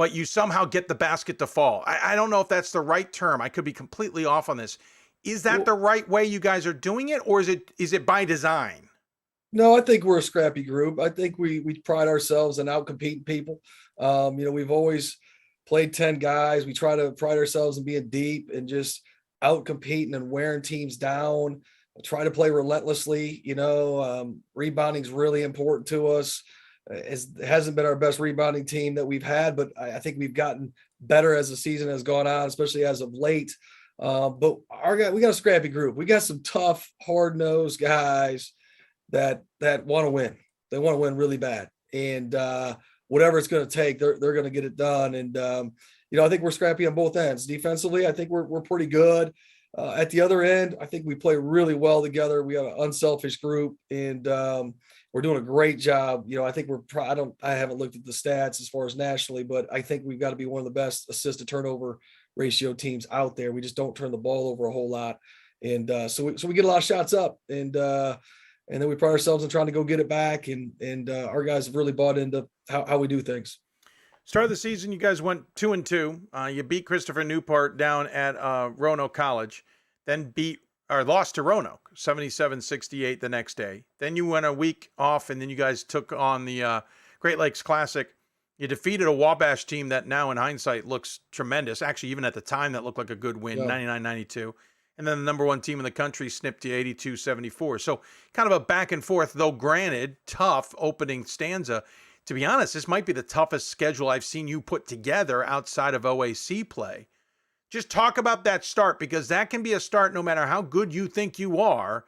but you somehow get the basket to fall. I don't know if that's the right term. I could be completely off on this. Is that the right way you guys are doing it, or is it by design? No, I think we're a scrappy group. I think we pride ourselves in out-competing people. We've always played 10 guys. We try to pride ourselves in being deep and just out-competing and wearing teams down. Try to play relentlessly. Rebounding is really important to us. It hasn't been our best rebounding team that we've had, but I think we've gotten better as the season has gone on, especially as of late. But we got a scrappy group. We got some tough, hard-nosed guys that want to win. They want to win really bad. And whatever it's going to take, they're going to get it done. And, I think we're scrappy on both ends. Defensively, I think we're pretty good. At the other end, I think we play really well together. We have an unselfish group, and we're doing a great job. I think I haven't looked at the stats as far as nationally, but I think we've got to be one of the best assist to turnover ratio teams out there. We just don't turn the ball over a whole lot. And so we get a lot of shots up, and then we pride ourselves in trying to go get it back. And our guys have really bought into how we do things. Start of the season, you guys went 2-2. You beat Christopher Newport down at Roanoke College, then lost to Roanoke 77-68 the next day. Then you went a week off, and then you guys took on the Great Lakes Classic. You defeated a Wabash team that now in hindsight looks tremendous. Actually, even at the time, that looked like a good win, 99-92. And then the number one team in the country snipped you 82-74. So kind of a back and forth, though granted, tough opening stanza. To be honest, this might be the toughest schedule I've seen you put together outside of OAC play. Just talk about that start, because that can be a start no matter how good you think you are,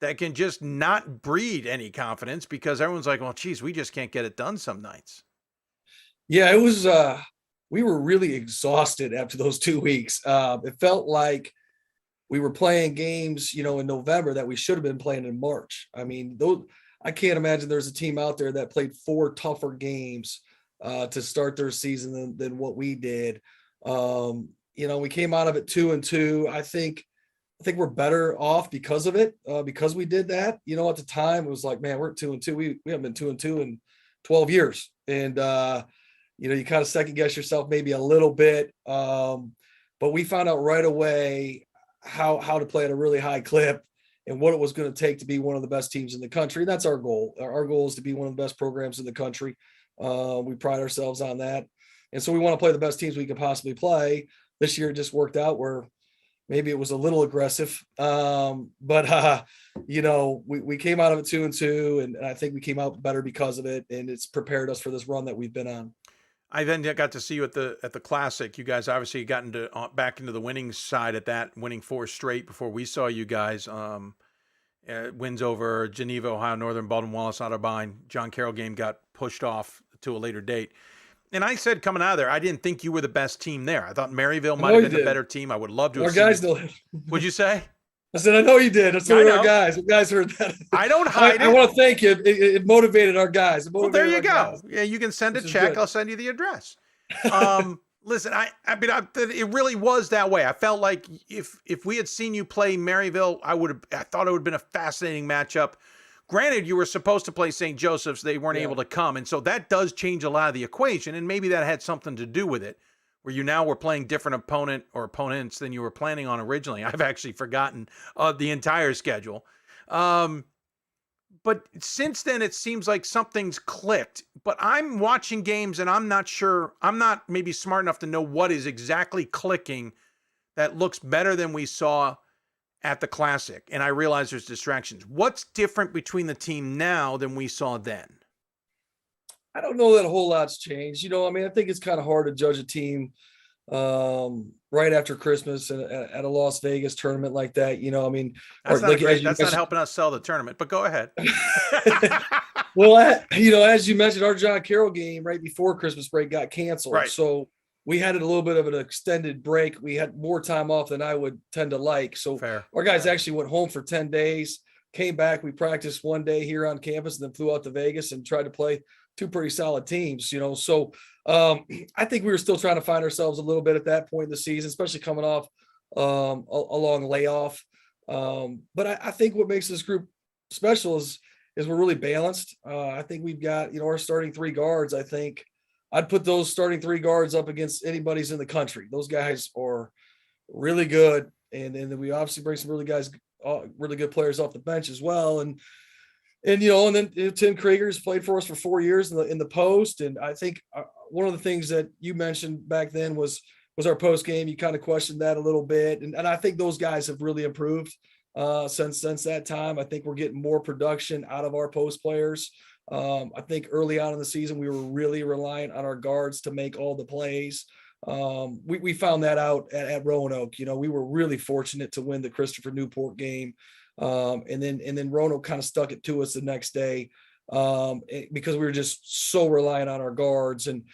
that can just not breed any confidence because everyone's like, well, geez, we just can't get it done some nights. Yeah, it was, we were really exhausted after those 2 weeks. It felt like we were playing games, in November that we should have been playing in March. I mean, I can't imagine there's a team out there that played 4 tougher games to start their season than what we did. We came out of it 2-2. I think we're better off because of it, because we did that. At the time it was like, man, we're at 2-2. We haven't been 2-2 in 12 years. And, you kind of second guess yourself maybe a little bit. But we found out right away how to play at a really high clip and what it was going to take to be one of the best teams in the country. That's our goal. Our goal is to be one of the best programs in the country. We pride ourselves on that. And so we want to play the best teams we can possibly play. This year it just worked out where maybe it was a little aggressive. But we came out of it 2-2, and I think we came out better because of it. And it's prepared us for this run that we've been on. I then got to see you at the Classic. You guys obviously got back into the winning side at that, winning 4 straight before we saw you guys. Wins over Geneva, Ohio Northern, Baldwin Wallace, Otterbein. John Carroll game got pushed off to a later date. And I said coming out of there, I didn't think you were the best team there. I thought Maryville might have been the better team. I would love to have seen guys you. What'd you say? I said, I know you did. That's one of our guys. The guys heard that. I don't hide it. I want to thank you. It motivated our guys. Well, there you go. Guys. Yeah, you can send a check. I'll send you the address. Listen, I mean, it really was that way. I felt like if we had seen you play Maryville, I thought it would have been a fascinating matchup. Granted, you were supposed to play St. Joseph's. They weren't able to come. And so that does change a lot of the equation. And maybe that had something to do with it, where you now were playing different opponents than you were planning on originally. I've actually forgotten the entire schedule. But since then, it seems like something's clicked. But I'm watching games, and I'm not sure. I'm not maybe smart enough to know what is exactly clicking that looks better than we saw at the Classic. And I realize there's distractions. What's different between the team now than we saw then? I don't know that a whole lot's changed. I think it's kind of hard to judge a team right after Christmas at a Las Vegas tournament like that. That's not helping us sell the tournament, but go ahead. Well, as you mentioned, our John Carroll game right before Christmas break got canceled. Right. So we had a little bit of an extended break. We had more time off than I would tend to like. So Fair. Our guys actually went home for 10 days, came back. We practiced one day here on campus and then flew out to Vegas and tried to play 2 pretty solid teams, So I think we were still trying to find ourselves a little bit at that point in the season, especially coming off a long layoff. But I think what makes this group special is we're really balanced. I think we've got, our starting 3 guards, I think, I'd put those starting 3 guards up against anybody's in the country. Those guys are really good. And then we obviously bring some really good players off the bench as well. And then Tim Krieger's played for us for 4 years in the post. And I think one of the things that you mentioned back then was our post game. You kind of questioned that a little bit. And I think those guys have really improved since that time. I think we're getting more production out of our post players. I think early on in the season, we were really reliant on our guards to make all the plays. We found that out at Roanoke. We were really fortunate to win the Christopher Newport game. And then Roanoke kind of stuck it to us the next day because we were just so reliant on our guards. And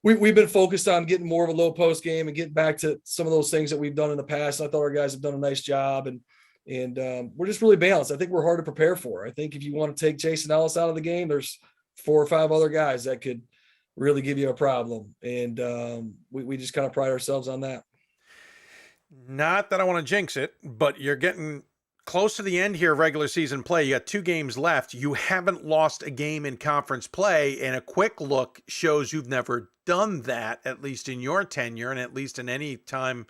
we've been focused on getting more of a low post game and getting back to some of those things that we've done in the past. I thought our guys have done a nice job, and we're just really balanced. I think we're hard to prepare for. I think if you want to take Jason Ellis out of the game, there's 4 or 5 other guys that could really give you a problem. And we just kind of pride ourselves on that. Not that I want to jinx it, but you're getting close to the end here of regular season play. You got 2 games left. You haven't lost a game in conference play, and a quick look shows you've never done that, at least in your tenure, and at least in any time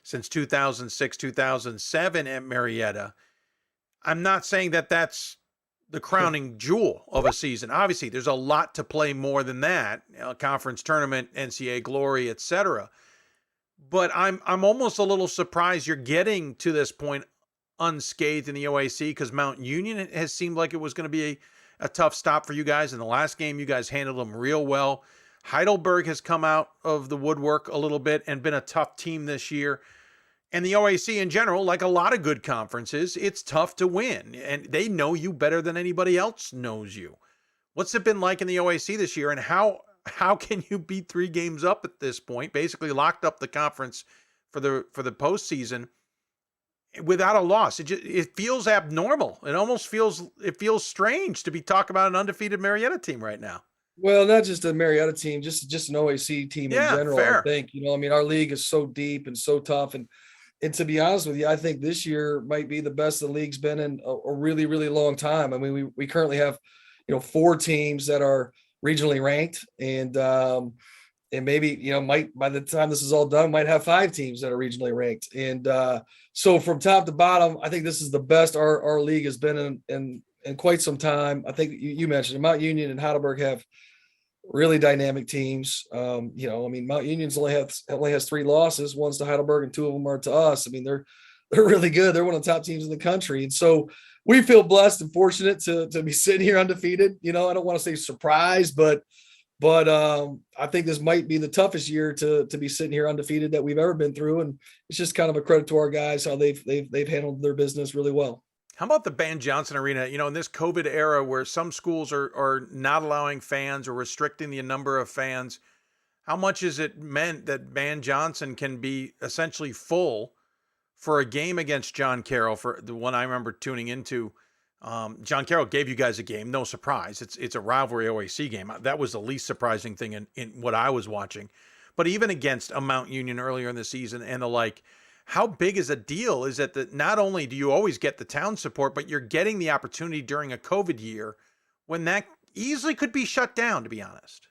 since 2006, 2007 at Marietta. I'm not saying that that's the crowning jewel of a season. Obviously, there's a lot to play more than that, conference tournament, NCAA glory, etc. But I'm almost a little surprised you're getting to this point unscathed in the OAC, because Mount Union has seemed like it was going to be a tough stop for you guys. In the last game, you guys handled them real well. Heidelberg has come out of the woodwork a little bit and been a tough team this year. And the OAC in general, like a lot of good conferences, it's tough to win. And they know you better than anybody else knows you. What's it been like in the OAC this year, and how can you beat 3 games up at this point, basically locked up the conference for the postseason without a loss? It feels abnormal. It feels strange to be talking about an undefeated Marietta team right now. Well, not just a Marietta team, just an OAC team in general. Fair. I think, our league is so deep and so tough. And to be honest with you, I think this year might be the best the league's been in a really, really long time. I mean, we currently have, 4 teams that are regionally ranked, and maybe, might, by the time this is all done, might have 5 teams that are regionally ranked. And so from top to bottom, I think this is the best our league has been in quite some time. I think you mentioned Mount Union and Heidelberg have really dynamic teams. Mount Union's only has 3 losses. One's to Heidelberg and 2 of them are to us. I mean, they're really good. They're one of the top teams in the country. And so we feel blessed and fortunate to be sitting here undefeated. I don't want to say surprised, but I think this might be the toughest year to be sitting here undefeated that we've ever been through. And it's just kind of a credit to our guys, how they've handled their business really well. How about the Ban Johnson Arena? In this COVID era where some schools are not allowing fans or restricting the number of fans, how much is it meant that Ban Johnson can be essentially full for a game against John Carroll? For the one I remember tuning into, John Carroll gave you guys a game. No surprise. It's a rivalry OAC game. That was the least surprising thing in what I was watching. But even against a Mount Union earlier in the season and the like, how big is a deal is that not only do you always get the town support, but you're getting the opportunity during a COVID year when that easily could be shut down, to be honest.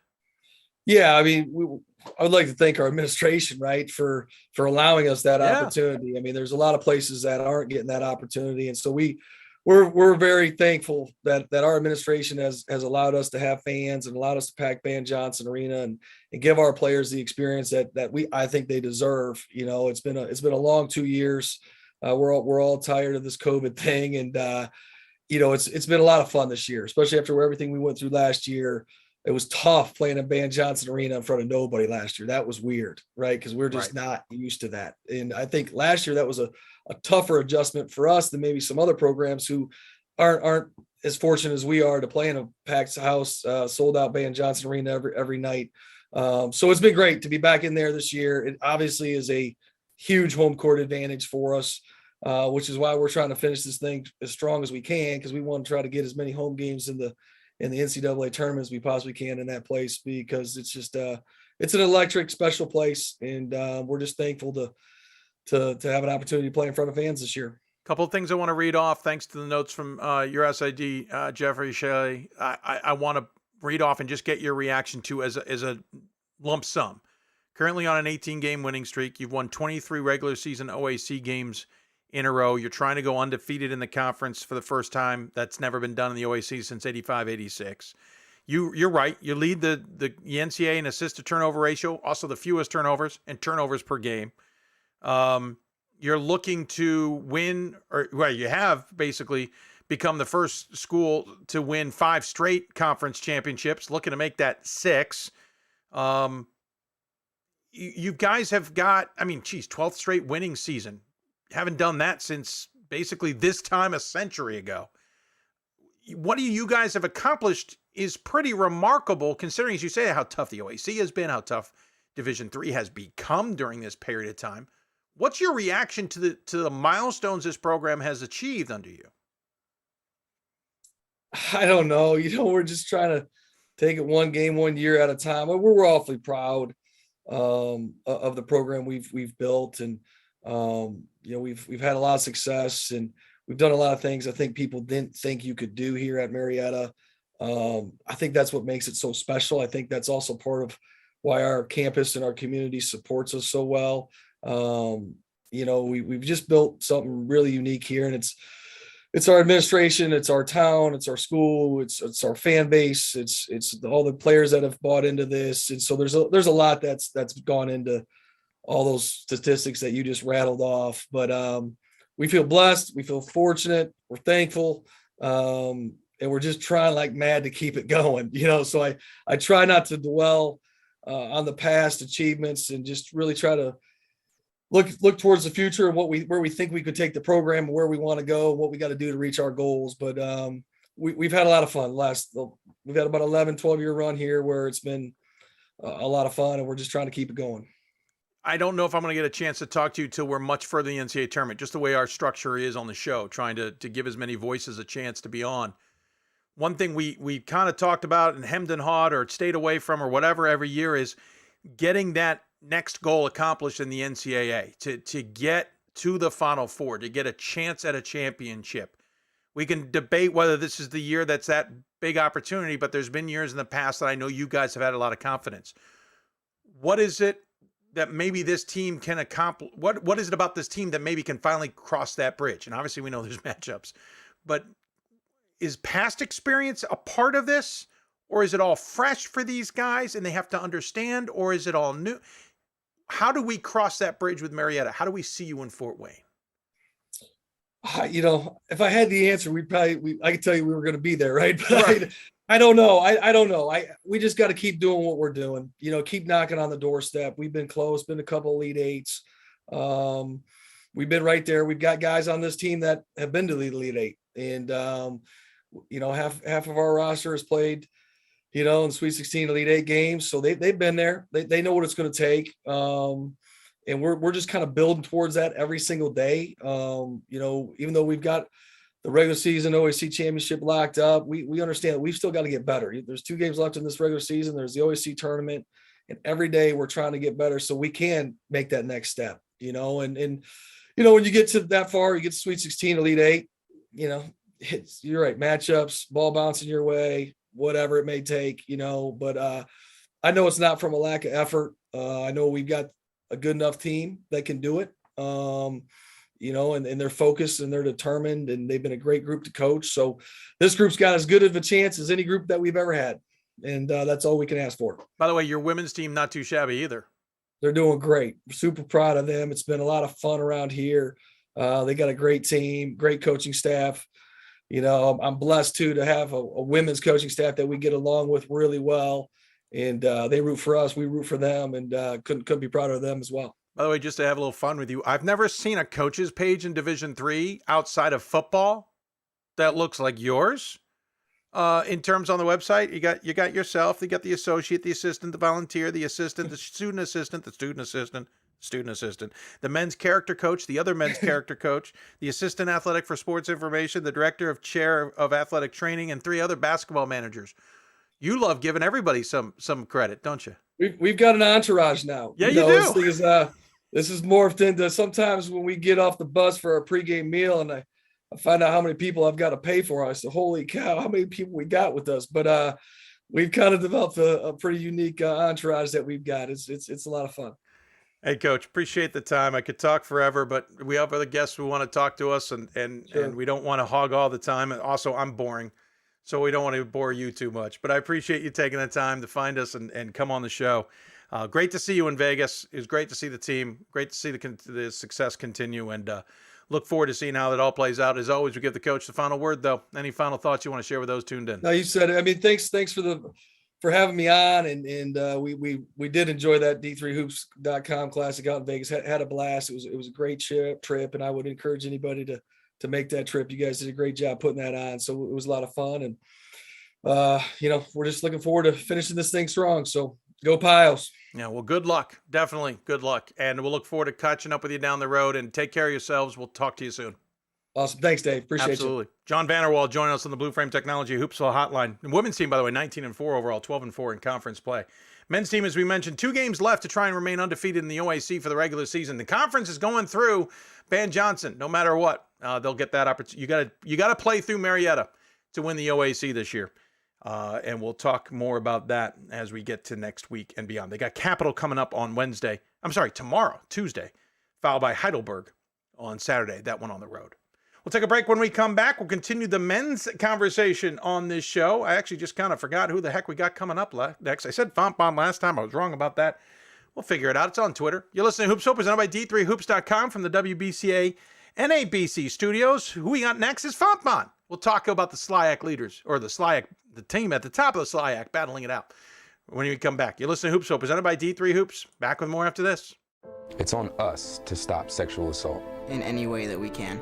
Yeah, I mean, I would like to thank our administration, right, for allowing us that opportunity. I mean, there's a lot of places that aren't getting that opportunity, and so we're very thankful that our administration has allowed us to have fans and allowed us to pack Ban Johnson Arena and give our players the experience that I think they deserve. It's been a long 2 years. We're all tired of this COVID thing, and it's been a lot of fun this year, especially after everything we went through last year. It was tough playing in Ban Johnson Arena in front of nobody last year. That was weird, right? Because we're just not used to that. And I think last year that was a tougher adjustment for us than maybe some other programs who aren't as fortunate as we are to play in a packed house, sold out Ban Johnson Arena every night. So it's been great to be back in there this year. It obviously is a huge home court advantage for us, which is why we're trying to finish this thing as strong as we can, because we want to try to get as many home games in the NCAA tournament as we possibly can in that place, because it's just it's an electric, special place, and we're just thankful to have an opportunity to play in front of fans this year. A couple of things I want to read off, thanks to the notes from your SID, Jeffrey Shelley. I want to read off and just get your reaction to as a lump sum. Currently on an 18-game winning streak. You've won 23 regular season OAC games in a row. You're trying to go undefeated in the conference for the first time. That's never been done in the OAC since 85-86. You're right. You lead the NCAA in assist to turnover ratio, also the fewest turnovers and turnovers per game. You're looking to win, or well, you have basically become the first school to win 5 straight conference championships, looking to make that 6. You guys have got, 12th straight winning season. Haven't done that since basically this time a century ago. What you guys have accomplished is pretty remarkable, considering, as you say, how tough the OAC has been, how tough Division III has become during this period of time. What's your reaction to the milestones this program has achieved under you? I don't know. We're just trying to take it one game, 1 year at a time. We're awfully proud of the program we've built, and we've had a lot of success, and we've done a lot of things I think people didn't think you could do here at Marietta. I think that's what makes it so special. I think that's also part of why our campus and our community supports us so well. We've just built something really unique here, and it's our administration, it's our town, it's our school, it's our fan base, it's all the players that have bought into this. And so there's a lot that's gone into all those statistics that you just rattled off. But we feel blessed, we feel fortunate, we're thankful, and we're just trying like mad to keep it going. So I try not to dwell on the past achievements, and just really try to look towards the future and where we think we could take the program, and where we want to go, what we got to do to reach our goals. But we've had a lot of fun. We've had about 11, 12-year run here where it's been a lot of fun, and we're just trying to keep it going. I don't know if I'm going to get a chance to talk to you till we're much further in the NCAA tournament, just the way our structure is on the show, trying to give as many voices a chance to be on. One thing we kind of talked about and hemmed and hawed or stayed away from or whatever every year is getting that next goal accomplished in the NCAA, to get to the Final Four, to get a chance at a championship. We can debate whether this is the year that's that big opportunity, but there's been years in the past that I know you guys have had a lot of confidence. What is it that maybe this team can accomplish? What is it about this team that maybe can finally cross that bridge? And obviously we know there's matchups, but is past experience a part of this, or is it all fresh for these guys and they have to understand, or is it all new? How do we cross that bridge with Marietta? How do we see you in Fort Wayne? If I had the answer, I could tell you we were going to be there, right? But Right. I don't know. I don't know. We just got to keep doing what we're doing. Keep knocking on the doorstep. We've been close, been a couple Elite Eights. We've been right there. We've got guys on this team that have been to the Elite Eight, and half of our roster has played, in Sweet 16 Elite Eight games. So they've been there. They know what it's going to take. And we're just kind of building towards that every single day. Even though we've got the regular season OAC championship locked up, we understand that we've still got to get better. There's 2 games left in this regular season. There's the OAC tournament, and every day we're trying to get better so we can make that next step, and when you get to that far, you get to Sweet 16 Elite Eight, you're right. Matchups, ball bouncing your way, whatever it may take, but I know it's not from a lack of effort. I know we've got a good enough team that can do it, and they're focused and they're determined, and they've been a great group to coach. So this group's got as good of a chance as any group that we've ever had. And that's all we can ask for. By the way, your women's team, not too shabby either. They're doing great. We're super proud of them. It's been a lot of fun around here. They got a great team, great coaching staff. I'm blessed too to have a women's coaching staff that we get along with really well, and they root for us, we root for them, and couldn't be prouder of them as well. By the way, just to have a little fun with you, I've never seen a coaches page in Division III outside of football that looks like yours. In terms on the website, you got yourself, you got the associate, the assistant, the volunteer, the assistant, the student assistant, the student assistant, the men's character coach, the other men's character coach, the assistant athletic for sports information, the director of chair of athletic training, and 3 other basketball managers. You love giving everybody some credit, don't you? We've got an entourage now. Yeah, you do. This is morphed into sometimes when we get off the bus for our pregame meal, and I find out how many people I've got to pay for. I said, holy cow, how many people we got with us? But we've kind of developed a pretty unique entourage that we've got. It's a lot of fun. Hey, Coach, appreciate the time. I could talk forever, but we have other guests who want to talk to us, and Sure. we don't want to hog all the time. And also, I'm boring, so we don't want to bore you too much. But I appreciate you taking the time to find us and come on the show. Great to see you in Vegas. It was great to see the team. Great to see the success continue, and look forward to seeing how that all plays out. As always, we give the coach the final word, though. Any final thoughts you want to share with those tuned in? No, you said it. I mean, thanks for having me on, and we did enjoy that D3hoops.com classic out in Vegas. Had a blast. It was a great trip, and I would encourage anybody to make that trip. You guys did a great job putting that on, so it was a lot of fun, and we're just looking forward to finishing this thing strong. So go Piles. Yeah, well, good luck. Definitely good luck, and we'll look forward to catching up with you down the road. And take care of yourselves. We'll talk to you soon. Awesome. Thanks, Dave. Appreciate Absolutely. Jon VanderWal joining us on the Blue Frame Technology Hoopsville Hotline. The women's team, by the way, 19-4 overall, 12-4 in conference play. Men's team, as we mentioned, 2 games left to try and remain undefeated in the OAC for the regular season. The conference is going through Van Johnson, no matter what. They'll get that opportunity. You got to play through Marietta to win the OAC this year. And we'll talk more about that as we get to next week and beyond. They got Capital coming up on tomorrow, Tuesday, followed by Heidelberg on Saturday. That one on the road. We'll take a break. When we come back, we'll continue the men's conversation on this show. I actually just kind of forgot who the heck we got coming up next. I said Fontbonne last time. I was wrong about that. We'll figure it out. It's on Twitter. You're listening to Hoopsville, presented by D3hoops.com from the WBCA NABC studios. Who we got next is Fontbonne. We'll talk about the SLIAC leaders, or the team at the top of the SLIAC battling it out when we come back. You're listening to Hoopsville, presented by D3hoops. Back with more after this. It's on us to stop sexual assault in any way that we can.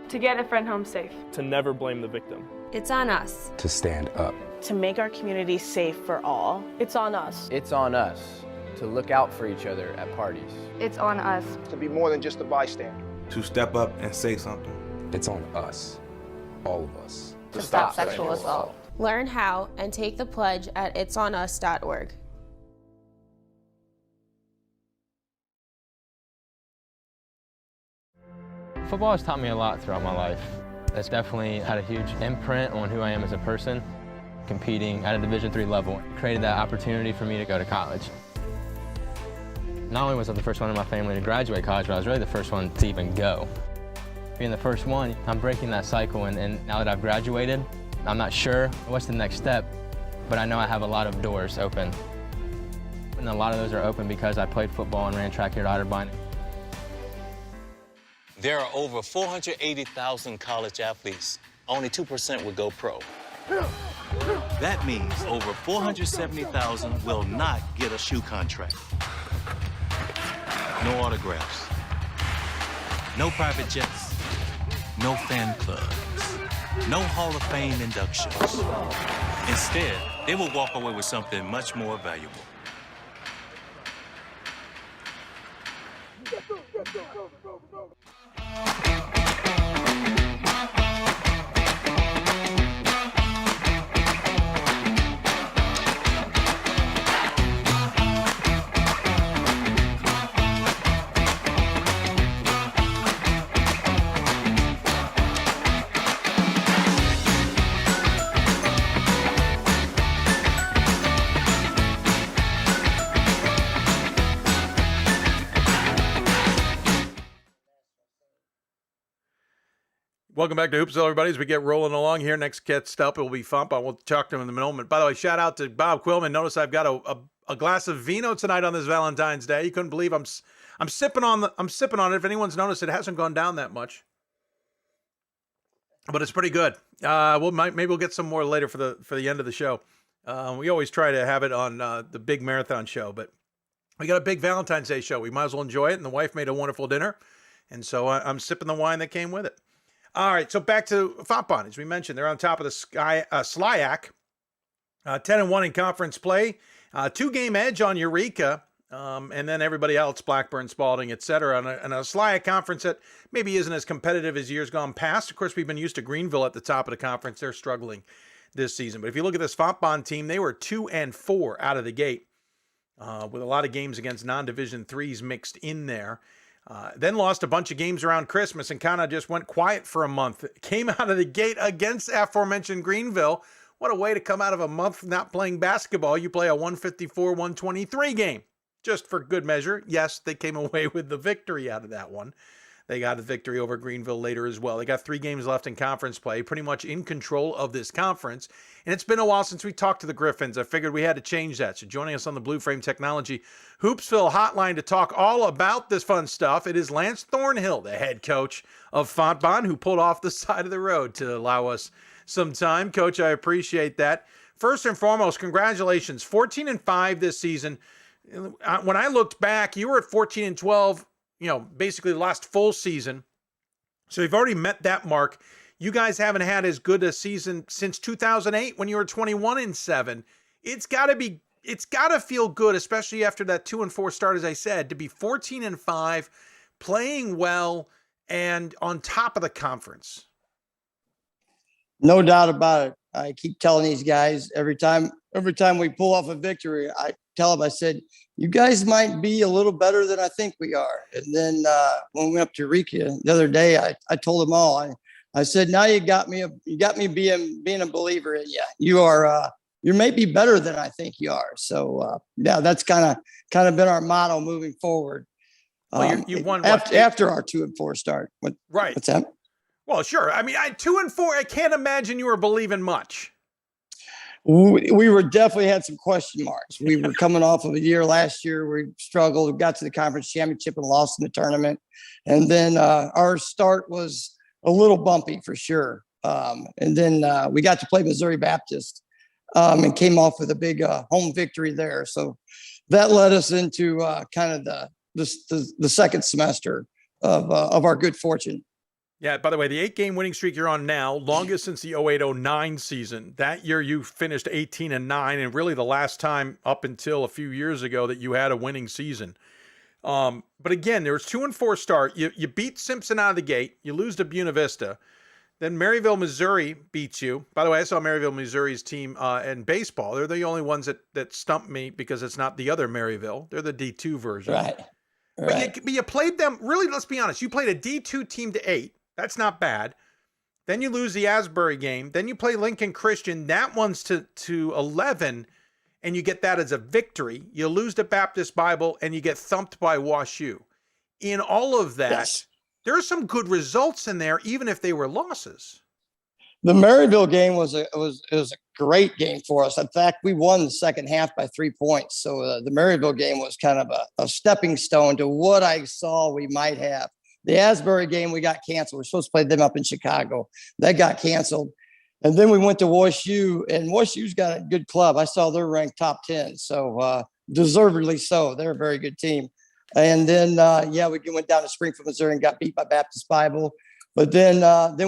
To get a friend home safe. To never blame the victim. It's on us. to stand up. To make our community safe for all. It's on us. It's on us to look out for each other at parties. It's on us. To be more than just a bystander. To step up and say something. It's on us, all of us. To stop sexual assault. Learn how and take the pledge at itsonus.org. Football has taught me a lot throughout my life. It's definitely had a huge imprint on who I am as a person. Competing at a Division III level created that opportunity for me to go to college. Not only was I the first one in my family to graduate college, but I was really the first one to even go. Being the first one, I'm breaking that cycle, and now that I've graduated, I'm not sure what's the next step, but I know I have a lot of doors open. And a lot of those are open because I played football and ran track here at Otterbein. There are over 480,000 college athletes. Only 2% would go pro. That means over 470,000 will not get a shoe contract. No autographs. No private jets. No fan clubs. No Hall of Fame inductions. Instead, they will walk away with something much more valuable. Welcome back to Hoopsville, everybody. As we get rolling along here, next guest up, it will be Fontbonne. We'll talk to him in a moment. By the way, shout out to Bob Quillman. Notice I've got a glass of vino tonight on this Valentine's Day. You couldn't believe I'm sipping on it. If anyone's noticed, it hasn't gone down that much, but it's pretty good. Maybe we'll get some more later for the end of the show. We always try to have it on the big marathon show, but we got a big Valentine's Day show. We might as well enjoy it. And the wife made a wonderful dinner, and so I'm sipping the wine that came with it. All right, so back to Fontbonne. As we mentioned, they're on top of the SLIAC, 10-1 in conference play, 2-game edge on Eureka, and then everybody else, Blackburn, Spalding, et cetera, and a SLIAC conference that maybe isn't as competitive as years gone past. Of course, we've been used to Greenville at the top of the conference. They're struggling this season. But if you look at this Fontbonne team, they were 2-4 out of the gate, with a lot of games against non-Division IIIs mixed in there. Then lost a bunch of games around Christmas and kind of just went quiet for a month. Came out of the gate against aforementioned Greenville What a way to come out of a month not playing basketball. You play a 154-123 game. Just for good measure. Yes, they came away with the victory out of that one. They got a victory over Greenville later as well. They got 3 games left in conference play, pretty much in control of this conference. And it's been a while since we talked to the Griffins. I figured we had to change that. So joining us on the Blue Frame Technology Hoopsville hotline to talk all about this fun stuff, it is Lance Thornhill, the head coach of Fontbonne, who pulled off the side of the road to allow us some time. Coach, I appreciate that. First and foremost, congratulations. 14-5 this season. When I looked back, you were at 14-12, basically the last full season. So you've already met that mark. You guys haven't had as good a season since 2008 when you were 21-7. It's got to feel good, especially after that 2-4 start, as I said, to be 14-5, playing well and on top of the conference. No doubt about it. I keep telling these guys every time we pull off a victory, I tell them, I said, you guys might be a little better than I think we are. And then when we went up to Eureka the other day, I told them all, I said, now you got me being a believer in you. You are, you may be better than I think you are. So yeah, that's kind of been our motto moving forward. Well, you won after our 2-4 start. Right. What's that? Well, sure. I mean, 2-4, I can't imagine you were believing much. We were definitely had some question marks. We were coming off of a year last year. We struggled. We got to the conference championship and lost in the tournament. And then our start was a little bumpy for sure. And then we got to play Missouri Baptist and came off with a big home victory there. So that led us into kind of the second semester of our good fortune. Yeah, by the way, the 8-game winning streak you're on now, longest since the 08-09 season. That year you finished 18-9, and really the last time up until a few years ago that you had a winning season. But again, there was 2-4 start. You beat Simpson out of the gate. You lose to Buena Vista. Then Maryville, Missouri beats you. By the way, I saw Maryville, Missouri's team in baseball. They're the only ones that stumped me because it's not the other Maryville. They're the D2 version. Right. But you played them, really, let's be honest, you played a D2 team to 8. That's not bad. Then you lose the Asbury game. Then you play Lincoln Christian. That one's to 11, and you get that as a victory. You lose to Baptist Bible, and you get thumped by WashU. In all of that, yes, there are some good results in there, even if they were losses. The Maryville game was a great game for us. In fact, we won the second half by 3 points. So the Maryville game was kind of a stepping stone to what I saw we might have. The Asbury game, we got canceled. We're supposed to play them up in Chicago. That got canceled. And then we went to WashU, and WashU's got a good club. I saw they're ranked top 10. So deservedly so. They're a very good team. And then, we went down to Springfield, Missouri and got beat by Baptist Bible. But then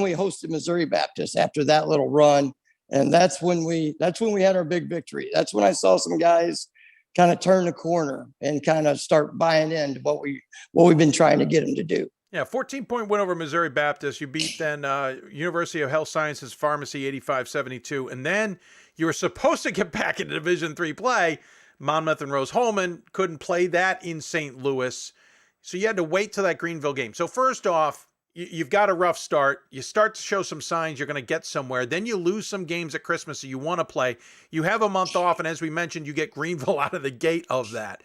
we hosted Missouri Baptist after that little run. And that's when we had our big victory. That's when I saw some guys kind of turn the corner and kind of start buying into what we've been trying to get them to do. Yeah, 14-point win over Missouri Baptist. You beat then University of Health Sciences Pharmacy 85-72. And then you were supposed to get back into Division III play. Monmouth and Rose-Hulman couldn't play that in St. Louis. So you had to wait till that Greenville game. So first off, you've got a rough start. You start to show some signs you're going to get somewhere. Then you lose some games at Christmas that you want to play. You have a month off, and as we mentioned, you get Greenville out of the gate of that.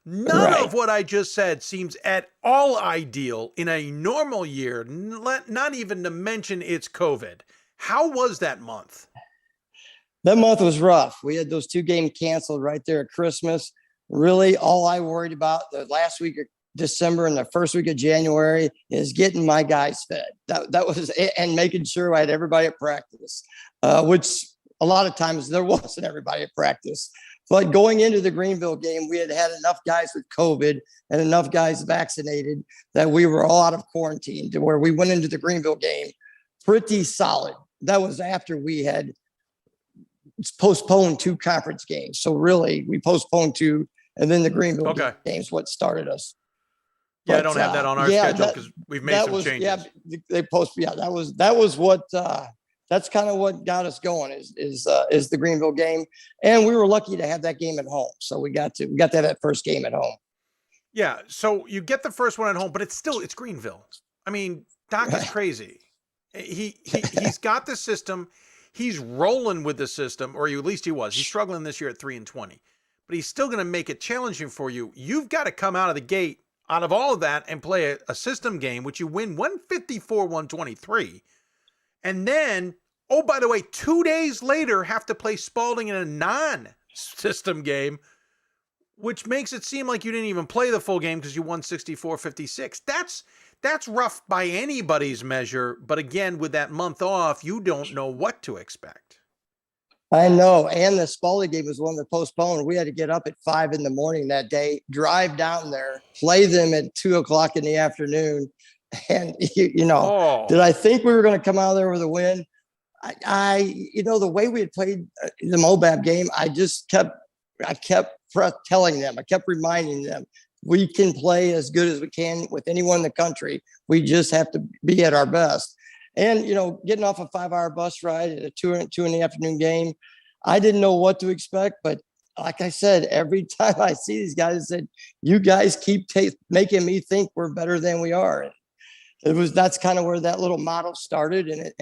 None of what I just said seems at all ideal in a normal year, not even to mention it's COVID. How was that month? That month was rough. We had those 2 games canceled right there at Christmas. Really, all I worried about the last week of December and the first week of January is getting my guys fed. That was it, and making sure I had everybody at practice, which a lot of times there wasn't everybody at practice. But going into the Greenville game, we had enough guys with COVID and enough guys vaccinated that we were all out of quarantine to where we went into the Greenville game pretty solid. That was after we had postponed 2 conference games. So really, we postponed 2, and then the Greenville games what started us. Yeah, I don't have that on our schedule because we've made some changes. Yeah, that was what. That's kind of what got us going is the Greenville game. And we were lucky to have that game at home. So we got to have that first game at home. Yeah. So you get the first one at home, but it's Greenville. I mean, Doc is crazy. He's got the system. he's rolling with the system, or at least he was. He's struggling this year at 3-20, but he's still going to make it challenging for you. You've got to come out of the gate, out of all of that, and play a system game, which you win 154-123. And then, oh, by the way, 2 days later, have to play Spalding in a non-system game, which makes it seem like you didn't even play the full game because you won 64-56. That's rough by anybody's measure. But again, with that month off, you don't know what to expect. I know. And the Spalding game was one that postponed. We had to get up at 5 a.m. that day, drive down there, play them at 2:00 in the afternoon. And, did I think we were going to come out of there with a win? The way we had played the Mobab game, I kept telling them, I kept reminding them, we can play as good as we can with anyone in the country. We just have to be at our best. And, getting off a 5-hour bus ride at a 2 in the afternoon game, I didn't know what to expect. But like I said, every time I see these guys, I said, you guys keep making me think we're better than we are. And that's kind of where that little model started. And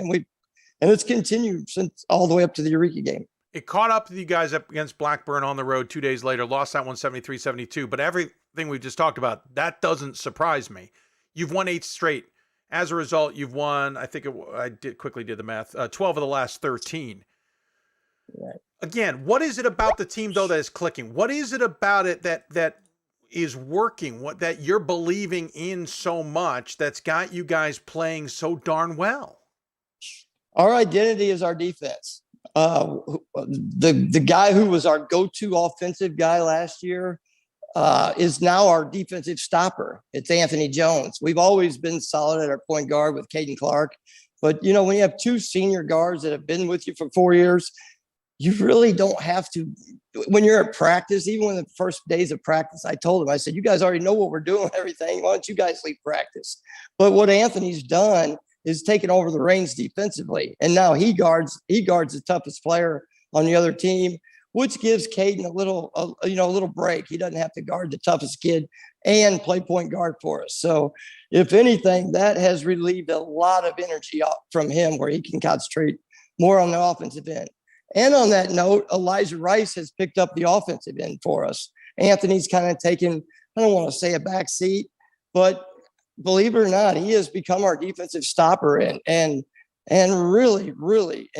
it's continued since all the way up to the Eureka game. It caught up to you guys up against Blackburn on the road 2 days later, lost that one 73-72. But everything we've just talked about, that doesn't surprise me. You've won 8 straight. As a result, you've won, I quickly did the math, 12 of the last 13. Right. Again, what is it about the team, though, that is clicking? What is it about it that is working, that you're believing in so much that's got you guys playing so darn well? Our identity is our defense. The guy who was our go-to offensive guy last year is now our defensive stopper. It's Anthony Jones. We've always been solid at our point guard with Caden Clark. But, when you have 2 senior guards that have been with you for 4 years, you really don't have to. When you're at practice, even when the first days of practice, I told him, I said, you guys already know what we're doing, everything. Why don't you guys leave practice? But what Anthony's done is taken over the reins defensively. And now he guards the toughest player on the other team, which gives Caden a little break. He doesn't have to guard the toughest kid and play point guard for us. So if anything, that has relieved a lot of energy from him where he can concentrate more on the offensive end. And on that note, Elijah Rice has picked up the offensive end for us. Anthony's kind of taken, I don't want to say a back seat, but believe it or not, he has become our defensive stopper and really, really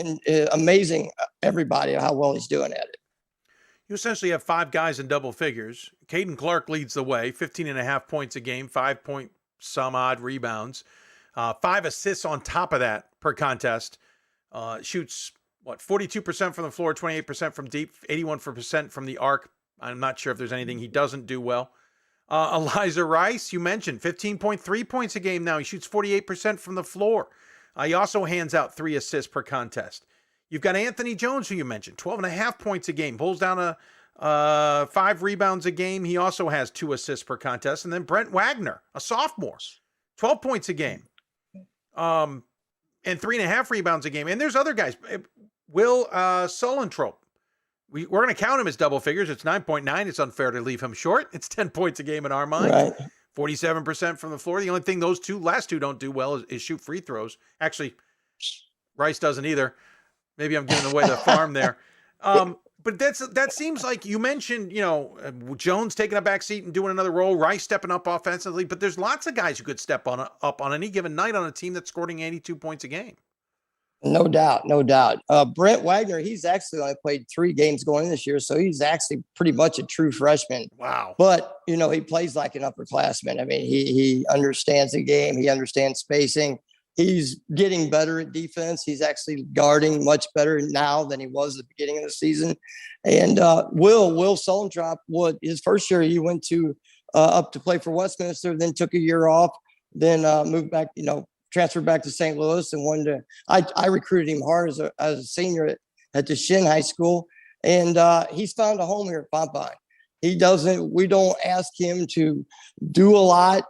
amazing everybody how well he's doing at it. You essentially have 5 guys in double figures. Caden Clark leads the way, 15.5 points a game, 5 some odd rebounds, 5 assists on top of that per contest. Shoots 42% from the floor, 28% from deep, 81% from the arc. I'm not sure if there's anything he doesn't do well. Elijah Rice, you mentioned 15.3 points a game now. He shoots 48% from the floor. He also hands out 3 assists per contest. You've got Anthony Jones, who you mentioned, 12.5 points a game, pulls down 5 rebounds a game. He also has 2 assists per contest. And then Brent Wagner, a sophomore, 12 points a game, and 3.5 rebounds a game. And there's other guys. Will Sullentrop. We're going to count him as double figures. It's 9.9. It's unfair to leave him short. It's 10 points a game in our mind. Right. 47% from the floor. The only thing those last two don't do well is shoot free throws. Actually, Rice doesn't either. Maybe I'm giving away the farm there. But that seems like you mentioned, Jones taking a back seat and doing another role, Rice stepping up offensively. But there's lots of guys who could step up on any given night on a team that's scoring 82 points a game. No doubt. Brent Wagner, he's actually only played 3 games going in this year, so he's actually pretty much a true freshman. Wow. But, he plays like an upperclassman. I mean, he understands the game. He understands spacing. He's getting better at defense. He's actually guarding much better now than he was at the beginning of the season. And Will Sullentrop, his first year, he went to up to play for Westminster, then took a year off, then moved back, transferred back to St. Louis and wanted to. I recruited him hard as a senior at the Shin High School, and he's found a home here at Fontbonne. We don't ask him to do a lot.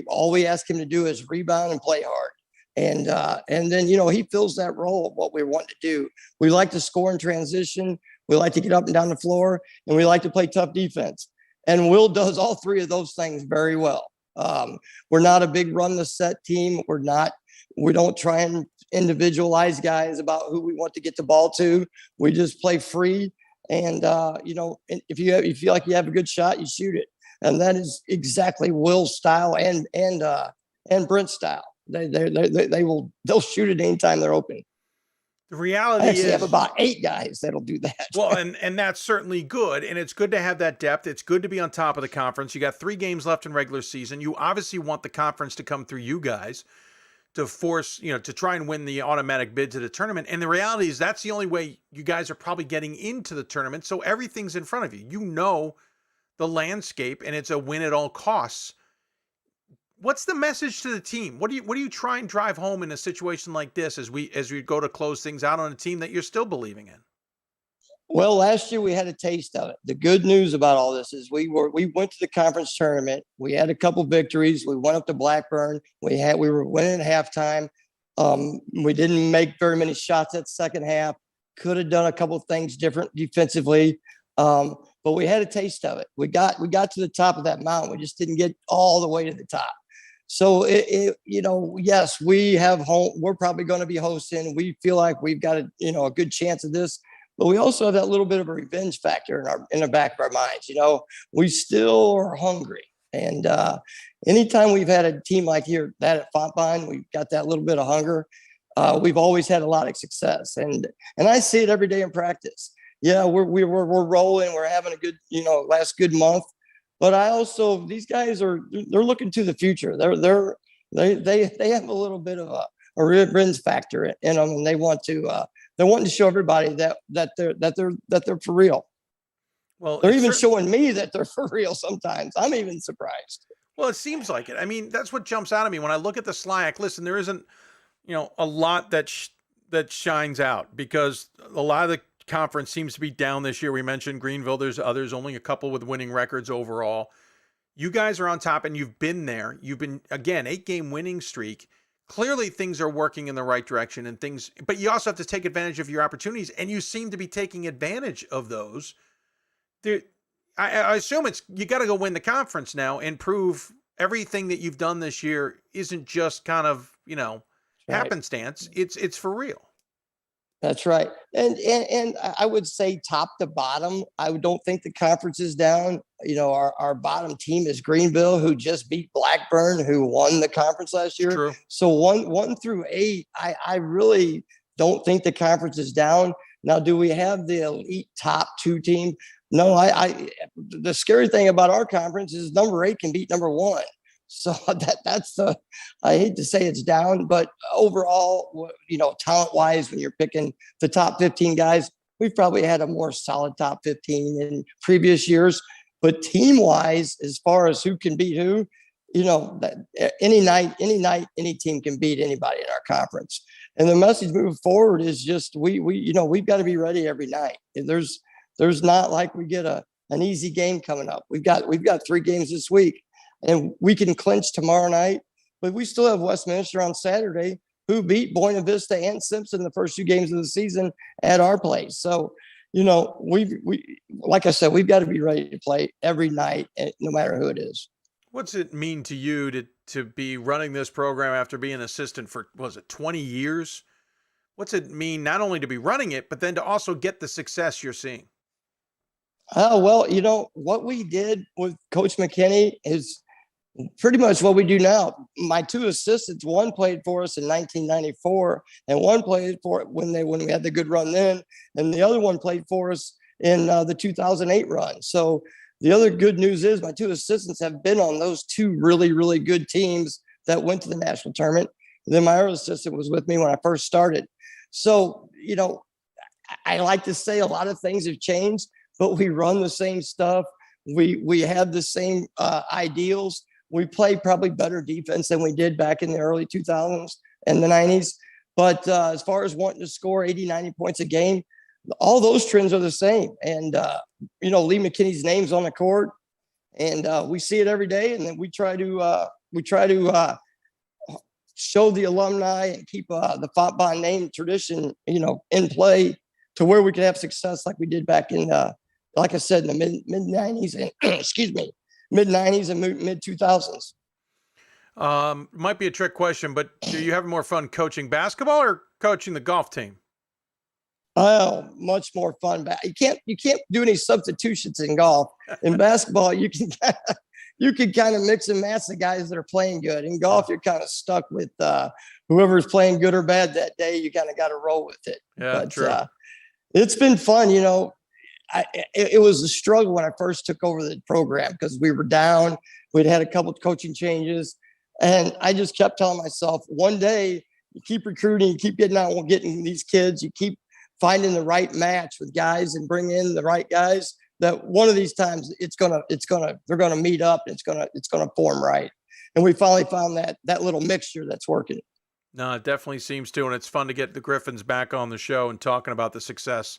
All we ask him to do is rebound and play hard. And then, he fills that role of what we want to do. We like to score in transition. We like to get up and down the floor, and we like to play tough defense. And Will does all 3 of those things very well. We're not a big run the set team. We don't try and individualize guys about who we want to get the ball to. We just play free. And, if you feel like you have a good shot, you shoot it. And that is exactly Will's style and Brent's style. They'll shoot it anytime they're open. The reality I actually is have about 8 guys that'll do that. Well, and that's certainly good. And it's good to have that depth. It's good to be on top of the conference. You got 3 games left in regular season. You obviously want the conference to come through you guys to force, to try and win the automatic bid to the tournament. And the reality is that's the only way you guys are probably getting into the tournament. So everything's in front of you. You know the landscape, and it's a win at all costs. What's the message to the team? What do you try and drive home in a situation like this as we go to close things out on a team that you're still believing in? Well, last year we had a taste of it. The good news about all this is we went to the conference tournament. We had a couple victories. We went up to Blackburn. We were winning at halftime. We didn't make very many shots that second half. Could have done a couple of things different defensively. But we had a taste of it. We got to the top of that mountain. We just didn't get all the way to the top. So yes, we have home. We're probably going to be hosting. We feel like we've got a good chance of this, but we also have that little bit of a revenge factor in the back of our minds. We still are hungry, and anytime we've had a team like that at Fontbonne, we've got that little bit of hunger. We've always had a lot of success, and I see it every day in practice. Yeah, we're rolling. We're having a good last good month. But these guys they're looking to the future. They have a little bit of a revenge factor in them, and they're wanting to show everybody that they're for real. Well, they're even showing me that they're for real sometimes. I'm even surprised. Well, it seems like it. I mean, that's what jumps out at me when I look at the SLAC. Listen, there isn't a lot that shines out because a lot of the conference seems to be down this year. We mentioned Greenville. There's others, only a couple with winning records overall. You guys are on top, and you've been there. You've been, again, 8-game winning streak. Clearly things are working in the right direction and things, but you also have to take advantage of your opportunities, and you seem to be taking advantage of those. I assume you got to go win the conference now and prove everything that you've done this year isn't just kind of, happenstance. It's for real. That's right. And I would say top to bottom, I don't think the conference is down. Our bottom team is Greenville, who just beat Blackburn, who won the conference last year. True. So 1 through 8, I really don't think the conference is down. Now, do we have the elite top 2 team? No, the scary thing about our conference is number 8 can beat number 1. So I hate to say it's down, but overall, talent wise, when you're picking the top 15 guys, we've probably had a more solid top 15 in previous years. But team wise, as far as who can beat who, that any night, any team can beat anybody in our conference. And the message moving forward is just we've got to be ready every night. There's not like we get an easy game coming up. We've got 3 games this week. And we can clinch tomorrow night, but we still have Westminster on Saturday, who beat Buena Vista and Simpson the first 2 games of the season at our place. So, we like I said, we've got to be ready to play every night, no matter who it is. What's it mean to you to be running this program after being an assistant for 20 years? What's it mean not only to be running it, but then to also get the success you're seeing? Well, what we did with Coach McKinney is pretty much what we do now. My 2 assistants, one played for us in 1994, and one played for when we had the good run then, and the other one played for us in the 2008 run. So the other good news is my 2 assistants have been on those 2 really, really good teams that went to the national tournament. And then my other assistant was with me when I first started. So, I like to say a lot of things have changed, but we run the same stuff. We have the same ideals. We play probably better defense than we did back in the early 2000s and the 90s. But as far as wanting to score 80, 90 points a game, all those trends are the same. And, Lee McKinney's name's on the court, and we see it every day. And then we try to show the alumni and keep the Fontbonne name tradition, in play to where we can have success like we did back in, like I said, in the mid 90s and mid 90s and mid 2000s. Might be a trick question, but do you have more fun coaching basketball or coaching the golf team? Oh, much more fun. You can't do any substitutions in golf. In basketball, you can kind of mix and match the guys that are playing good. In golf, you're kind of stuck with whoever's playing good or bad that day. You kind of got to roll with it. Yeah, but, true. It's been fun. It was a struggle when I first took over the program because we were down. We'd had a couple of coaching changes, and I just kept telling myself, one day you keep recruiting, you keep getting out and getting these kids, you keep finding the right match with guys and bring in the right guys, that one of these times they're gonna meet up and it's gonna form right. And we finally found that little mixture that's working. No, it definitely seems to, and it's fun to get the Griffins back on the show and talking about the success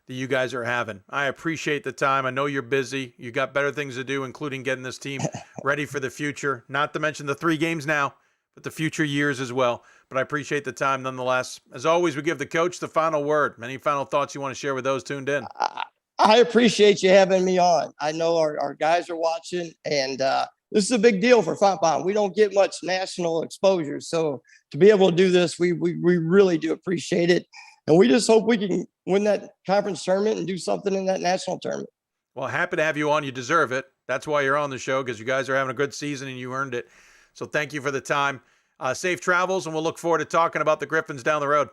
that you guys are having. I appreciate the time. I know you're busy. You got better things to do, including getting this team ready for the future, not to mention the 3 games now, but the future years as well. But I appreciate the time nonetheless. As always, we give the coach the final word. Any final thoughts you want to share with those tuned in? I appreciate you having me on. I know our guys are watching, and this is a big deal for Fontbonne. We don't get much national exposure. So to be able to do this, we really do appreciate it. And we just hope we can win that conference tournament and do something in that national tournament. Well, happy to have you on. You deserve it. That's why you're on the show, because you guys are having a good season and you earned it. So thank you for the time. Safe travels, and we'll look forward to talking about the Griffins down the road.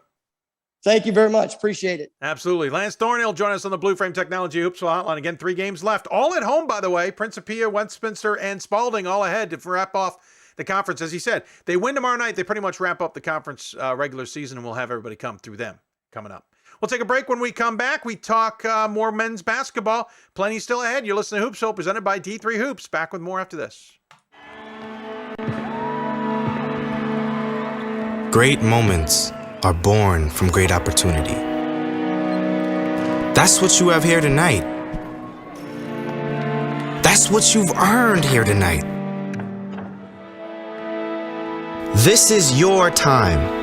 Thank you very much. Appreciate it. Absolutely. Lance Thornhill join us on the Blue Frame Technology Hoopsville Hotline. Again, 3 games left. All at home, by the way. Principia, Westminster, and Spalding all ahead to wrap off the conference. As he said, they win tomorrow night. They pretty much wrap up the conference regular season, and we'll have everybody come through them coming up. We'll take a break. When we come back, we talk more men's basketball. Plenty still ahead. You're listening to Hoopsville, presented by D3hoops. Back with more after this. Great moments are born from great opportunity. That's what you have here tonight. That's what you've earned here tonight. This is your time.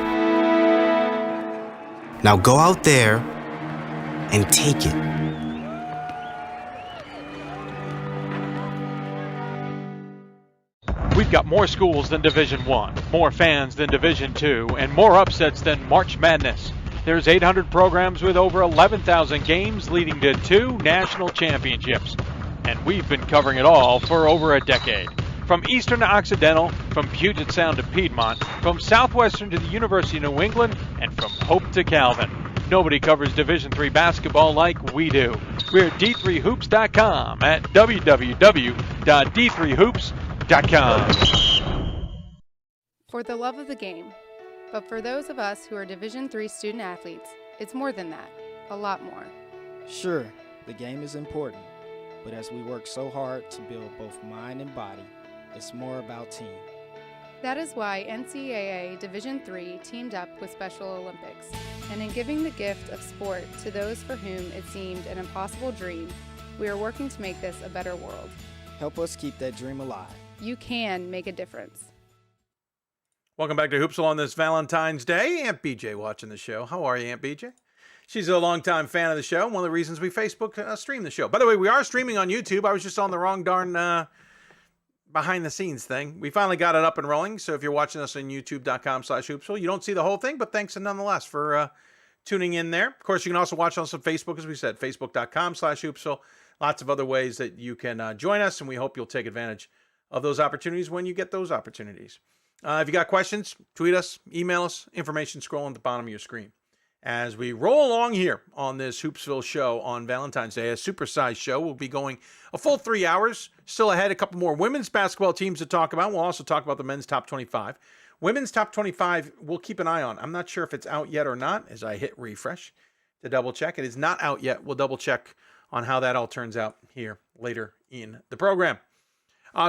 Now go out there and take it. We've got more schools than Division I, more fans than Division II, and more upsets than March Madness. There's 800 programs with over 11,000 games leading to 2 national championships. And we've been covering it all for over a decade. From Eastern to Occidental, from Puget Sound to Piedmont, from Southwestern to the University of New England, and from Hope to Calvin. Nobody covers Division III basketball like we do. We're at D3hoops.com at www.D3hoops.com. For the love of the game. But for those of us who are Division III student athletes, it's more than that. A lot more. Sure, the game is important. But as we work so hard to build both mind and body, it's more about team. That is why NCAA Division III teamed up with Special Olympics. And in giving the gift of sport to those for whom it seemed an impossible dream, we are working to make this a better world. Help us keep that dream alive. You can make a difference. Welcome back to Hoopsville on this Valentine's Day. Aunt BJ watching the show. How are you, Aunt BJ? She's a longtime fan of the show. One of the reasons we Facebook stream the show. By the way, we are streaming on YouTube. I was just on the wrong darn behind-the-scenes thing. We finally got it up and rolling. So if you're watching us on youtube.com/Hoopsville, you don't see the whole thing, but thanks nonetheless for tuning in there. Of course, you can also watch us on Facebook, as we said, facebook.com/Hoopsville. Lots of other ways that you can join us, and we hope you'll take advantage of those opportunities when you get those opportunities. If you got questions, tweet us, email us, information scrolling at the bottom of your screen. As we roll along here on this Hoopsville show on Valentine's Day, a supersized show, we'll be going a full 3 hours. Still ahead, a couple more women's basketball teams to talk about. We'll also talk about the men's top 25. Women's top 25, we'll keep an eye on. I'm not sure if it's out yet or not as I hit refresh to double check. It is not out yet. We'll double check on how that all turns out here later in the program.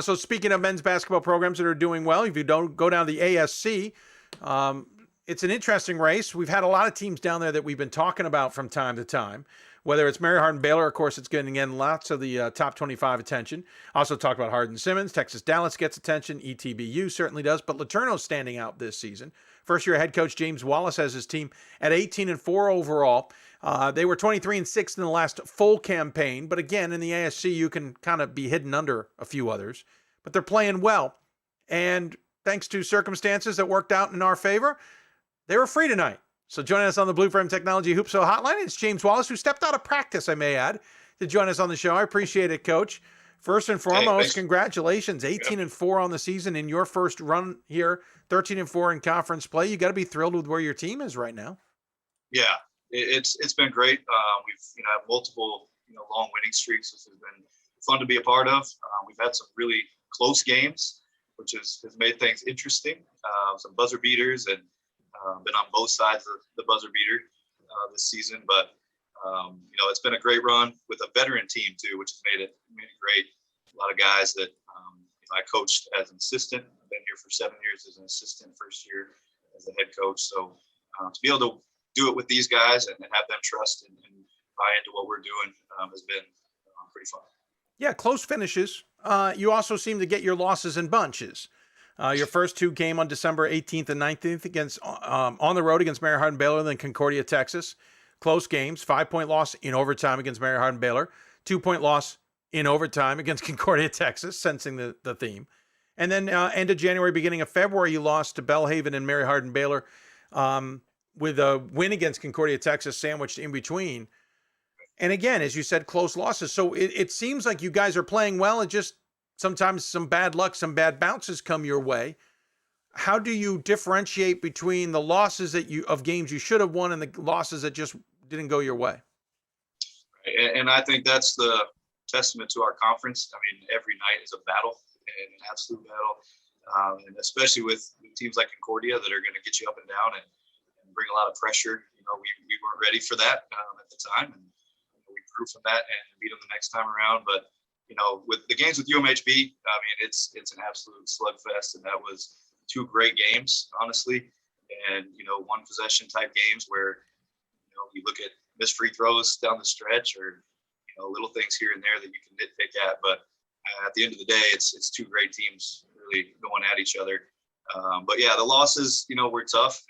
So speaking of men's basketball programs that are doing well, if you don't go down the ASC, it's an interesting race. We've had a lot of teams down there that we've been talking about from time to time. Whether it's Mary Hardin Baylor, of course, it's getting in lots of the top 25 attention. Also talk about Hardin Simmons. Texas Dallas gets attention. ETBU certainly does. But LeTourneau's standing out this season. First-year head coach James Wallace has his team at 18-4 overall. They were 23-6 in the last full campaign. But again, in the ASC, you can kind of be hidden under a few others. But they're playing well. And thanks to circumstances that worked out in our favor, they were free tonight. So joining us on the Blue Frame Technology Hoopsville hotline is James Wallace, who stepped out of practice, I may add, to join us on the show. I appreciate it, Coach. First and foremost, congratulations. 18-4 on the season in your first run here, 13-4 in conference play. You got to be thrilled with where your team is right now. Yeah, it's been great. We've had multiple long winning streaks, which has been fun to be a part of. We've had some really close games, which has made things interesting. Some buzzer beaters, and been on both sides of the buzzer beater this season. But it's been a great run with a veteran team too, which has made it great. A lot of guys that I coached as an assistant. I've been here for 7 years as an assistant, first year as a head coach. So to be able to do it with these guys and have them trust and buy into what we're doing has been pretty fun. Yeah, close finishes. You also seem to get your losses in bunches. Your first two came on December 18th and 19th against on the road against Mary Hardin Baylor, then Concordia, Texas. Close games, 5-point loss in overtime against Mary Hardin Baylor, 2-point loss in overtime against Concordia, Texas, sensing the theme. And then end of January, beginning of February, you lost to Belhaven and Mary Hardin Baylor with a win against Concordia, Texas, sandwiched in between. And again, as you said, close losses. So it seems like you guys are playing well. It just sometimes some bad luck, some bad bounces come your way. How do you differentiate between the losses of games you should have won and the losses that just didn't go your way? And I think that's the testament to our conference. I mean, every night is a battle, an absolute battle, and especially with teams like Concordia that are going to get you up and down and bring a lot of pressure. We weren't ready for that at the time, and we grew from that and beat them the next time around. But with the games with UMHB, I mean, it's an absolute slugfest, and that was two great games, honestly, and one possession type games where you look at missed free throws down the stretch, or little things here and there that you can nitpick at. But at the end of the day, it's two great teams really going at each other. But yeah, the losses, were tough,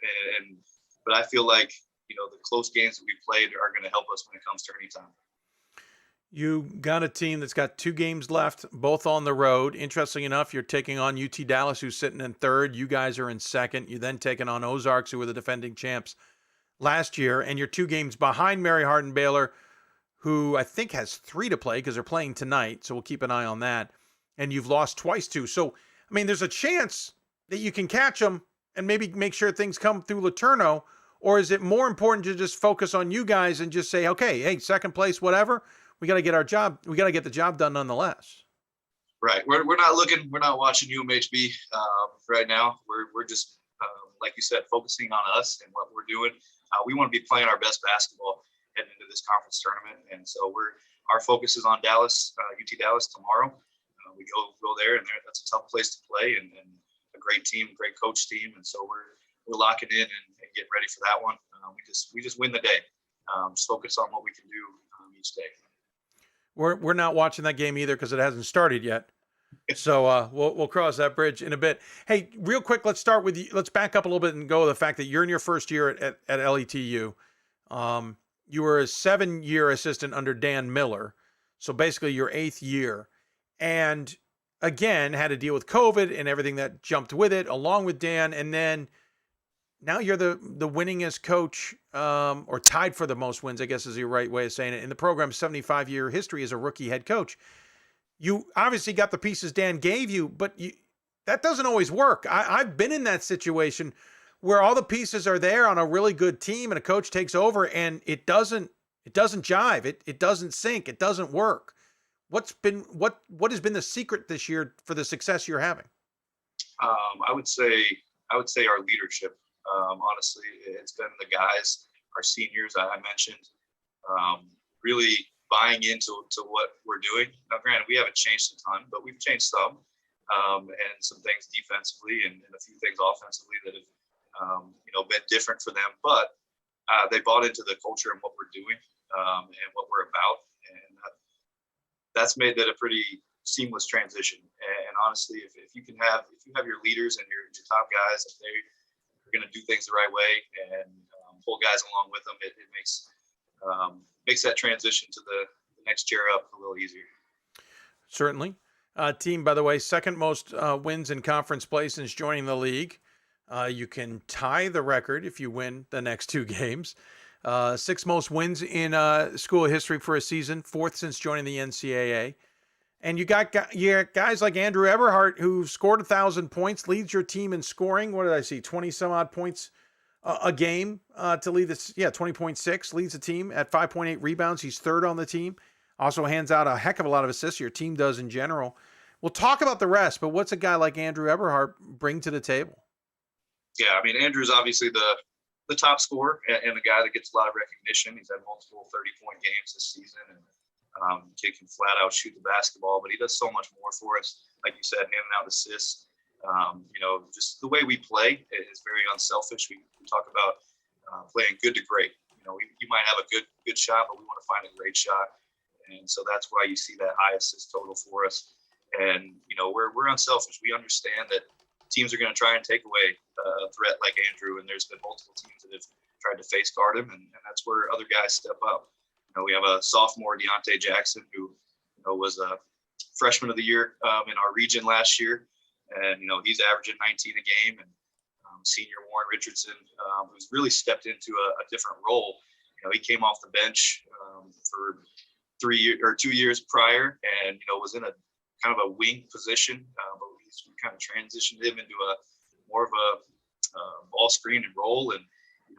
but I feel like the close games that we played are going to help us when it comes to any time. You got a team that's got 2 games left, both on the road. Interesting enough, you're taking on UT Dallas, who's sitting in third. You guys are in second. You're then taking on Ozarks, who were the defending champs last year. And you're 2 games behind Mary Hardin Baylor, who I think has 3 to play because they're playing tonight. So we'll keep an eye on that. And you've lost twice too. So, I mean, there's a chance that you can catch them and maybe make sure things come through LeTourneau. Or is it more important to just focus on you guys and just say, okay, hey, second place, whatever. We got to get our job. We got to get the job done nonetheless. Right. We're not watching UMHB right now. We're just, like you said, focusing on us and what we're doing. We want to be playing our best basketball heading into this conference tournament. And so our focus is on Dallas, UT Dallas tomorrow. We go there, and that's a tough place to play, and a great team, great coach team. And so we're locking in and getting ready for that one. We just win the day. Just focus on what we can do each day. We're not watching that game either because it hasn't started yet. So we'll cross that bridge in a bit. Hey, real quick, let's start with you. Let's back up a little bit and go with the fact that you're in your first year at LETU. You were a 7-year assistant under Dan Miller, so basically your 8th year, and again had to deal with COVID and everything that jumped with it, along with Dan, and then now you're the winningest coach, or tied for the most wins, I guess is the right way of saying it, in the program's 75-year history as a rookie head coach. You obviously got the pieces Dan gave you, but that doesn't always work. I've been in that situation where all the pieces are there on a really good team and a coach takes over and it doesn't jive. It doesn't sync. It doesn't work. What has been the secret this year for the success you're having? I would say our leadership. Honestly, it's been the guys, our seniors I mentioned, really buying into what we're doing. Now, granted, we haven't changed a ton, but we've changed some, and some things defensively and a few things offensively that have been different for them. But they bought into the culture and what we're doing and what we're about, and that's made that a pretty seamless transition. And honestly, if you have your leaders and your top guys, if they are going to do things the right way and pull guys along with them, it makes that transition to the next chair up a little easier. Certainly. team, by the way, second most wins in conference play since joining the league. You can tie the record if you win the next 2 games. 6 most wins in school history for a season, 4th since joining the NCAA. And you got guys like Andrew Eberhardt, who scored 1,000 points, leads your team in scoring. What did I see? 20 some odd points a game to lead this. Yeah, 20.6 leads the team at 5.8 rebounds. He's 3rd on the team. Also hands out a heck of a lot of assists. Your team does in general. We'll talk about the rest, but what's a guy like Andrew Eberhardt bring to the table? Yeah, I mean, Andrew's obviously the top scorer and the guy that gets a lot of recognition. He's had multiple 30-point games this season, and kid can flat out shoot the basketball, but he does so much more for us. Like you said, handing out assists. Just the way we play is very unselfish. We talk about playing good to great. You might have a good shot, but we want to find a great shot. And so that's why you see that high assist total for us. And, we're unselfish. We understand that teams are going to try and take away a threat like Andrew, and there's been multiple teams that have tried to face guard him, and that's where other guys step up. We have a sophomore, Deontay Jackson, who was a freshman of the year in our region last year, and he's averaging 19 a game. And senior Warren Richardson, who's really stepped into a different role. He came off the bench for 2 years prior, and was in a kind of a wing position, but we kind of transitioned him into a more of a ball screen and roll, and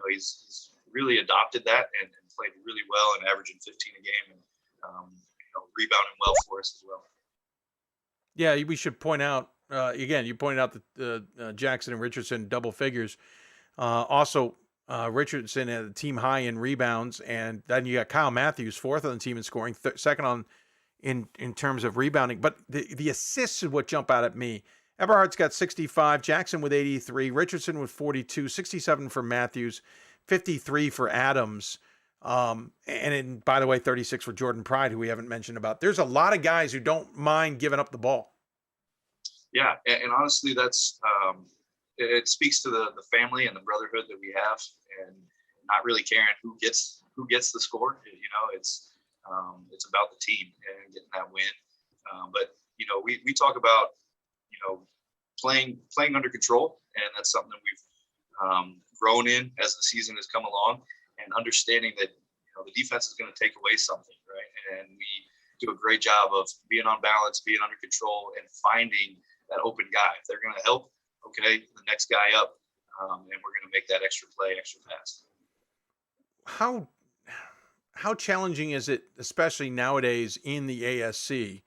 he's really adopted that and played really well and averaging 15 a game, and rebounding well for us as well. Yeah, we should point out again. You pointed out that Jackson and Richardson double figures. Also, Richardson had a team high in rebounds, and then you got Kyle Matthews, 4th on the team in scoring, second on in terms of rebounding. But the assists is what jump out at me. Eberhardt's got 65, Jackson with 83, Richardson with 42, 67 for Matthews, 53 for Adams. By the way, 36 for Jordan Pride, who we haven't mentioned about. There's a lot of guys who don't mind giving up the ball. Yeah, and honestly, that's it speaks to the family and the brotherhood that we have, and not really caring who gets the score. It's about the team and getting that win. But we talk about playing under control, and that's something that we've grown in as the season has come along, and understanding that the defense is going to take away something, right? And we do a great job of being on balance, being under control, and finding that open guy. If they're going to help, okay, the next guy up, and we're going to make that extra play, extra pass. How challenging is it, especially nowadays in the ASC,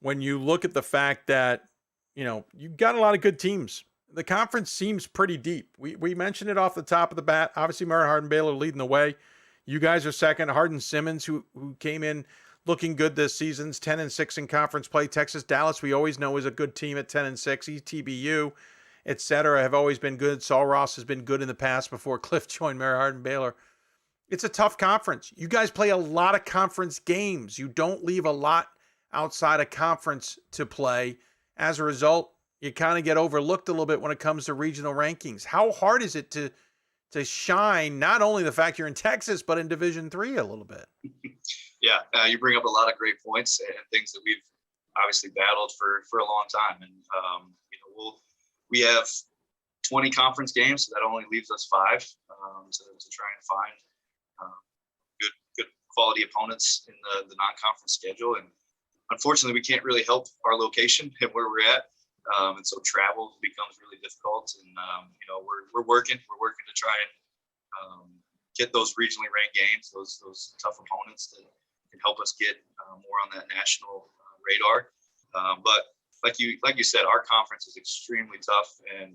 when you look at the fact that you've got a lot of good teams? The conference seems pretty deep. We mentioned it off the top of the bat. Obviously, Mount Hardin-Baylor leading the way. You guys are second. Hardin-Simmons, who came in looking good this season, 10-6 in conference play. Texas Dallas, we always know, is a good team at 10-6. ETBU, et cetera, have always been good. Saul Ross has been good in the past before Cliff joined Mount Hardin-Baylor. It's a tough conference. You guys play a lot of conference games. You don't leave a lot outside of conference to play. As a result, you kind of get overlooked a little bit when it comes to regional rankings. How hard is it to shine, not only the fact you're in Texas, but in Division III a little bit? Yeah, you bring up a lot of great points and things that we've obviously battled for a long time. And, we have 20 conference games, so that only leaves us 5 to try and find good quality opponents in the non-conference schedule. And unfortunately, we can't really help our location and where we're at. And so travel becomes really difficult, and we're working to try and get those regionally ranked games, those tough opponents that can help us get more on that national radar. But like you said, our conference is extremely tough, and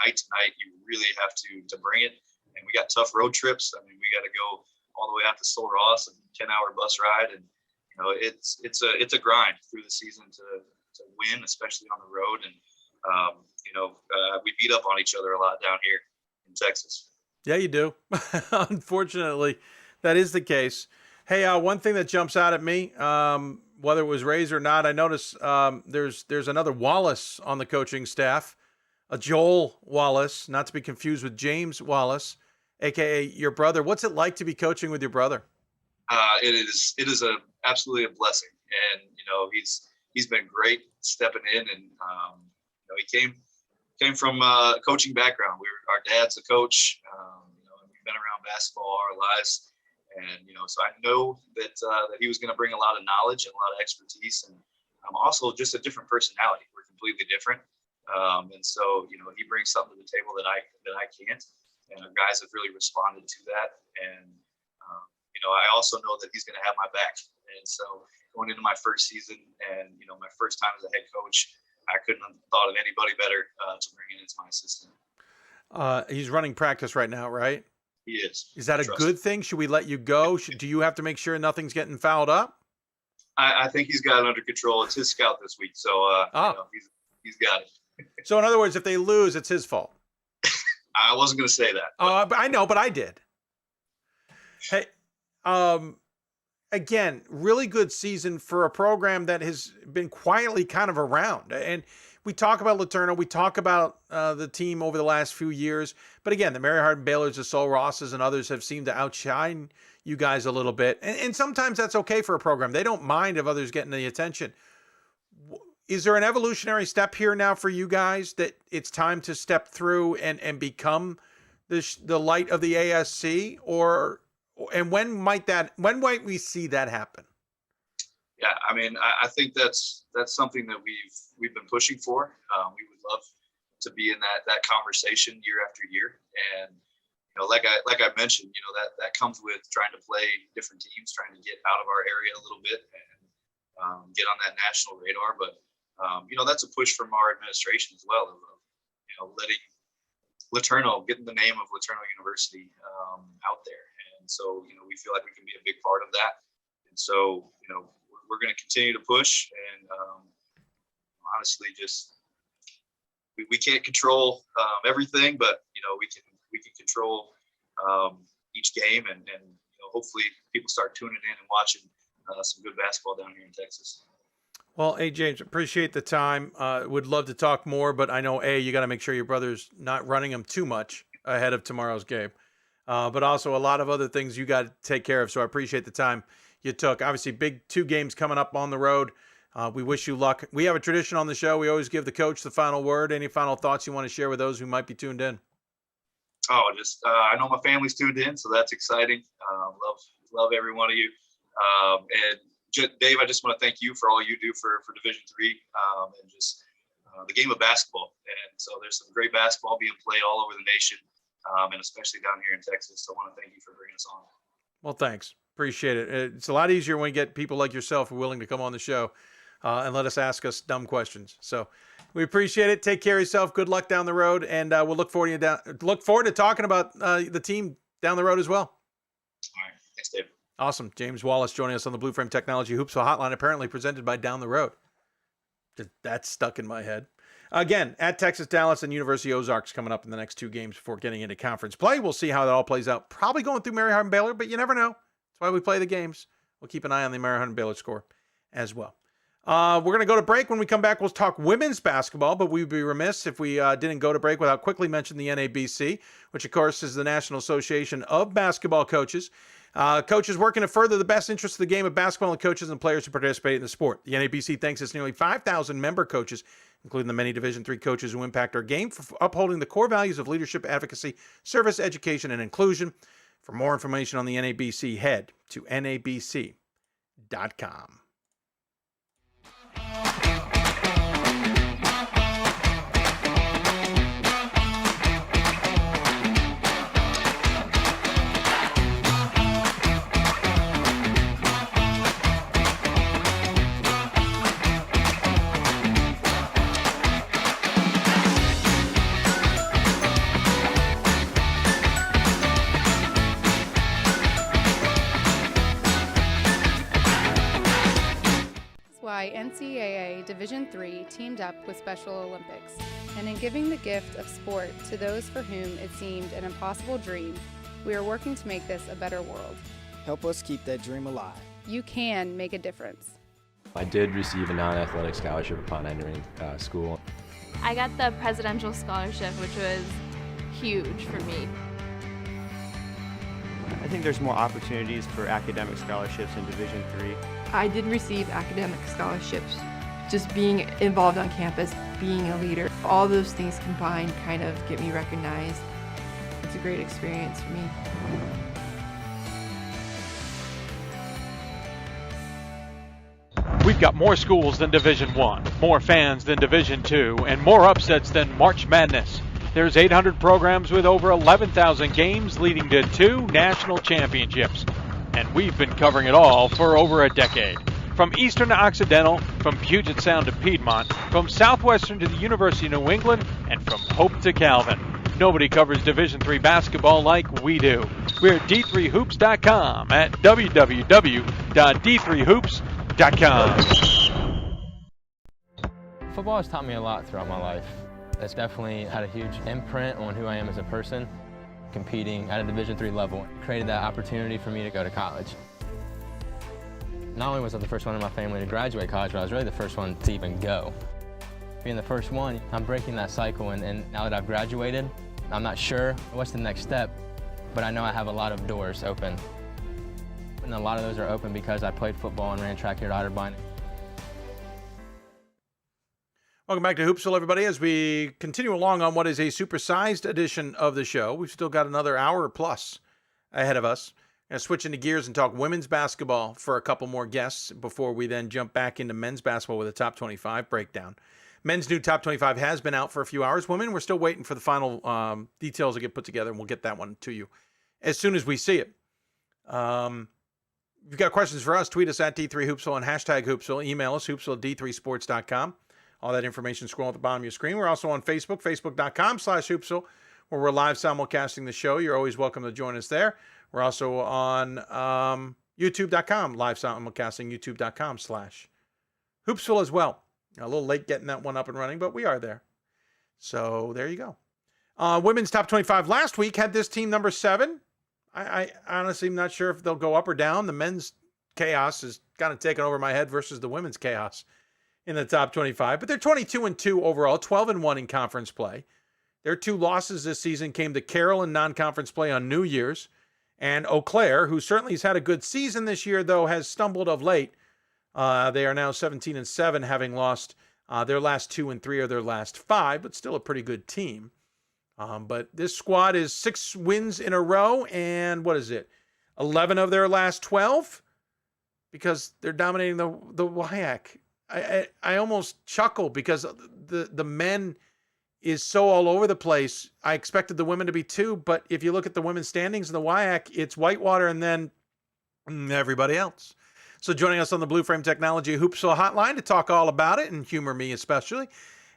night to night you really have to bring it. And we got tough road trips. I mean, we got to go all the way out to Sul Ross, a 10-hour bus ride, and it's a grind through the season to win, especially on the road. And we beat up on each other a lot down here in Texas. Yeah, you do. Unfortunately, that is the case. Hey, one thing that jumps out at me, whether it was Rays or not, I noticed there's another Wallace on the coaching staff, a Joel Wallace, not to be confused with James Wallace, aka your brother. What's it like to be coaching with your brother? It is absolutely a blessing, and he's he's been great stepping in, and he came from a coaching background. Our dad's a coach. We've been around basketball all our lives, and so I know that he was going to bring a lot of knowledge and a lot of expertise, and also just a different personality. We're completely different, and so he brings something to the table that I can't, and our guys have really responded to that. And I also know that he's going to have my back, and so going into my first season and my first time as a head coach, I couldn't have thought of anybody better to bring in as my assistant. He's running practice right now, right? He is. Is that a good thing? Should we let you go? Do you have to make sure nothing's getting fouled up? I think he's got it under control. It's his scout this week, so he's got it. So in other words, if they lose, it's his fault. I wasn't going to say that. I know, but I did. Hey, again, really good season for a program that has been quietly kind of around. And we talk about LeTourneau, we talk about the team over the last few years. But again, the Mary Hardin Baylors, the Sol Rosses, and others have seemed to outshine you guys a little bit. And sometimes that's okay for a program. They don't mind if others getting the attention. Is there an evolutionary step here now for you guys that it's time to step through and become the light of the ASC? And when might we see that happen? Yeah, I mean, I think that's something that we've been pushing for. We would love to be in that conversation year after year. And like I mentioned, that comes with trying to play different teams, trying to get out of our area a little bit and get on that national radar. But that's a push from our administration as well, of letting LeTourneau, getting the name of LeTourneau University out there. And so, we feel like we can be a big part of that. And so, we're going to continue to push. And honestly, just we can't control everything, but we can control each game, and hopefully people start tuning in and watching some good basketball down here in Texas. Well, hey, James, appreciate the time. Would love to talk more, but I know, you got to make sure your brother's not running them too much ahead of tomorrow's game. But also a lot of other things you got to take care of. So I appreciate the time you took. Obviously, big 2 games coming up on the road. We wish you luck. We have a tradition on the show. We always give the coach the final word. Any final thoughts you want to share with those who might be tuned in? I know my family's tuned in, so that's exciting. Love every one of you. And Dave, I just want to thank you for all you do for Division III and just the game of basketball. And so there's some great basketball being played all over the nation, and especially down here in Texas. So I want to thank you for bringing us on. Well, thanks. Appreciate it. It's a lot easier when we get people like yourself who are willing to come on the show and let us ask us dumb questions. So we appreciate it. Take care of yourself. Good luck down the road, and we'll look forward to talking about the team down the road as well. All right. Thanks, Dave. Awesome. James Wallace joining us on the Blue Frame Technology Hoopsville Hotline, apparently presented by Down the Road. That's stuck in my head. Again, at Texas, Dallas, and University Ozarks coming up in the next 2 games before getting into conference play. We'll see how that all plays out. Probably going through Mary Hardin Baylor, but you never know. That's why we play the games. We'll keep an eye on the Mary Hardin Baylor score as well. We're going to go to break. When we come back, we'll talk women's basketball, but we'd be remiss if we didn't go to break without quickly mentioning the NABC, which, of course, is the National Association of Basketball Coaches. Coaches working to further the best interest of the game of basketball and coaches and players who participate in the sport. The NABC thanks its nearly 5,000 member coaches, including the many Division III coaches who impact our game, for upholding the core values of leadership, advocacy, service, education, and inclusion. For more information on the NABC, head to nabc.com. Why NCAA Division III teamed up with Special Olympics, and in giving the gift of sport to those for whom it seemed an impossible dream, we are working to make this a better world. Help us keep that dream alive. You can make a difference. I did receive a non-athletic scholarship upon entering school. I got the presidential scholarship, which was huge for me. I think there's more opportunities for academic scholarships in Division III. I did receive academic scholarships just being involved on campus, being a leader, all those things combined kind of get me recognized. It's a great experience for me. We've got more schools than Division I, more fans than Division II, and more upsets than March Madness. There's 800 programs with over 11,000 games leading to 2 national championships. And we've been covering it all for over a decade. From Eastern to Occidental, from Puget Sound to Piedmont, from Southwestern to the University of New England, and from Hope to Calvin. Nobody covers Division III basketball like we do. We're at D3hoops.com at www.D3hoops.com. Football has taught me a lot throughout my life. It's definitely had a huge imprint on who I am as a person. Competing at a Division III level created that opportunity for me to go to college. Not only was I the first one in my family to graduate college, but I was really the first one to even go. Being the first one, I'm breaking that cycle, and now that I've graduated, I'm not sure what's the next step, but I know I have a lot of doors open. And a lot of those are open because I played football and ran track here at Otterbein. Welcome back to Hoopsville, everybody, as we continue along on what is a supersized edition of the show. We've still got another hour plus ahead of us. Going to switch into gears and talk women's basketball for a couple more guests before we then jump back into men's basketball with a top 25 breakdown. Men's new top 25 has been out for a few hours. Women, we're still waiting for the final details to get put together, and we'll get that one to you as soon as we see it. If you've got questions for us, tweet us at D3Hoopsville and hashtag Hoopsville. Email us, hoopsville@d3sports.com. All that information scroll at the bottom of your screen. We're also on Facebook, facebook.com/Hoopsville, where we're live simulcasting the show. You're always welcome to join us there. We're also on youtube.com, live simulcasting, youtube.com/Hoopsville as well. A little late getting that one up and running, but we are there. So there you go. Women's top 25 last week had this team number 7. I honestly am not sure if they'll go up or down. The men's chaos is kind of taken over my head versus the women's chaos in the top 25. But they're 22-2 overall, 12-1 in conference play. Their 2 losses this season came to Carroll in non-conference play on New Year's, and Eau Claire, who certainly has had a good season this year, though has stumbled of late. They are now 17-7, having lost their last 2 and 3 of their last 5, but still a pretty good team. But this squad is 6 wins in a row, and what is it? 11 of their last 12, because they're dominating the WIAC. I almost chuckle because the men is so all over the place. I expected the women to be 2, but if you look at the women's standings in the WIAC, it's Whitewater and then everybody else. So joining us on the Blue Frame Technology Hoopsville hotline to talk all about it and humor me especially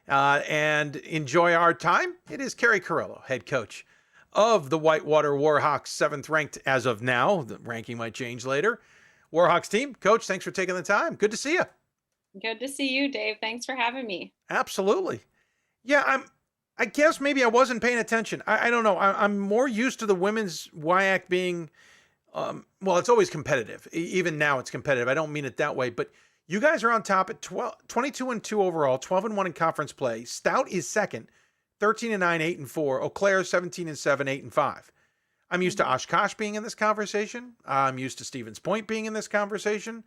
and enjoy our time, it is Keri Carollo, head coach of the Whitewater Warhawks, 7th ranked as of now. The ranking might change later. Warhawks team. Coach, thanks for taking the time. Good to see you. Good to see you, Dave. Thanks for having me. Absolutely. Yeah, I guess maybe I wasn't paying attention. I don't know. I'm more used to the women's WIAC being, well, it's always competitive. Even now it's competitive. I don't mean it that way, but you guys are on top at 22-2 overall, 12-1 in conference play. Stout is second, 13-9, 8-4. Eau Claire 17-7, 8-5. I'm used to Oshkosh being in this conversation. I'm used to Stevens Point being in this conversation.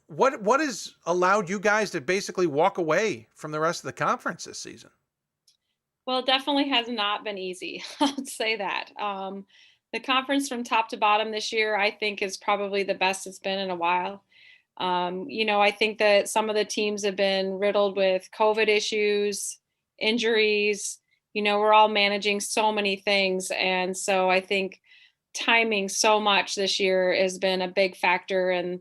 What has allowed you guys to basically walk away from the rest of the conference this season? Well, it definitely has not been easy. I'll say that. The conference from top to bottom this year, I think, is probably the best it's been in a while. I think that some of the teams have been riddled with COVID issues, injuries. We're all managing so many things. And so I think timing so much this year has been a big factor in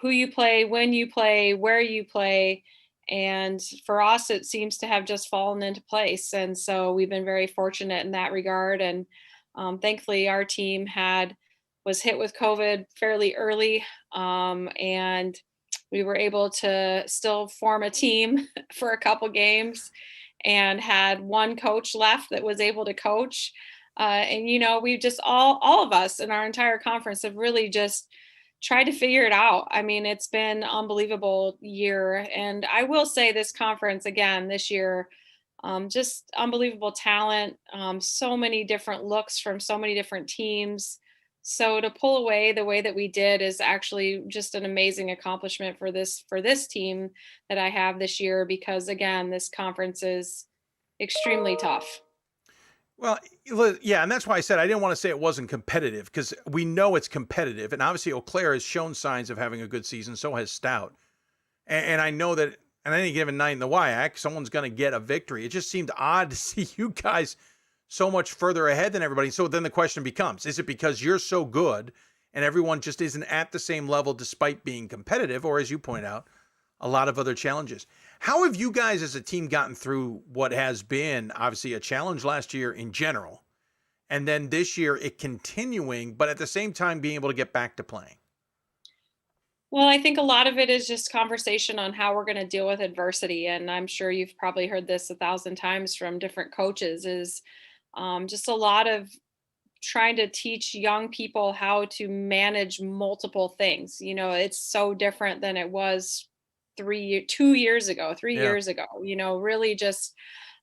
who you play, when you play, where you play. And for us, it seems to have just fallen into place. And so we've been very fortunate in that regard. And thankfully, our team was hit with COVID fairly early. And we were able to still form a team for a couple games and had one coach left that was able to coach. And we've just all of us in our entire conference have really just tried to figure it out. I mean, it's been an unbelievable year. And I will say this conference again this year, just unbelievable talent, so many different looks from so many different teams, So to pull away the way that we did is actually just an amazing accomplishment for this team that I have this year, because again, this conference is extremely tough. Well, yeah, and that's why I said I didn't want to say it wasn't competitive, because we know it's competitive, and obviously Eau Claire has shown signs of having a good season. So has Stout, and I know that on any given night in the WIAC, someone's going to get a victory. It just seemed odd to see you guys so much further ahead than everybody. So then the question becomes, is it because you're so good and everyone just isn't at the same level despite being competitive, or as you point out, a lot of other challenges? How have you guys as a team gotten through what has been obviously a challenge last year in general, and then this year it continuing, but at the same time being able to get back to playing? Well, I think a lot of it is just conversation on how we're going to deal with adversity. And I'm sure you've probably heard this 1,000 times from different coaches, is just a lot of trying to teach young people how to manage multiple things. It's so different than it was 3 years ago, 3 years ago, really just,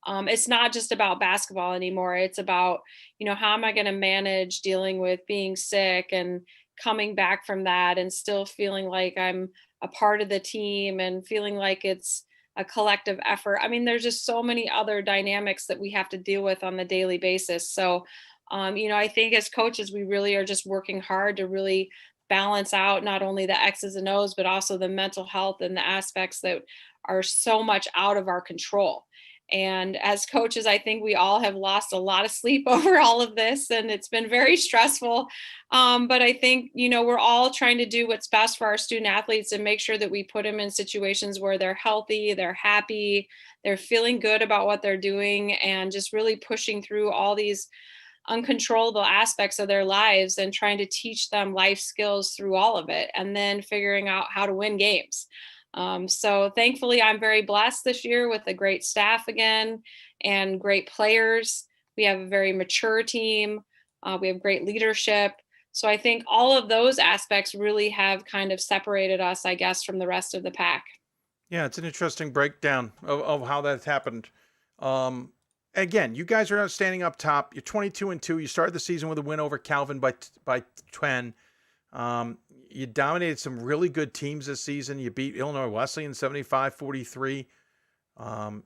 it's not just about basketball anymore. It's about, how am I going to manage dealing with being sick and coming back from that and still feeling like I'm a part of the team and feeling like it's a collective effort. I mean, there's just so many other dynamics that we have to deal with on the daily basis. So, I think as coaches, we really are just working hard to really balance out not only the X's and O's, but also the mental health and the aspects that are so much out of our control. And as coaches, I think we all have lost a lot of sleep over all of this, and it's been very stressful. But I think, we're all trying to do what's best for our student athletes and make sure that we put them in situations where they're healthy, they're happy, they're feeling good about what they're doing, and just really pushing through all these uncontrollable aspects of their lives and trying to teach them life skills through all of it, and then figuring out how to win games. So thankfully, I'm very blessed this year with a great staff again and great players. We have a very mature team. We have great leadership. So I think all of those aspects really have kind of separated us, I guess, from the rest of the pack. Yeah, it's an interesting breakdown of how that's happened. Again, you guys are standing up top. You're 22-2. You started the season with a win over Calvin by 10. You dominated some really good teams this season. You beat Illinois Wesleyan 75-43.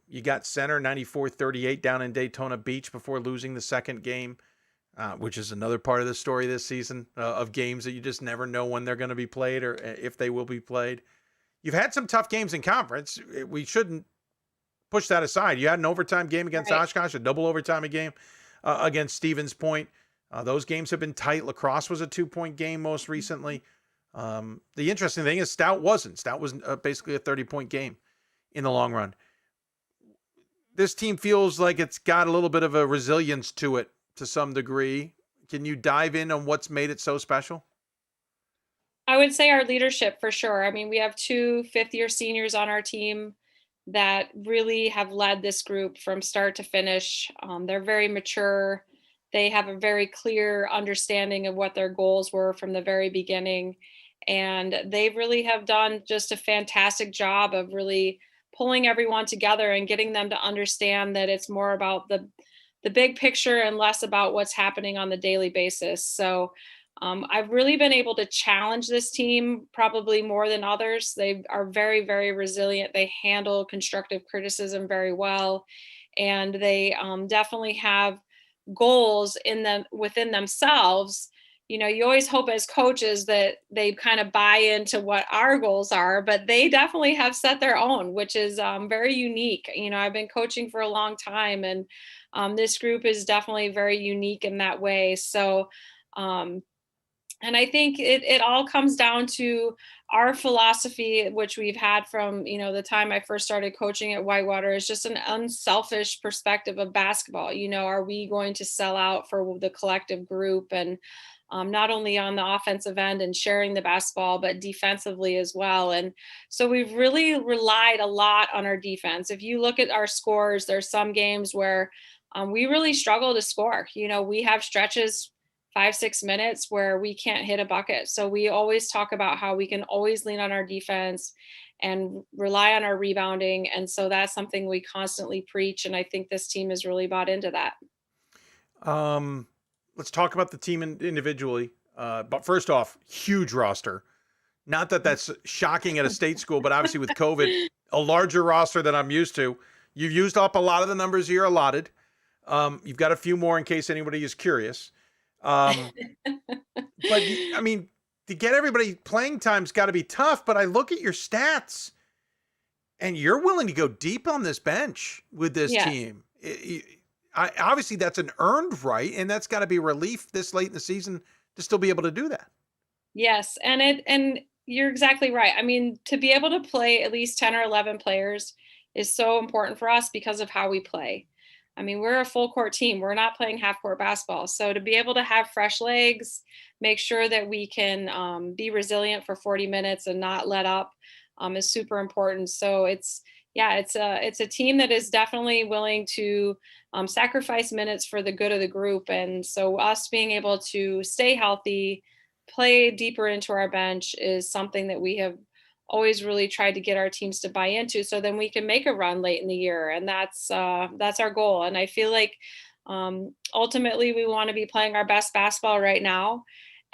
You got Center 94-38 down in Daytona Beach before losing the second game, which is another part of the story this season of games that you just never know when they're going to be played or if they will be played. You've had some tough games in conference. We shouldn't push that aside. You had an overtime game against Oshkosh, a double overtime game against Stevens Point. Those games have been tight. La Crosse was a 2-point game most recently. The interesting thing is Stout wasn't. Stout was basically a 30-point game in the long run. This team feels like it's got a little bit of a resilience to it to some degree. Can you dive in on what's made it so special? I would say our leadership for sure. I mean, we have 2 fifth-year seniors on our team that really have led this group from start to finish. They're very mature. They have a very clear understanding of what their goals were from the very beginning. And they really have done just a fantastic job of really pulling everyone together and getting them to understand that it's more about the big picture and less about what's happening on the daily basis. So I've really been able to challenge this team probably more than others. They are very, very resilient. They handle constructive criticism very well. And they definitely have goals within themselves. You always hope as coaches that they kind of buy into what our goals are, but they definitely have set their own, which is very unique. I've been coaching for a long time, and this group is definitely very unique in that way. So, and I think it all comes down to our philosophy, which we've had from, the time I first started coaching at Whitewater, is just an unselfish perspective of basketball. Are we going to sell out for the collective group, and not only on the offensive end and sharing the basketball, but defensively as well. And so we've really relied a lot on our defense. If you look at our scores, there's some games where we really struggle to score. We have stretches 5-6 minutes where we can't hit a bucket. So we always talk about how we can always lean on our defense and rely on our rebounding. And so that's something we constantly preach. And I think this team has really bought into that. Let's talk about the team individually. But first off, huge roster. Not that that's shocking at a state school, but obviously with COVID, a larger roster than I'm used to. You've used up a lot of the numbers you're allotted. You've got a few more in case anybody is curious. But I mean, to get everybody playing time's got to be tough. But I look at your stats, and you're willing to go deep on this bench with this team. Obviously, that's an earned right, and that's got to be relief this late in the season to still be able to do that. Yes, and you're exactly right. I mean, to be able to play at least 10 or 11 players is so important for us because of how we play. I mean, we're a full court team. We're not playing half court basketball. So to be able to have fresh legs, make sure that we can be resilient for 40 minutes and not let up is super important. So it's a team that is definitely willing to sacrifice minutes for the good of the group. And so us being able to stay healthy, play deeper into our bench is something that we have always really tried to get our teams to buy into, so then we can make a run late in the year. And that's our goal. And I feel like ultimately we want to be playing our best basketball right now.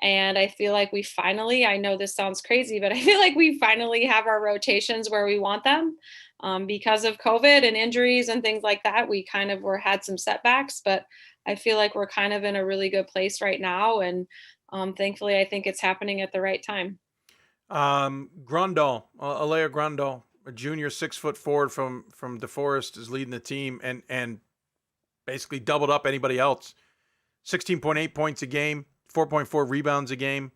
And I feel like we finally, I know this sounds crazy, but I feel like we finally have our rotations where we want them. Because of COVID and injuries and things like that, we kind of had some setbacks, but I feel like we're kind of in a really good place right now. And thankfully, I think it's happening at the right time. Grundle, Alea Grundle, a junior 6 foot forward from DeForest, is leading the team and basically doubled up anybody else. 16.8 points a game, 4.4 rebounds a game.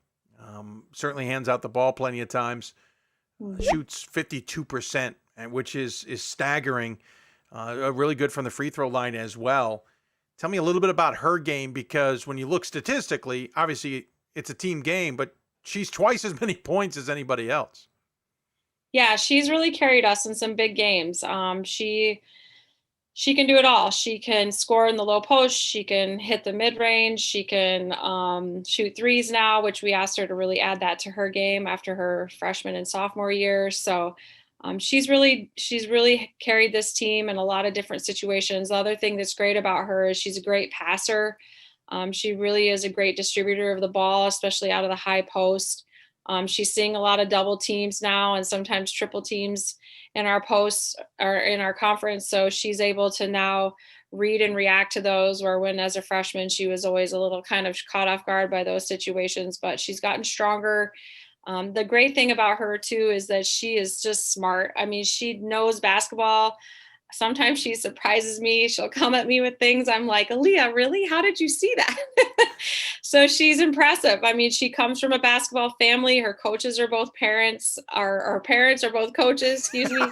Certainly hands out the ball plenty of times. Shoots 52%, which is staggering. Really good from the free throw line as well. Tell me a little bit about her game, because when you look statistically, obviously it's a team game, but she's twice as many points as anybody else. Yeah, she's really carried us in some big games. She can do it all. She can score in the low post. She can hit the mid range. She can shoot threes now, which we asked her to really add that to her game after her freshman and sophomore year. So she's really carried this team in a lot of different situations. The other thing that's great about her is she's a great passer. She really is a great distributor of the ball, especially out of the high post. She's seeing a lot of double teams now and sometimes triple teams in our posts or in our conference. So she's able to now read and react to those, where when as a freshman, she was always a little kind of caught off guard by those situations, but she's gotten stronger. The great thing about her too is that she is just smart. I mean, she knows basketball. Sometimes she surprises me. She'll come at me with things. I'm like, Aaliyah, really? How did you see that? So she's impressive. I mean, she comes from a basketball family. Her coaches are both parents. Our parents are both coaches, excuse me.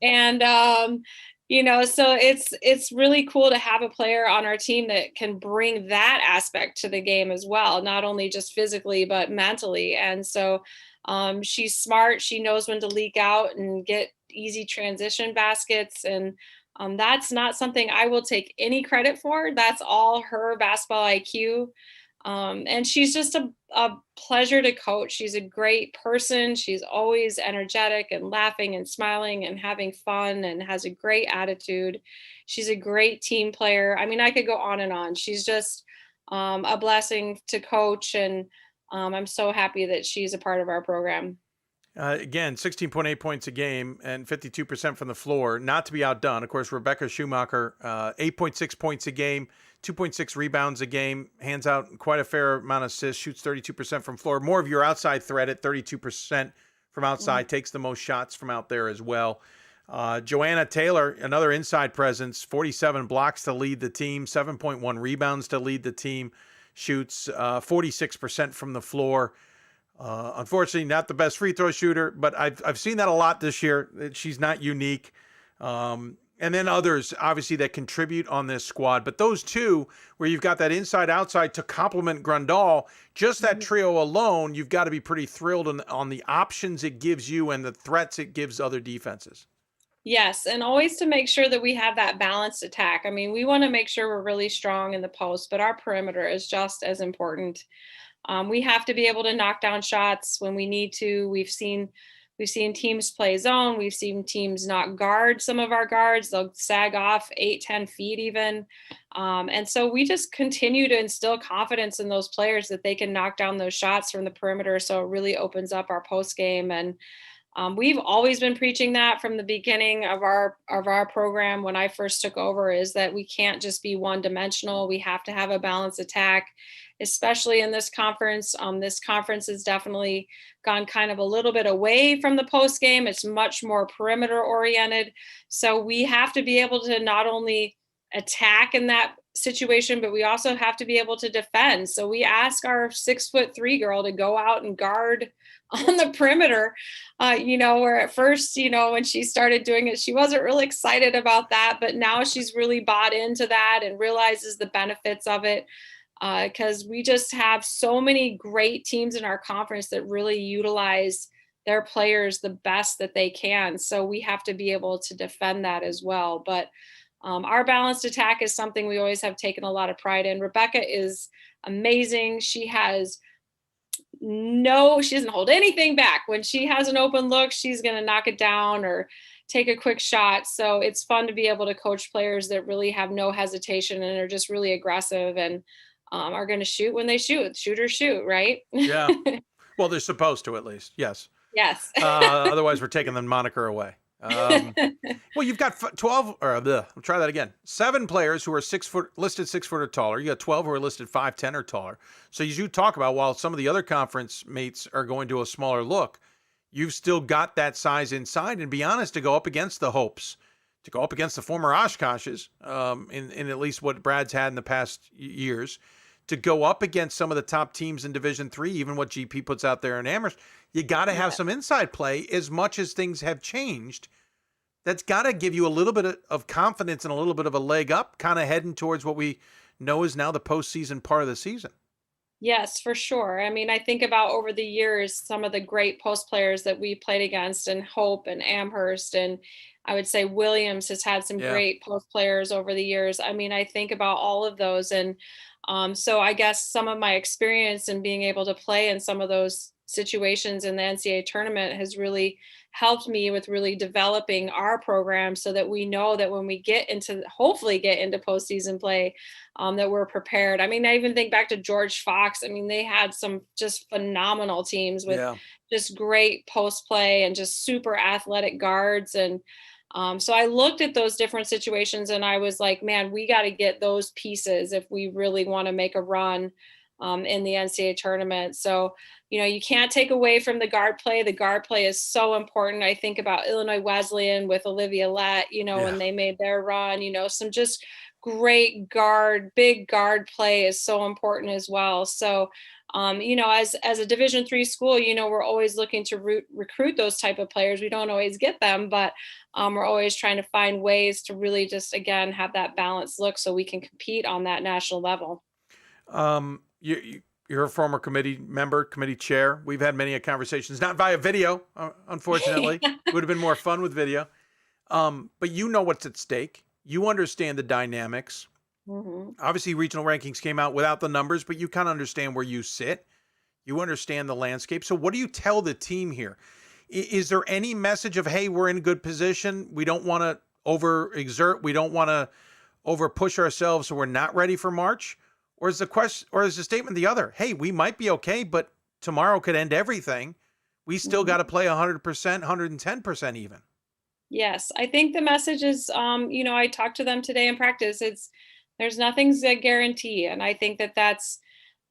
And, so it's really cool to have a player on our team that can bring that aspect to the game as well, not only just physically, but mentally. And so she's smart. She knows when to leak out and get easy transition baskets. And that's not something I will take any credit for. That's all her basketball IQ. And she's just a pleasure to coach. She's a great person. She's always energetic and laughing and smiling and having fun and has a great attitude. She's a great team player. I mean, I could go on and on. She's just a blessing to coach. And I'm so happy that she's a part of our program. Again, 16.8 points a game and 52% from the floor, not to be outdone. Of course, Rebecca Schumacher, 8.6 points a game, 2.6 rebounds a game, hands out quite a fair amount of assists, shoots 32% from floor. More of your outside threat at 32% from outside, takes the most shots from out there as well. Joanna Taylor, another inside presence, 47 blocks to lead the team, 7.1 rebounds to lead the team, shoots 46% from the floor. Unfortunately, not the best free throw shooter, but I've seen that a lot this year. She's not unique. And then others, obviously, that contribute on this squad. But those two, where you've got that inside-outside to complement Grundle, just that trio alone, you've got to be pretty thrilled on the options it gives you and the threats it gives other defenses. Yes, and always to make sure that we have that balanced attack. I mean, we want to make sure we're really strong in the post, but our perimeter is just as important. We have to be able to knock down shots when we need to. We've seen We've seen teams play zone. We've seen teams not guard some of our guards. They'll sag off 8-10 feet even. And so we just continue to instill confidence in those players that they can knock down those shots from the perimeter. So it really opens up our post game. And we've always been preaching that from the beginning of our program when I first took over, is that we can't just be one dimensional. We have to have a balanced attack, especially in this conference. This conference has definitely gone kind of a little bit away from the post game. It's much more perimeter oriented. So we have to be able to not only attack in that situation, but we also have to be able to defend. So we ask our 6'3" girl to go out and guard on the perimeter, where at first, when she started doing it, she wasn't really excited about that, but now she's really bought into that and realizes the benefits of it. Because we just have so many great teams in our conference that really utilize their players the best that they can. So we have to be able to defend that as well. But our balanced attack is something we always have taken a lot of pride in. Rebecca is amazing. She doesn't hold anything back. When she has an open look, she's going to knock it down or take a quick shot. So it's fun to be able to coach players that really have no hesitation and are just really aggressive and are going to shoot when they shoot or shoot, right? Yeah. Well, they're supposed to, at least. Yes. Yes. Otherwise, we're taking the moniker away. Well, you've got 7 players who are 6 foot, listed 6 foot or taller. You got 12 who are listed 5'10" or taller. So as you talk about, while some of the other conference mates are going to a smaller look, you've still got that size inside. And be honest, to go up against the Hopes, to go up against the former Oshkoshes, in at least what Brad's had in the past years, to go up against some of the top teams in Division III, even what GP puts out there in Amherst, you got to have some inside play. As much as things have changed, that's got to give you a little bit of confidence and a little bit of a leg up, kind of heading towards what we know is now the postseason part of the season. Yes, for sure. I mean, I think about over the years, some of the great post players that we played against, and Hope and Amherst, and I would say Williams has had some great post players over the years. I mean, I think about all of those. And so I guess some of my experience in being able to play in some of those situations in the NCAA tournament has really helped me with really developing our program so that we know that when we hopefully get into postseason play, that we're prepared. I mean, I even think back to George Fox. I mean, they had some just phenomenal teams with just great post play and just super athletic guards. And so I looked at those different situations and I was like, man, we got to get those pieces if we really want to make a run in the NCAA tournament. So, you can't take away from the guard play. The guard play is so important. I think about Illinois Wesleyan with Olivia Lett, when they made their run, some just great big guard play is so important as well. So, as a Division III school, we're always looking to recruit those type of players. We don't always get them, but we're always trying to find ways to really just, again, have that balanced look so we can compete on that national level. You're a former committee member, committee chair. We've had many conversations, not via video, unfortunately. It would have been more fun with video. But you know what's at stake. You understand the dynamics. Mm-hmm. Obviously, regional rankings came out without the numbers, but you kind of understand where you sit. You understand the landscape. So what do you tell the team here? Is there any message of, hey, we're in good position. We don't want to overexert. We don't want to over push ourselves, so we're not ready for March? Or is the statement the other? Hey, we might be okay, but tomorrow could end everything. We still got to play 100%, 110% even. Yes, I think the message is, I talked to them today in practice. There's nothing's a guarantee. And I think that's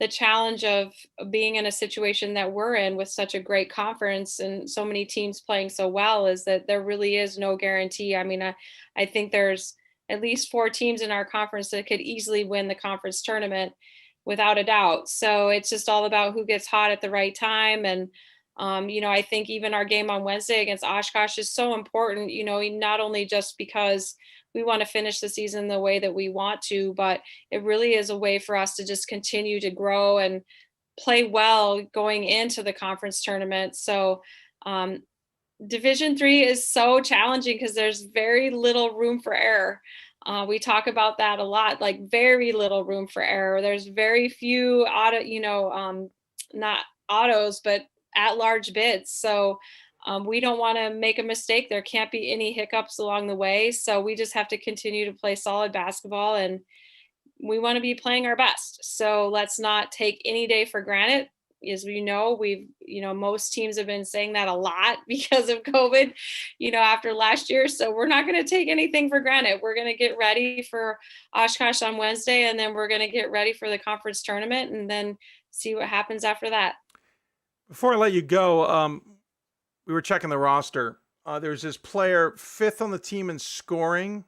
the challenge of being in a situation that we're in with such a great conference and so many teams playing so well, is that there really is no guarantee. I mean, I think there's at least 4 teams in our conference that could easily win the conference tournament without a doubt. So it's just all about who gets hot at the right time. And, I think even our game on Wednesday against Oshkosh is so important, not only just because we want to finish the season the way that we want to, but it really is a way for us to just continue to grow and play well going into the conference tournament. So, Division III is so challenging because there's very little room for error. We talk about that a lot, like very little room for error. There's very few not autos, but at large bids. So we don't want to make a mistake. There can't be any hiccups along the way. So we just have to continue to play solid basketball, and we want to be playing our best. So let's not take any day for granted. As we know, most teams have been saying that a lot because of COVID, after last year. So we're not going to take anything for granted. We're going to get ready for Oshkosh on Wednesday, and then we're going to get ready for the conference tournament and then see what happens after that. Before I let you go, we were checking the roster. There's this player 5th on the team in scoring,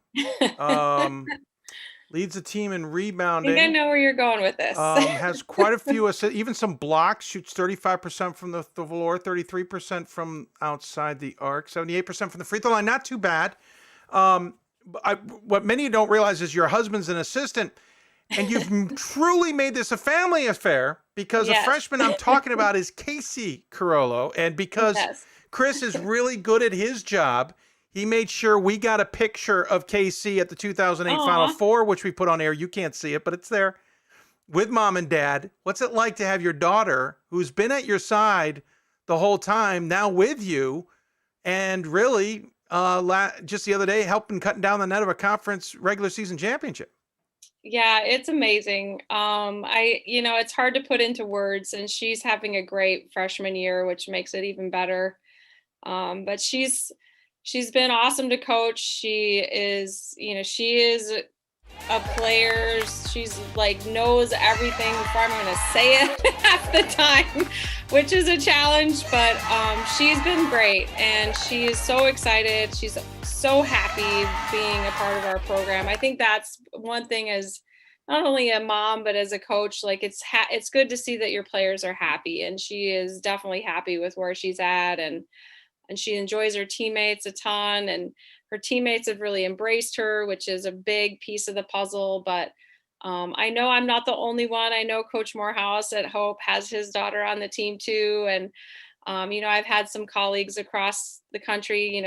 leads the team in rebounding. I think I know where you're going with this. Has quite a few assists, even some blocks, shoots 35% from the floor, 33% from outside the arc, 78% from the free throw line. Not too bad. What many don't realize is your husband's an assistant, and you've truly made this a family affair, because a freshman I'm talking about is Keri Carollo, and because Chris is really good at his job, he made sure we got a picture of KC at the 2008 Final Four, which we put on air. You can't see it, but it's there, with mom and dad. What's it like to have your daughter, who's been at your side the whole time, now with you, and really just the other day helping cutting down the net of a conference regular season championship? Yeah, it's amazing. It's hard to put into words, and she's having a great freshman year, which makes it even better. But she's been awesome to coach. She is a player. She's knows everything before I'm going to say it half the time, which is a challenge, but she's been great, and she is so excited. She's so happy being a part of our program. I think that's one thing, as not only a mom, but as a coach, it's good to see that your players are happy, and she is definitely happy with where she's at, and she enjoys her teammates a ton, and her teammates have really embraced her, which is a big piece of the puzzle. But I know I'm not the only one. I know Coach Morehouse at Hope has his daughter on the team too. And, I've had some colleagues across the country,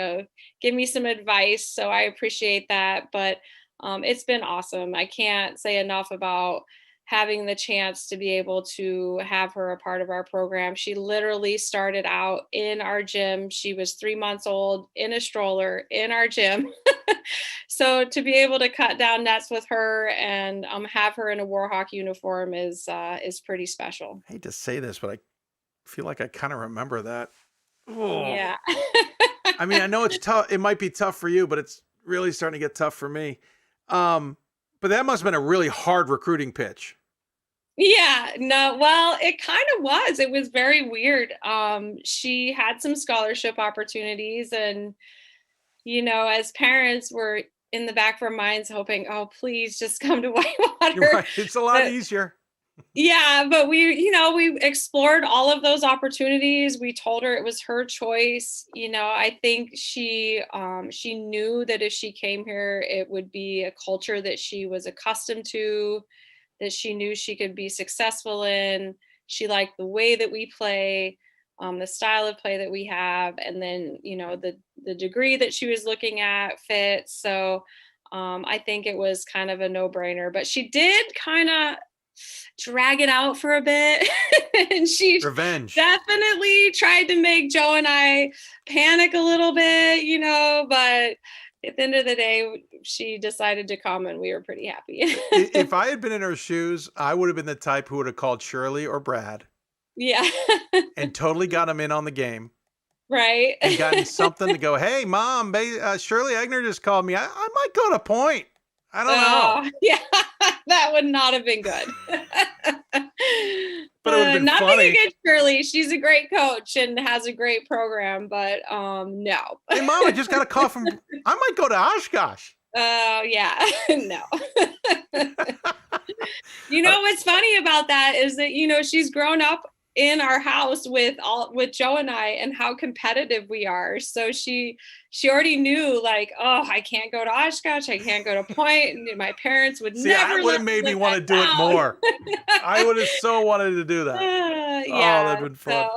give me some advice. So I appreciate that. But it's been awesome. I can't say enough about having the chance to be able to have her a part of our program. She literally started out in our gym. She was 3 months old in a stroller in our gym. So to be able to cut down nets with her and have her in a Warhawk uniform is pretty special. I hate to say this, but I feel like I kind of remember that. Yeah. I mean, I know it's tough. It might be tough for you, but it's really starting to get tough for me. But that must have been a really hard recruiting pitch. Yeah, no, well, it kind of was. It was very weird. She had some scholarship opportunities, and, as parents, we're in the back of our minds hoping, oh, please just come to Whitewater. You're right. It's a lot easier. Yeah, but we explored all of those opportunities. We told her it was her choice. I think she knew that if she came here, it would be a culture that she was accustomed to, that she knew she could be successful in. She liked the way that we play, the style of play that we have, and then, the degree that she was looking at fit. So I think it was kind of a no-brainer, but she did kind of drag it out for a bit. And she definitely tried to make Joe and I panic a little bit, but at the end of the day, she decided to come, and we were pretty happy. If I had been in her shoes, I would have been the type who would have called Shirley or Brad. Yeah. And totally got them in on the game. Right. And gotten something to go, hey, Mom, Shirley Egner just called me. I might go to Point. I don't know. Yeah, that would not have been good. But it would have been nothing funny. against Shirley. She's a great coach and has a great program, but no. Hey, Mom, I just got a call from, I might go to Oshkosh. Oh, yeah. No. What's funny about that is that, she's grown up in our house with Joe and I, and how competitive we are. So she already knew, I can't go to Oshkosh, I can't go to Point, and my parents would never. That would have made me want to do it more. I would have so wanted to do that. Yeah, that'd been fun.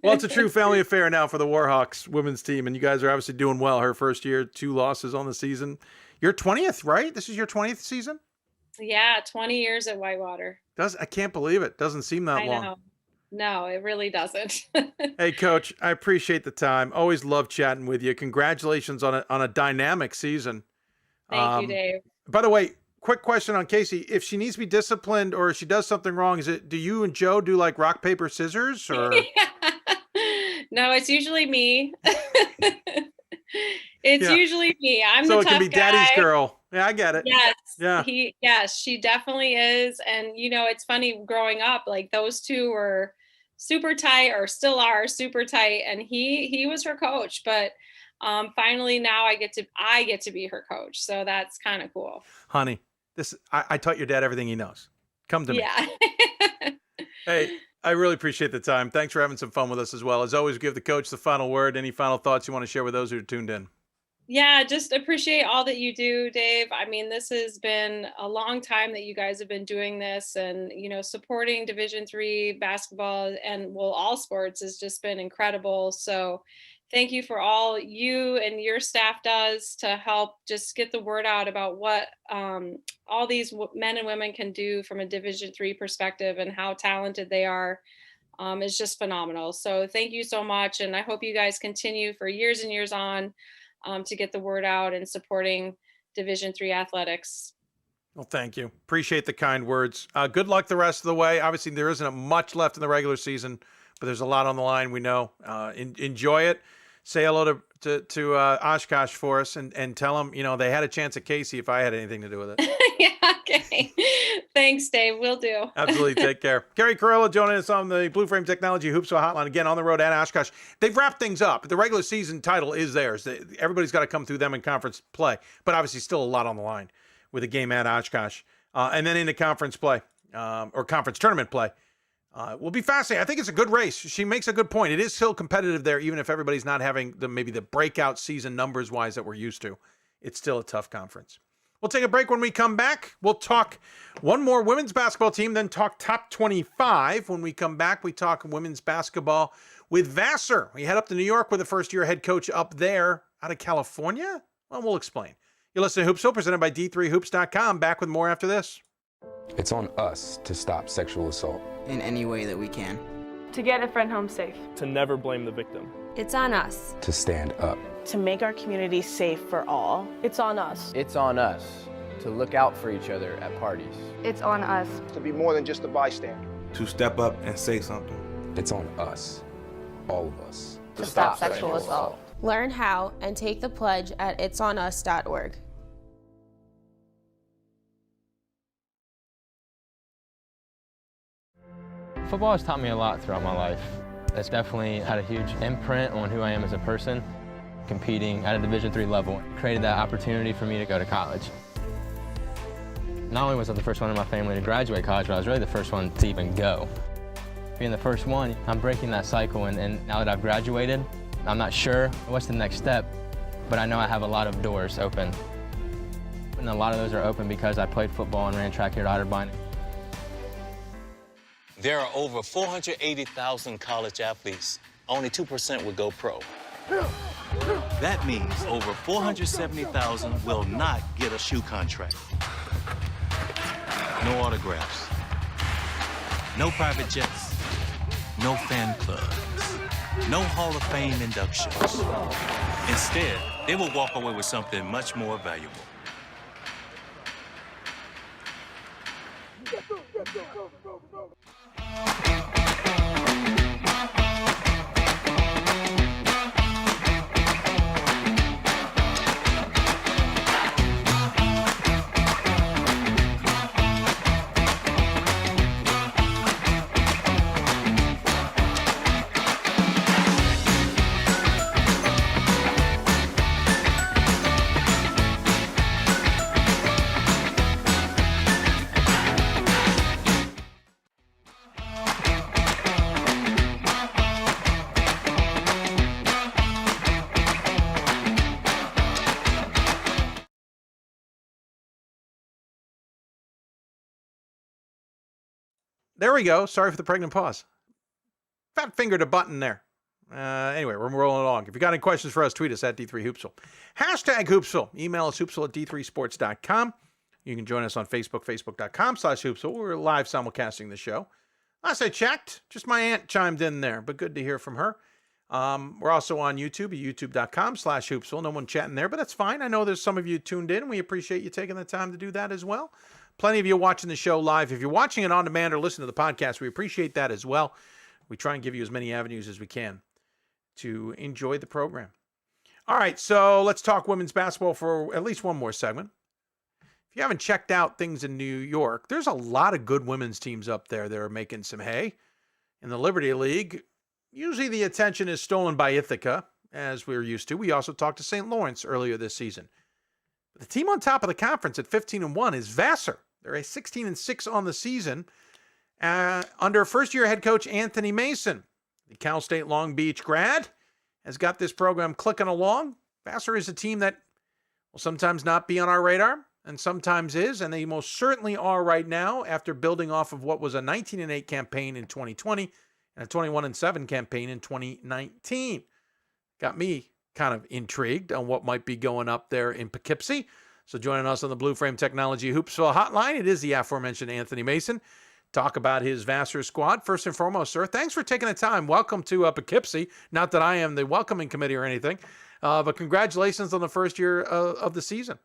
Well, it's a true family affair now for the Warhawks women's team, and you guys are obviously doing well. Her first year, 2 losses on the season. Your 20th, right? This is your 20th season? Yeah, 20 years at Whitewater. I can't believe it. Doesn't seem that long. Know. No, it really doesn't. Hey, Coach, I appreciate the time. Always love chatting with you. Congratulations on a dynamic season. Thank you, Dave. By the way, quick question on Casey. If she needs to be disciplined or if she does something wrong, do you and Joe do like rock, paper, scissors? Or No, it's usually me. It's usually me. I'm so the it tough can be guy. Daddy's girl. Yeah, I get it. Yes. Yeah. Yes, she definitely is. And it's funny growing up, like those two were super tight or still are super tight. And he was her coach, but finally now I get to be her coach. So that's kind of cool. Honey, I taught your dad everything he knows. Come to me. Yeah. Hey, I really appreciate the time. Thanks for having some fun with us as well. As always, give the coach the final word. Any final thoughts you want to share with those who are tuned in? Yeah, just appreciate all that you do, Dave. I mean, this has been a long time that you guys have been doing this, and supporting Division III basketball and all sports has just been incredible. So thank you for all you and your staff does to help just get the word out about what all these men and women can do from a Division III perspective and how talented they are. Is just phenomenal. So thank you so much. And I hope you guys continue for years and years on to get the word out and supporting Division III athletics. Well, thank you. Appreciate the kind words. Good luck the rest of the way. Obviously, there isn't much left in the regular season, but there's a lot on the line. We know. Enjoy it. Say hello to Oshkosh for us and tell them, they had a chance at Casey if I had anything to do with it. Yeah, okay. Thanks, Dave. Will do. Absolutely. Take care. Keri Carollo joining us on the Blue Frame Technology Hoopsville hotline again on the road at Oshkosh. They've wrapped things up. The regular season title is theirs. Everybody's got to come through them in conference play, but obviously still a lot on the line with a game at Oshkosh. And then into conference play or conference tournament play. Will be fascinating. I think it's a good race. She makes a good point. It is still competitive there, even if everybody's not having maybe the breakout season numbers-wise that we're used to. It's still a tough conference. We'll take a break. When we come back, we'll talk one more women's basketball team, then talk top 25. When we come back, we talk women's basketball with Vassar. We head up to New York with the first-year head coach up there out of California. Well, we'll explain. You're listening to Hoopsville, presented by D3hoops.com. Back with more after this. It's on us to stop sexual assault. In any way that we can. To get a friend home safe. To never blame the victim. It's on us. To stand up. To make our community safe for all. It's on us. It's on us to look out for each other at parties. It's on us. To be more than just a bystander. To step up and say something. It's on us, all of us. To stop sexual assault. Learn how and take the pledge at itsonus.org. Football has taught me a lot throughout my life. It's definitely had a huge imprint on who I am as a person. Competing at a Division III level created that opportunity for me to go to college. Not only was I the first one in my family to graduate college, but I was really the first one to even go. Being the first one, I'm breaking that cycle, and now that I've graduated, I'm not sure what's the next step, but I know I have a lot of doors open. And a lot of those are open because I played football and ran track here at Otterbein. There are over 480,000 college athletes. Only 2% would go pro. That means over 470,000 will not get a shoe contract. No autographs. No private jets. No fan clubs. No Hall of Fame inductions. Instead, they will walk away with something much more valuable. There we go. Sorry for the pregnant pause. Fat fingered a button there. Anyway, we're rolling along. If you got any questions for us, tweet us at D3Hoopsville. Hashtag Hoopsville. Email us hoopsville@d3sports.com. You can join us on Facebook, facebook.com/Hoopsville. We're live simulcasting the show. I checked. Just my aunt chimed in there, but good to hear from her. We're also on YouTube, youtube.com/Hoopsville. No one chatting there, but that's fine. I know there's some of you tuned in. We appreciate you taking the time to do that as well. Plenty of you watching the show live. If you're watching it on demand or listening to the podcast, we appreciate that as well. We try and give you as many avenues as we can to enjoy the program. All right, so let's talk women's basketball for at least one more segment. If you haven't checked out things in New York, there's a lot of good women's teams up there that are making some hay. In the Liberty League, usually the attention is stolen by Ithaca, as we're used to. We also talked to St. Lawrence earlier this season. The team on top of the conference at 15-1 is Vassar. They're a 16-6 on the season under first-year head coach Anthony Mason. The Cal State Long Beach grad has got this program clicking along. Vassar is a team that will sometimes not be on our radar and sometimes is, and they most certainly are right now after building off of what was a 19-8 campaign in 2020 and a 21-7 campaign in 2019. Got me kind of intrigued on what might be going up there in Poughkeepsie. So joining us on the Blue Frame Technology Hoopsville hotline, it is the aforementioned Anthony Mason. Talk about his Vassar squad. First and foremost, sir, thanks for taking the time. Welcome to Poughkeepsie. Not that I am the welcoming committee or anything, but congratulations on the first year of the season.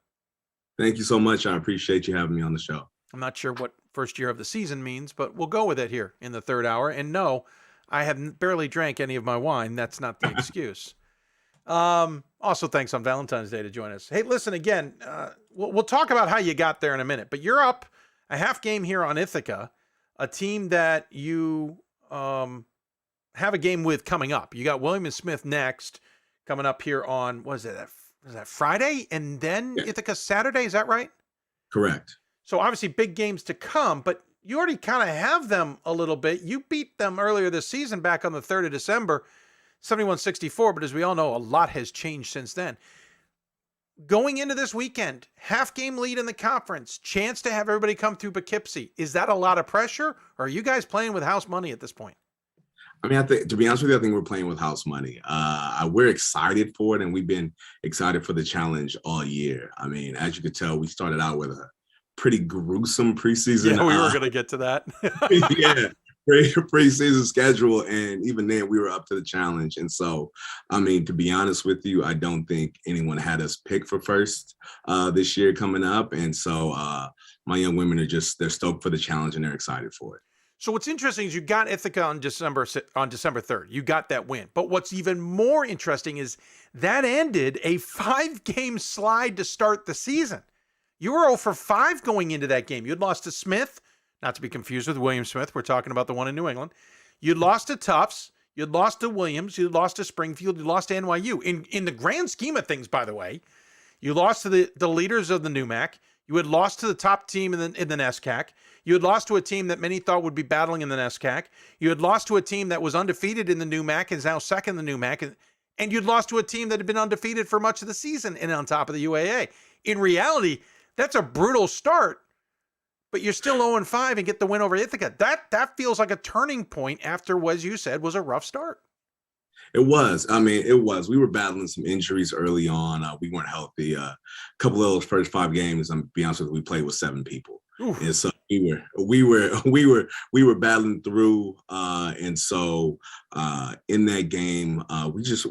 Thank you so much. I appreciate you having me on the show. I'm not sure what first year of the season means, but we'll go with it here in the third hour. And no, I have barely drank any of my wine. That's not the excuse. Also, thanks on Valentine's Day to join us. Hey, listen, again, we'll talk about how you got there in a minute, but you're up a half game here on Ithaca, a team that you have a game with coming up. You got William & Smith next, coming up here on, was that Friday? And then Ithaca Saturday, is that right? Correct. So obviously big games to come, but you already kind of have them a little bit. You beat them earlier this season back on the 3rd of December, 71-64, but as we all know, a lot has changed since then. Going into this weekend, half game lead in the conference, chance to have everybody come through Poughkeepsie. Is that a lot of pressure, or are you guys playing with house money at this point? I mean, I think, to be honest with you, I think we're playing with house money. We're excited for it, and we've been excited for the challenge all year. I mean, as you could tell, we started out with a pretty gruesome preseason. Yeah, we were going to get to that. Yeah. Preseason schedule, and even then we were up to the challenge. And so, I mean, to be honest with you, I don't think anyone had us picked for first this year coming up. And so my young women they're stoked for the challenge and they're excited for it. So what's interesting is you got Ithaca on December 3rd. You got that win. But what's even more interesting is that ended a 5-game slide to start the season. You were 0 for 5 going into that game. You'd lost to Smith, not to be confused with William Smith. We're talking about the one in New England. You'd lost to Tufts. You'd lost to Williams. You'd lost to Springfield. You lost to NYU. In the grand scheme of things, by the way, you lost to the leaders of the NEWMAC. You had lost to the top team in the NESCAC. You had lost to a team that many thought would be battling in the NESCAC. You had lost to a team that was undefeated in the NEWMAC and is now second in the NEWMAC. And you'd lost to a team that had been undefeated for much of the season and on top of the UAA. In reality, that's a brutal start. But you're still 0-5 and get the win over Ithaca. That feels like a turning point after, as you said, was a rough start. It was. I mean, it was. We were battling some injuries early on. We weren't healthy. A couple of those first 5 games, I'm be honest with you, we played with 7 people. Oof. And so we were battling through. And so in that game,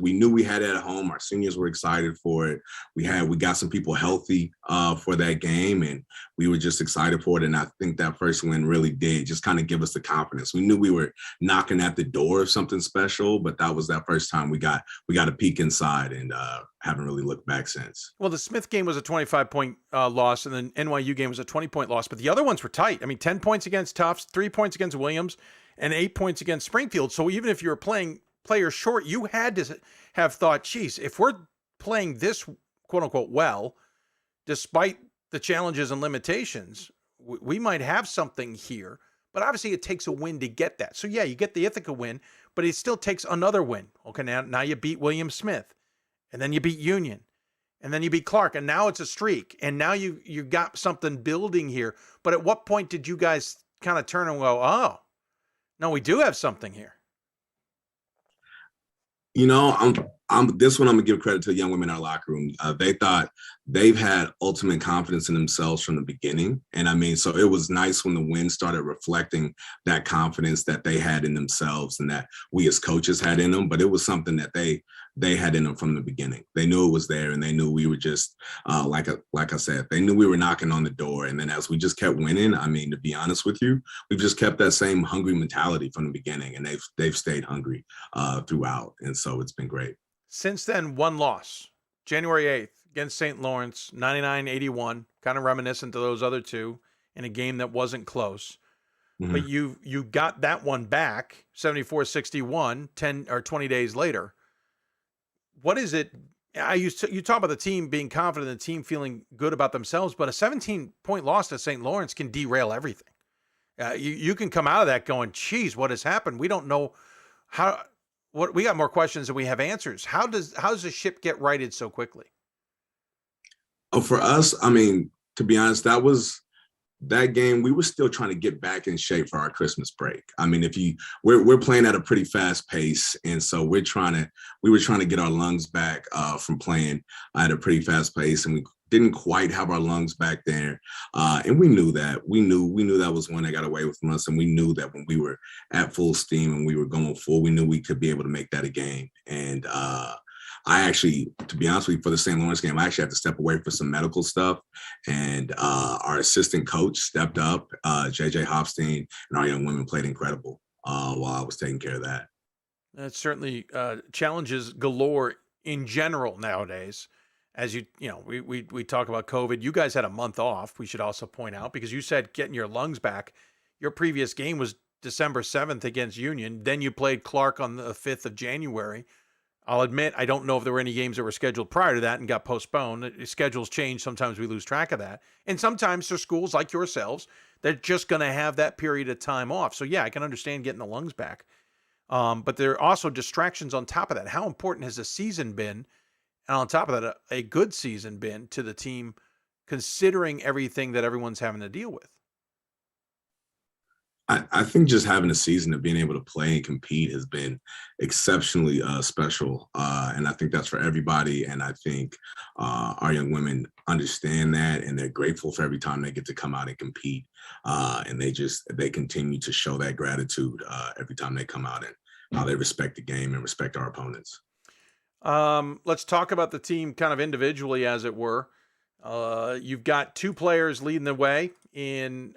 we knew we had it at home. Our seniors were excited for it. We got some people healthy for that game, and we were just excited for it. And I think that first win really did just kind of give us the confidence. We knew we were knocking at the door of something special, but that was that first time we got a peek inside, and haven't really looked back since. Well, the Smith game was a 25-point loss, and then NYU game was a 20-point loss, but the other ones were tight. I mean, 10 points against Tufts, 3 points against Williams, and 8 points against Springfield. So even if you were playing players short, you had to have thought, geez, if we're playing this quote-unquote well, despite the challenges and limitations, we might have something here. But obviously it takes a win to get that. So yeah, you get the Ithaca win, but it still takes another win. Okay, now you beat William Smith, and then you beat Union, and then you beat Clark, and now it's a streak, and now you got something building here. But at what point did you guys kind of turn and go, oh, no, we do have something here? You know, this one I'm gonna give credit to the young women in our locker room. They thought they've had ultimate confidence in themselves from the beginning. And I mean, so it was nice when the win started reflecting that confidence that they had in themselves and that we as coaches had in them. But it was something that they had in them from the beginning. They knew it was there, and they knew we were just like I said, they knew we were knocking on the door. And then as we just kept winning, I mean, to be honest with you, we've just kept that same hungry mentality from the beginning, and they've stayed hungry throughout. And so it's been great. Since then, one loss, January 8th against St. Lawrence, 99-81, kind of reminiscent to those other two in a game that wasn't close. Mm-hmm. But you got that one back, 74-61, 10 or 20 days later. What is it? You talk about the team being confident, the team feeling good about themselves, but a 17-point loss to St. Lawrence can derail everything. You can come out of that going, geez, what has happened? We don't know how. We got more questions than we have answers. How does the ship get righted so quickly? Oh, for us, I mean, to be honest, that game, we were still trying to get back in shape for our Christmas break. I mean, we're playing at a pretty fast pace, and so we were trying to get our lungs back from playing at a pretty fast pace, and we didn't quite have our lungs back there. And we knew that. We knew that was one that got away with us, and we knew that when we were at full steam and we were going full, we knew we could be able to make that a game. And I actually, to be honest with you, for the St. Lawrence game, I actually had to step away for some medical stuff. And our assistant coach stepped up, JJ Hopstein, and our young women played incredible while I was taking care of that. That's certainly challenges galore in general nowadays. As we talk about COVID, you guys had a month off, we should also point out, because you said getting your lungs back. Your previous game was December 7th against Union. Then you played Clark on the 5th of January. I'll admit, I don't know if there were any games that were scheduled prior to that and got postponed. Schedules change. Sometimes we lose track of that. And sometimes there's schools like yourselves that are just going to have that period of time off. So, yeah, I can understand getting the lungs back. But there are also distractions on top of that. How important has the season been, and on top of that, a good season been to the team, considering everything that everyone's having to deal with? I think just having a season of being able to play and compete has been exceptionally special. And I think that's for everybody. And I think our young women understand that, and they're grateful for every time they get to come out and compete. And they continue to show that gratitude every time they come out, and how they respect the game and respect our opponents. Let's talk about the team kind of individually, as it were. You've got two players leading the way in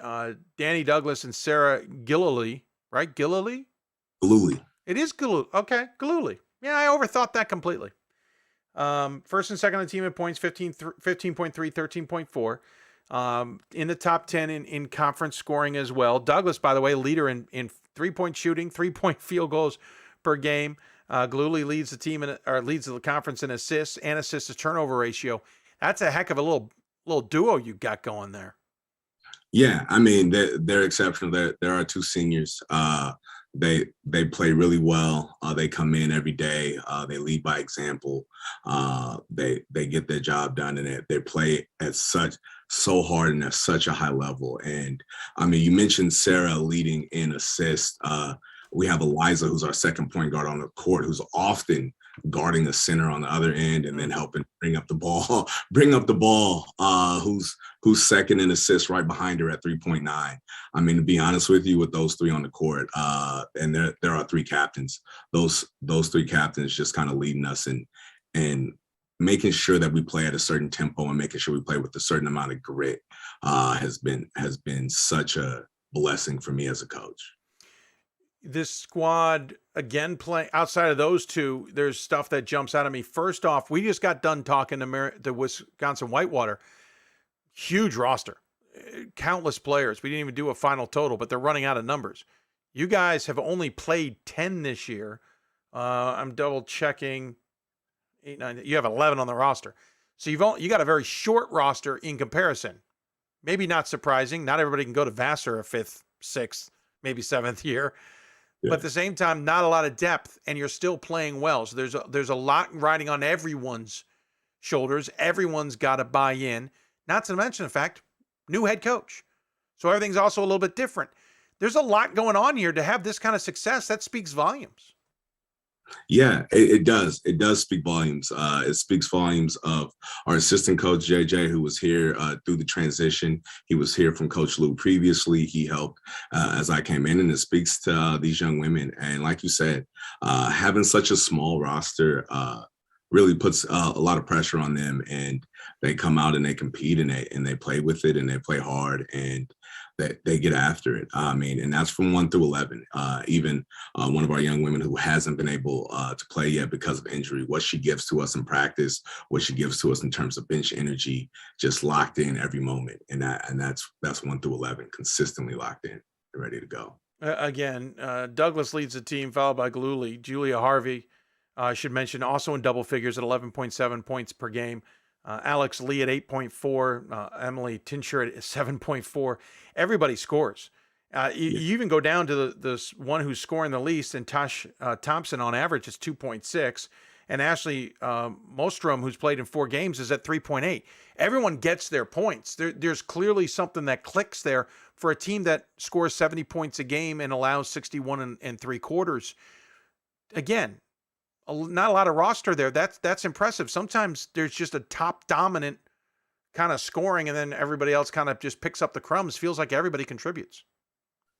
Danny Douglas and Sarah Gillooly, right? Gillooly? Gillooly. It is Gillooly. Okay, Gillooly. Yeah, I overthought that completely. First and second on the team in points, 15.3, 13.4. In the top 10 in conference scoring as well. Douglas, by the way, leader in three-point shooting, 3-point field goals per game. Gillooly leads the team leads the conference in assists and assist to turnover ratio. That's a heck of a little duo you got going there. Yeah, I mean, they're exceptional. There are two seniors. They play really well. They come in every day. They lead by example. They get their job done, and they play at so hard and at such a high level. And I mean, you mentioned Sarah leading in assists. We have Eliza, who's our second point guard on the court, who's often guarding a center on the other end and then helping bring up the ball, who's second in assists right behind her at 3.9. I mean, to be honest with you, with those three on the court, and there are three captains, those three captains just kind of leading us and making sure that we play at a certain tempo and making sure we play with a certain amount of grit has been such a blessing for me as a coach. This squad, again, playing outside of those two, there's stuff that jumps out at me. First off, we just got done talking to the Wisconsin Whitewater. Huge roster, countless players. We didn't even do a final total, but they're running out of numbers. You guys have only played 10 this year. I'm double checking. 8, 9. You have 11 on the roster. So you got a very short roster in comparison. Maybe not surprising. Not everybody can go to Vassar a 5th, 6th, maybe 7th year. Yeah. But at the same time, not a lot of depth, and you're still playing well. So there's a lot riding on everyone's shoulders. Everyone's got to buy in. Not to mention the fact, new head coach. So everything's also a little bit different. There's a lot going on here to have this kind of success. That speaks volumes. Yeah, it does. It does speak volumes. It speaks volumes of our assistant coach, JJ, who was here through the transition. He was here from Coach Lou previously. He helped as I came in, and it speaks to these young women. And like you said, having such a small roster really puts a lot of pressure on them, and they come out and they compete and they play with it and they play hard and they get after it. I mean, and that's from 1 through 11. Even one of our young women who hasn't been able to play yet because of injury, what she gives to us in practice, what she gives to us in terms of bench energy, just locked in every moment. And that's 1 through 11, consistently locked in and ready to go. Again, Douglas leads the team, followed by Galooly. Julia Harvey, I should mention, also in double figures at 11.7 points per game. Alex Lee at 8.4, Emily Tinscher at 7.4. Everybody scores. You even go down to the one who's scoring the least, and Tosh Thompson on average is 2.6. And Ashley Mostrom, who's played in 4 games, is at 3.8. Everyone gets their points. There's clearly something that clicks there for a team that scores 70 points a game and allows 61 and 3/4. Again, not a lot of roster there. That's impressive. Sometimes there's just a top dominant kind of scoring, and then everybody else kind of just picks up the crumbs. Feels like everybody contributes.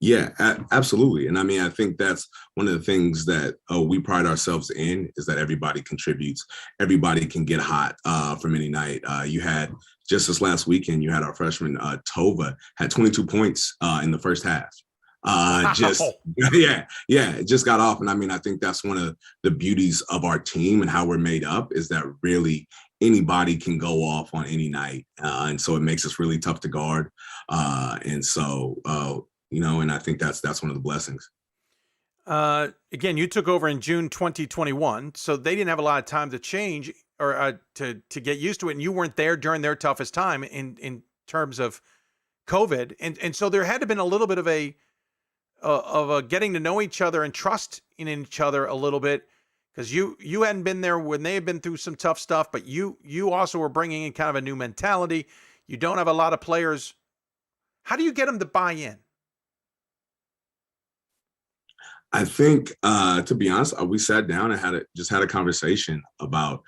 Yeah, absolutely. And I mean, I think that's one of the things that we pride ourselves in, is that everybody contributes. Everybody can get hot from any night. You had just this last weekend, you had our freshman Tova had 22 points in the first half. It just got off. And I mean, I think that's one of the beauties of our team and how we're made up, is that really anybody can go off on any night. And so it makes us really tough to guard. And I think that's one of the blessings. Again, you took over in June 2021, so they didn't have a lot of time to change or to get used to it. And you weren't there during their toughest time in terms of COVID. And so there had to have been a little bit of a getting to know each other and trust in each other a little bit, because you hadn't been there when they had been through some tough stuff, but you also were bringing in kind of a new mentality. You don't have a lot of players. How do you get them to buy in? I think, to be honest, we sat down and had a conversation about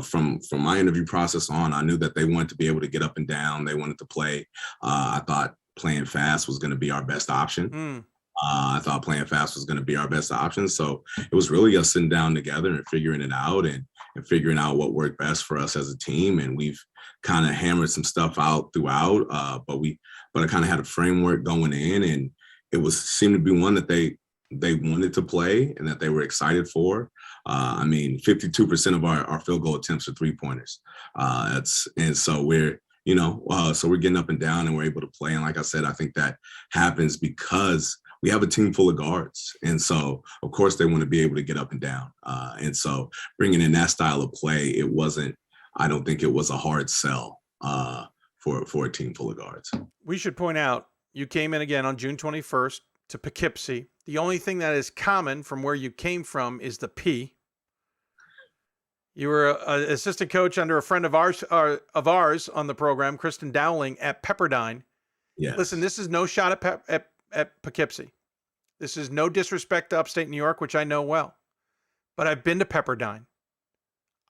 from my interview process on. I knew that they wanted to be able to get up and down. They wanted to play. I thought playing fast was going to be our best option. I thought playing fast was going to be our best option. So it was really us sitting down together and figuring it out and figuring out what worked best for us as a team. And we've kind of hammered some stuff out throughout, but I kind of had a framework going in, and it seemed to be one that they wanted to play and that they were excited for. I mean, 52% of our field goal attempts are 3-pointers. So we're getting up and down and we're able to play. And like I said, I think that happens because we have a team full of guards. And so, of course, they want to be able to get up and down. And so bringing in that style of play, I don't think it was a hard sell for a team full of guards. We should point out, you came in again on June 21st to Poughkeepsie. The only thing that is common from where you came from is the P. You were an assistant coach under a friend of ours on the program, Kristen Dowling, at Pepperdine. Yes. Listen, this is no shot at Poughkeepsie. This is no disrespect to upstate New York, which I know well. But I've been to Pepperdine.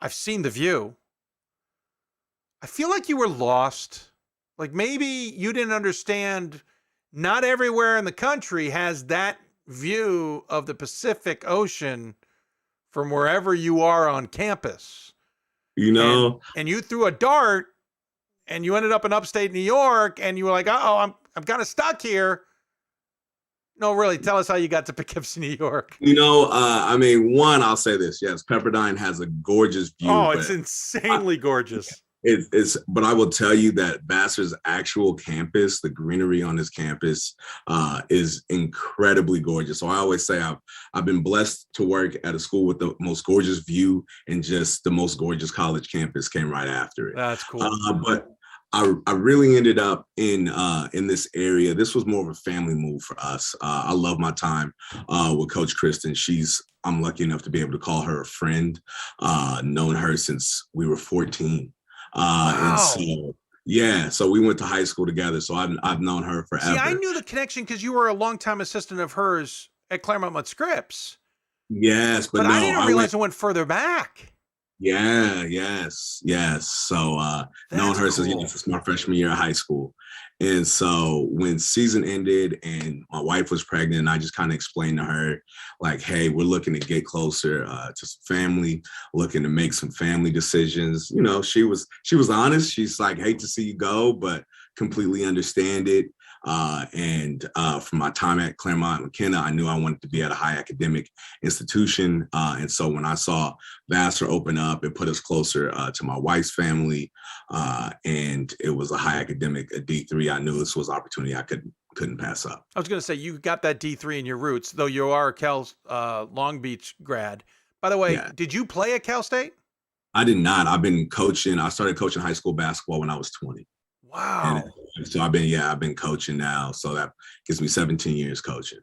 I've seen the view. I feel like you were lost. Like maybe you didn't understand. Not everywhere in the country has that view of the Pacific Ocean from wherever you are on campus. And you threw a dart and you ended up in upstate New York and you were like, I'm kind of stuck here. No, really, tell us how you got to Poughkeepsie, New York. I'll say this. Yes, Pepperdine has a gorgeous view. Oh, it's insanely gorgeous. But I will tell you that Vassar's actual campus, the greenery on his campus, is incredibly gorgeous. So I always say I've been blessed to work at a school with the most gorgeous view, and just the most gorgeous college campus came right after it. That's cool. But I really ended up in this area. This was more of a family move for us. I love my time with Coach Kristen. I'm lucky enough to be able to call her a friend. Known her since we were 14. Wow. And so we went to high school together. So I've known her forever. See, I knew the connection because you were a longtime assistant of hers at Claremont Mudd Scripps. Yes, but no, I didn't realize it went further back. Yeah, yes. So known her since my freshman year of high school. And so when season ended and my wife was pregnant, I just kind of explained to her, like, hey, we're looking to get closer to some family, looking to make some family decisions. You know, she was honest. She's like, hate to see you go, but completely understand it. From my time at Claremont McKenna, I knew I wanted to be at a high academic institution. And so when I saw Vassar open up, it put us closer to my wife's family. And it was a high academic, a D3. I knew this was an opportunity I couldn't pass up. I was going to say, you got that D3 in your roots, though you are a Cal Long Beach grad. By the way, Did you play at Cal State? I did not. I've been coaching. I started coaching high school basketball when I was 20. Wow. And so I've been coaching now. So that gives me 17 years coaching.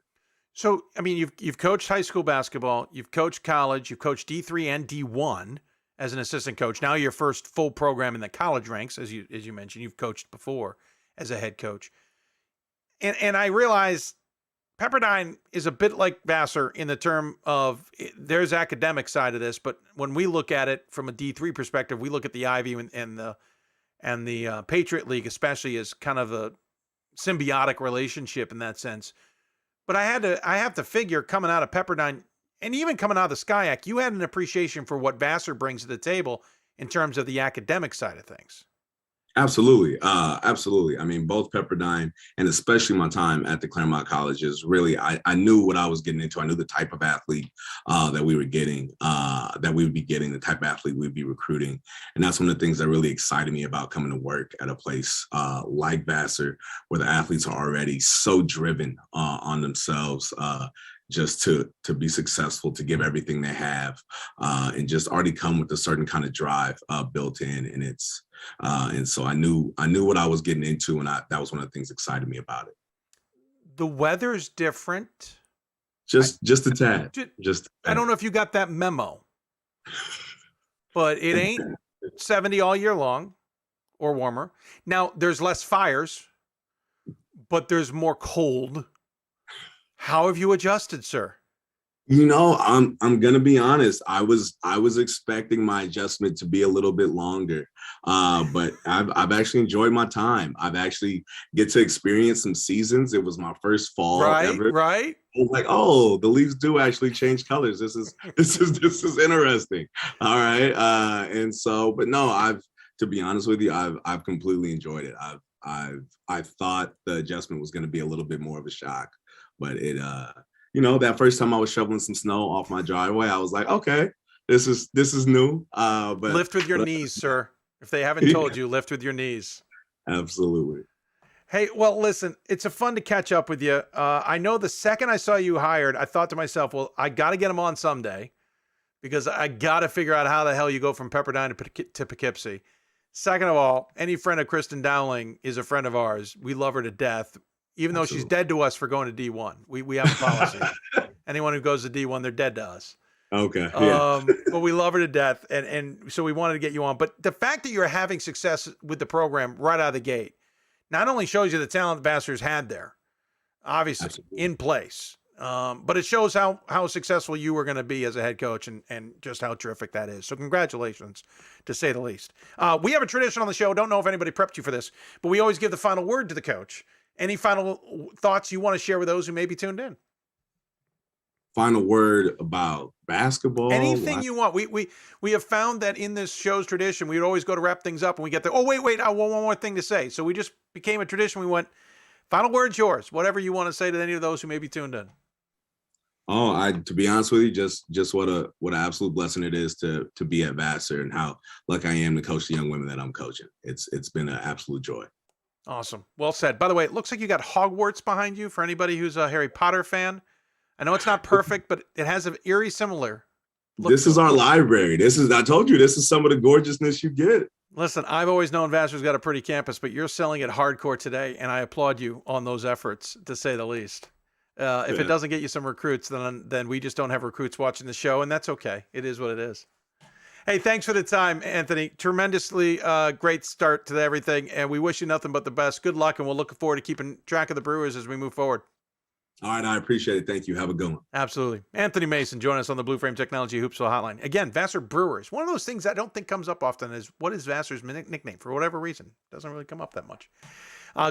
So, I mean, you've coached high school basketball, you've coached college, you've coached D3 and D1 as an assistant coach. Now your first full program in the college ranks, as you mentioned, you've coached before as a head coach. And I realize Pepperdine is a bit like Vassar in the term of there's academic side of this, but when we look at it from a D3 perspective, we look at the Ivy and the Patriot League, especially, as kind of a symbiotic relationship in that sense. But I have to figure, coming out of Pepperdine and even coming out of the SCIAC, you had an appreciation for what Vassar brings to the table in terms of the academic side of things. Absolutely. Absolutely. I mean, both Pepperdine and especially my time at the Claremont colleges, really, I knew what I was getting into. I knew the type of athlete that we were getting, that we would be getting, the type of athlete we'd be recruiting. And that's one of the things that really excited me about coming to work at a place like Vassar, where the athletes are already so driven on themselves, just to be successful, to give everything they have, and just already come with a certain kind of drive built in. And so I knew what I was getting into, and that was one of the things that excited me about it. The weather's different. Just a tad. I don't know if you got that memo, but it ain't 70 all year long or warmer. Now there's less fires, but there's more cold. How have you adjusted, sir? You know, I'm gonna be honest. I was expecting my adjustment to be a little bit longer, but I've actually enjoyed my time. I've actually get to experience some seasons. It was my first fall ever. Right. I was like, oh, the leaves do actually change colors. This is interesting. All right, and so, but no, to be honest with you, I've completely enjoyed it. I thought the adjustment was going to be a little bit more of a shock, but it you know, that first time I was shoveling some snow off my driveway, I was like, okay, this is new. But lift with your knees, sir. If they haven't told you, lift with your knees. Absolutely. Hey, well, listen, it's a fun to catch up with you. I know the second I saw you hired, I thought to myself, well, I got to get him on someday because I got to figure out how the hell you go from Pepperdine to Poughkeepsie. Second of all, any friend of Kristen Dowling is a friend of ours. We love her to death. Even though she's dead to us for going to D1. We have a policy. Anyone who goes to D1, they're dead to us. Okay. Yeah. But we love her to death. And so we wanted to get you on. But the fact that you're having success with the program right out of the gate not only shows you the talent the Vassar's had there, obviously, in place, but it shows how successful you were going to be as a head coach and just how terrific that is. So congratulations, to say the least. We have a tradition on the show. Don't know if anybody prepped you for this, but we always give the final word to the coach. Any final thoughts you want to share with those who may be tuned in? Final word about basketball? Anything you want. We have found that in this show's tradition, we would always go to wrap things up and we get there. Oh, wait, I want one more thing to say. So we just became a tradition. We went, final word's yours. Whatever you want to say to any of those who may be tuned in. Oh, to be honest with you, just what an absolute blessing it is to be at Vassar and how lucky I am to coach the young women that I'm coaching. It's been an absolute joy. Awesome. Well said. By the way, it looks like you got Hogwarts behind you for anybody who's a Harry Potter fan. I know it's not perfect, but it has an eerie similar look. This is our library. I told you, this is some of the gorgeousness you get. Listen, I've always known Vassar's got a pretty campus, but you're selling it hardcore today, and I applaud you on those efforts, to say the least. If it doesn't get you some recruits, then we just don't have recruits watching the show, and that's okay. It is what it is. Hey, thanks for the time, Anthony. Tremendously great start to everything, and we wish you nothing but the best. Good luck, and we'll look forward to keeping track of the Brewers as we move forward. All right, I appreciate it. Thank you. Have a good one. Absolutely. Anthony Mason, join us on the Blue Frame Technology Hoopsville Hotline. Again, Vassar Brewers. One of those things I don't think comes up often is what is Vassar's nickname? For whatever reason, doesn't really come up that much.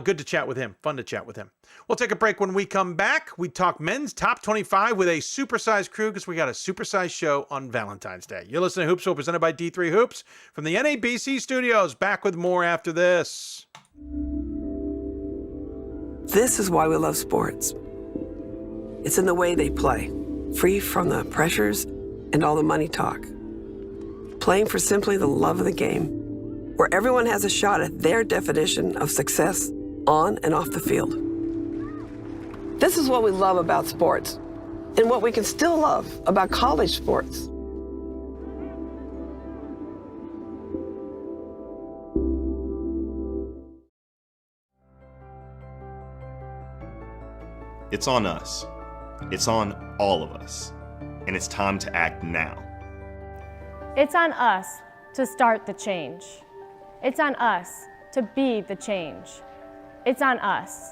Good to chat with him. Fun to chat with him. We'll take a break. When we come back, we talk men's top 25 with a supersized crew because we got a supersized show on Valentine's Day. You're listening to Hoopsville, presented by D3hoops from the NABC studios. Back with more after this. This is why we love sports. It's in the way they play, free from the pressures and all the money talk. Playing for simply the love of the game, where everyone has a shot at their definition of success on and off the field. This is what we love about sports, and what we can still love about college sports. It's on us. It's on all of us. And it's time to act now. It's on us to start the change. It's on us to be the change. It's on us.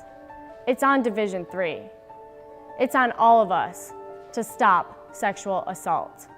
It's on Division III. It's on all of us to stop sexual assault.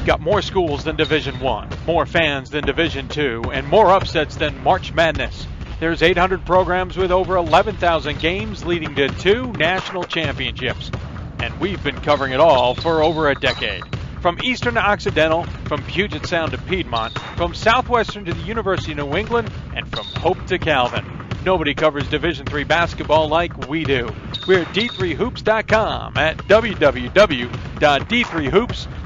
Got more schools than Division I, more fans than Division II, and more upsets than March Madness. There's 800 programs with over 11,000 games leading to 2 national championships. And we've been covering it all for over a decade. From Eastern to Occidental, from Puget Sound to Piedmont, from Southwestern to the University of New England, and from Hope to Calvin. Nobody covers Division III basketball like we do. We're at D3hoops.com at www.d3hoops.com.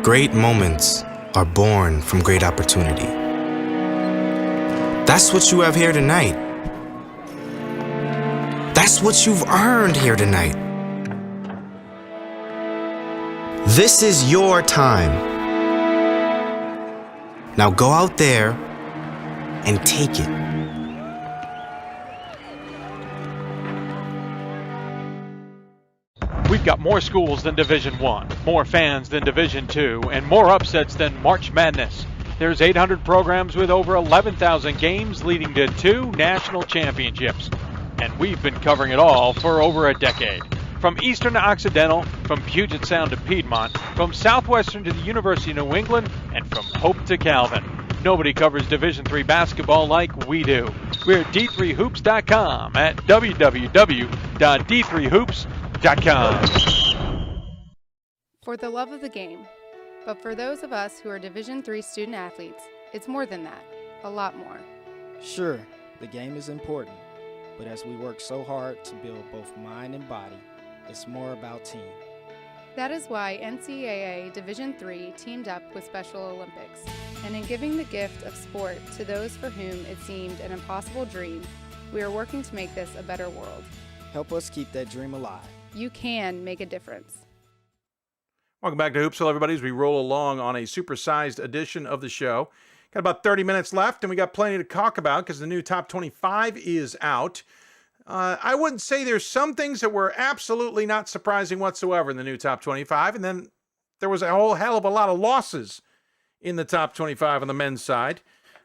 Great moments are born from great opportunity. That's what you have here tonight. That's what you've earned here tonight. This is your time. Now go out there and take it. We've got more schools than Division I, more fans than Division II, and more upsets than March Madness. There's 800 programs with over 11,000 games leading to 2 national championships. And we've been covering it all for over a decade. From Eastern to Occidental, from Puget Sound to Piedmont, from Southwestern to the University of New England, and from Hope to Calvin. Nobody covers Division III basketball like we do. We're at D3hoops.com at www.d3hoops.com. For the love of the game. But for those of us who are Division III student athletes, it's more than that, a lot more. Sure, the game is important, but as we work so hard to build both mind and body, it's more about team. That is why NCAA Division III teamed up with Special Olympics, and in giving the gift of sport to those for whom it seemed an impossible dream, we are working to make this a better world. Help us keep that dream alive. You can make a difference. Welcome back to Hoopsville, everybody, as we roll along on a supersized edition of the show. Got about 30 minutes left, and we got plenty to talk about because the new Top 25 is out. I wouldn't say there's some things that were absolutely not surprising whatsoever in the new Top 25, and then there was a whole hell of a lot of losses in the Top 25 on the men's side.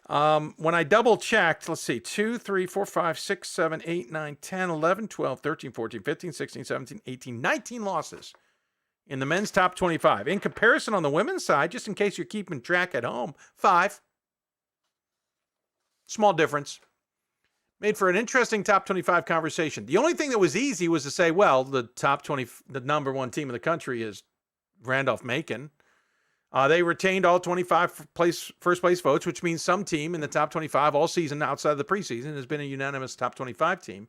When I double-checked, let's see, 2, 3, 4, 5, 6, 7, 8, 9, 10, 11, 12, 13, 14, 15, 16, 17, 18, 19 losses in the men's top 25. In comparison on the women's side, just in case you're keeping track at home, 5. Small difference. Made for an interesting top 25 conversation. The only thing that was easy was to say, well, the number 1 team in the country is Randolph-Macon. They retained all 25 first place votes, which means some team in the top 25 all season outside of the preseason has been a unanimous top 25 team.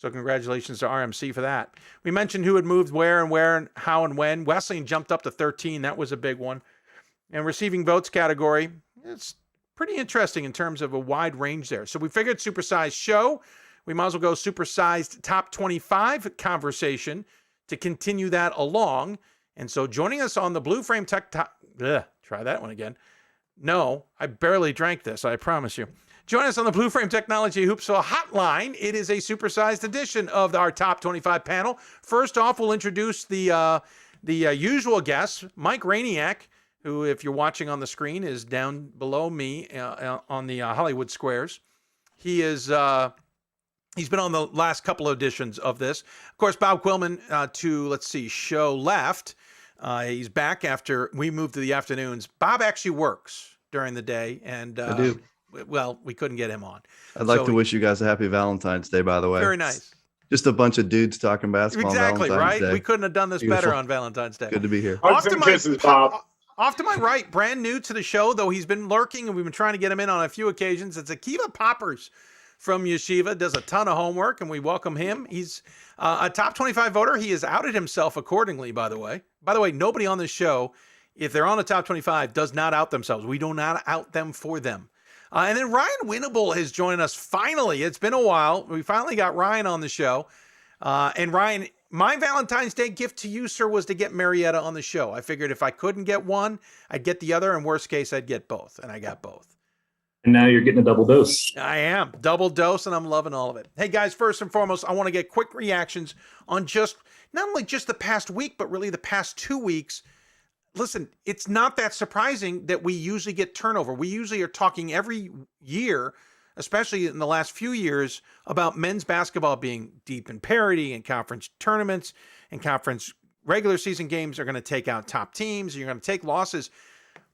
So congratulations to RMC for that. We mentioned who had moved where and how and when. Wesleyan jumped up to 13. That was a big one. And receiving votes category, it's pretty interesting in terms of a wide range there. So we figured supersized show. We might as well go supersized top 25 conversation to continue that along. And so joining us on the Blue Frame try that one again. No, I barely drank this, I promise you. Join us on the Blue Frame Technology Hoopsville hotline. It is a supersized edition of our top 25 panel. First off, we'll introduce the usual guests, Mike Rainiak, who, if you're watching on the screen, is down below me on the Hollywood Squares. He is he's been on the last couple of editions of this. Of course, Bob Quillman to show left. He's back after we moved to the afternoons. Bob actually works during the day, and I do. Well, we couldn't get him on. I'd like to wish you guys a happy Valentine's Day, by the way. Very nice. Just a bunch of dudes talking basketball. Exactly, on Valentine's right? Day. We couldn't have done this better on Valentine's Day. Good to be here. Off to my right, brand new to the show, though he's been lurking, and we've been trying to get him in on a few occasions. It's Akiva Poppers from Yeshiva, does a ton of homework, and we welcome him. He's a top 25 voter. He has outed himself accordingly, by the way. By the way, nobody on this show, if they're on the top 25, does not out themselves. We do not out them for them. And then Ryan Winnable has joined us finally. It's been a while. We finally got Ryan on the show. And Ryan, my Valentine's Day gift to you, sir, was to get Marietta on the show. I figured if I couldn't get one, I'd get the other. And worst case, I'd get both. And I got both. And now you're getting a double dose. I am. Double dose, and I'm loving all of it. Hey, guys, first and foremost, I want to get quick reactions on not only just the past week, but really the past 2 weeks. Listen, it's not that surprising that we usually get turnover. We usually are talking every year, especially in the last few years, about men's basketball being deep in parity and conference tournaments and conference regular season games are going to take out top teams. You're going to take losses.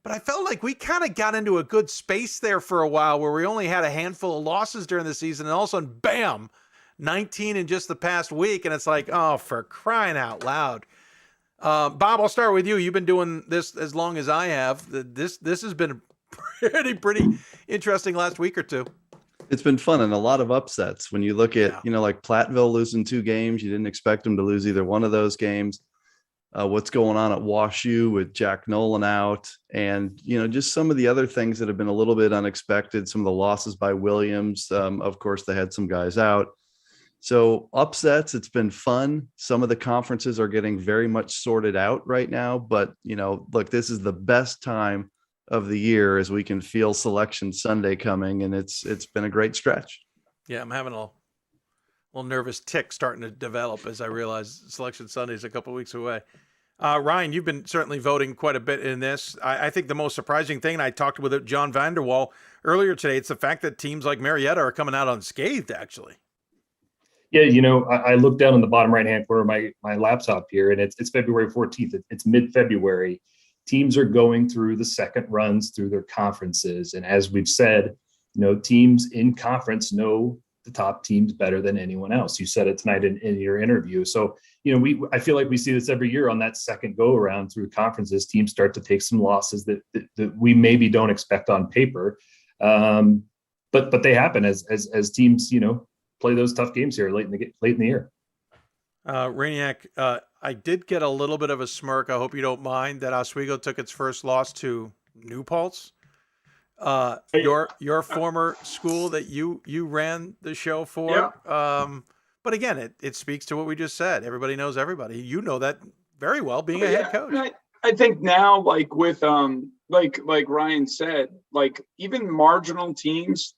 But I felt like we kind of got into a good space there for a while where we only had a handful of losses during the season. And all of a sudden, bam, 19 in just the past week. And it's like, oh, for crying out loud. Bob, I'll start with you. You've been doing this as long as I have. This has been a pretty interesting last week or two. It's been fun and a lot of upsets. When you look at, like Platteville losing 2 games, you didn't expect them to lose either one of those games. What's going on at WashU with Jack Nolan out, and just some of the other things that have been a little bit unexpected. Some of the losses by Williams. Of course, they had some guys out. So upsets, it's been fun. Some of the conferences are getting very much sorted out right now, but look, this is the best time of the year as we can feel Selection Sunday coming, and it's been a great stretch. Yeah, I'm having a little nervous tick starting to develop as I realize Selection Sunday is a couple weeks away. Ryan, you've been certainly voting quite a bit in this. I think the most surprising thing, and I talked with Jon VanderWal earlier today, it's the fact that teams like Marietta are coming out unscathed, actually. Yeah, I looked down on the bottom right-hand corner of my laptop here, and it's February 14th. It's mid-February. Teams are going through the second runs through their conferences. And as we've said, teams in conference know the top teams better than anyone else. You said it tonight in your interview. So, I feel like we see this every year on that second go around through conferences. Teams start to take some losses that we maybe don't expect on paper. But they happen as teams, play those tough games here late in the year. Rainiak, I did get a little bit of a smirk. I hope you don't mind that Oswego took its first loss to New Paltz. Your former school that you ran the show for. Yeah. But again, it speaks to what we just said. Everybody knows everybody. You know that very well, being a head coach. I think now, like with like Ryan said, like even marginal teams,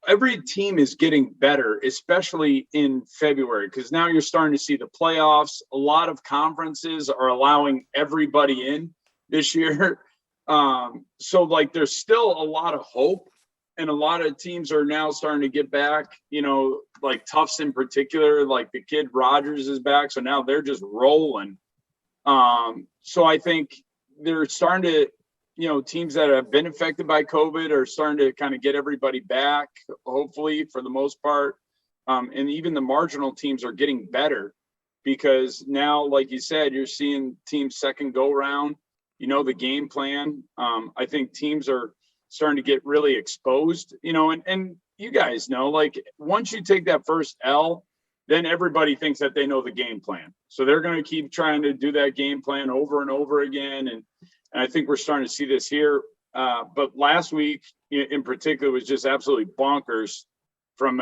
every team is getting better, especially in February, because now you're starting to see the playoffs. A lot of conferences are allowing everybody in this year. So like there's still a lot of hope, and a lot of teams are now starting to get back, like Tufts in particular, like the kid Rogers is back. So now they're just rolling. So I think they're starting to, teams that have been affected by COVID are starting to kind of get everybody back, hopefully for the most part. And even the marginal teams are getting better because now, like you said, you're seeing teams second go round, the game plan. I think teams are starting to get really exposed, and you guys know, like once you take that first L, then everybody thinks that they know the game plan. So they're going to keep trying to do that game plan over and over again. And I think we're starting to see this here. But last week in particular was just absolutely bonkers from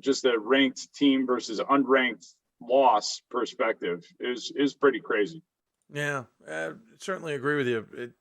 just a ranked team versus unranked loss perspective. Is pretty crazy. Yeah, certainly agree with you.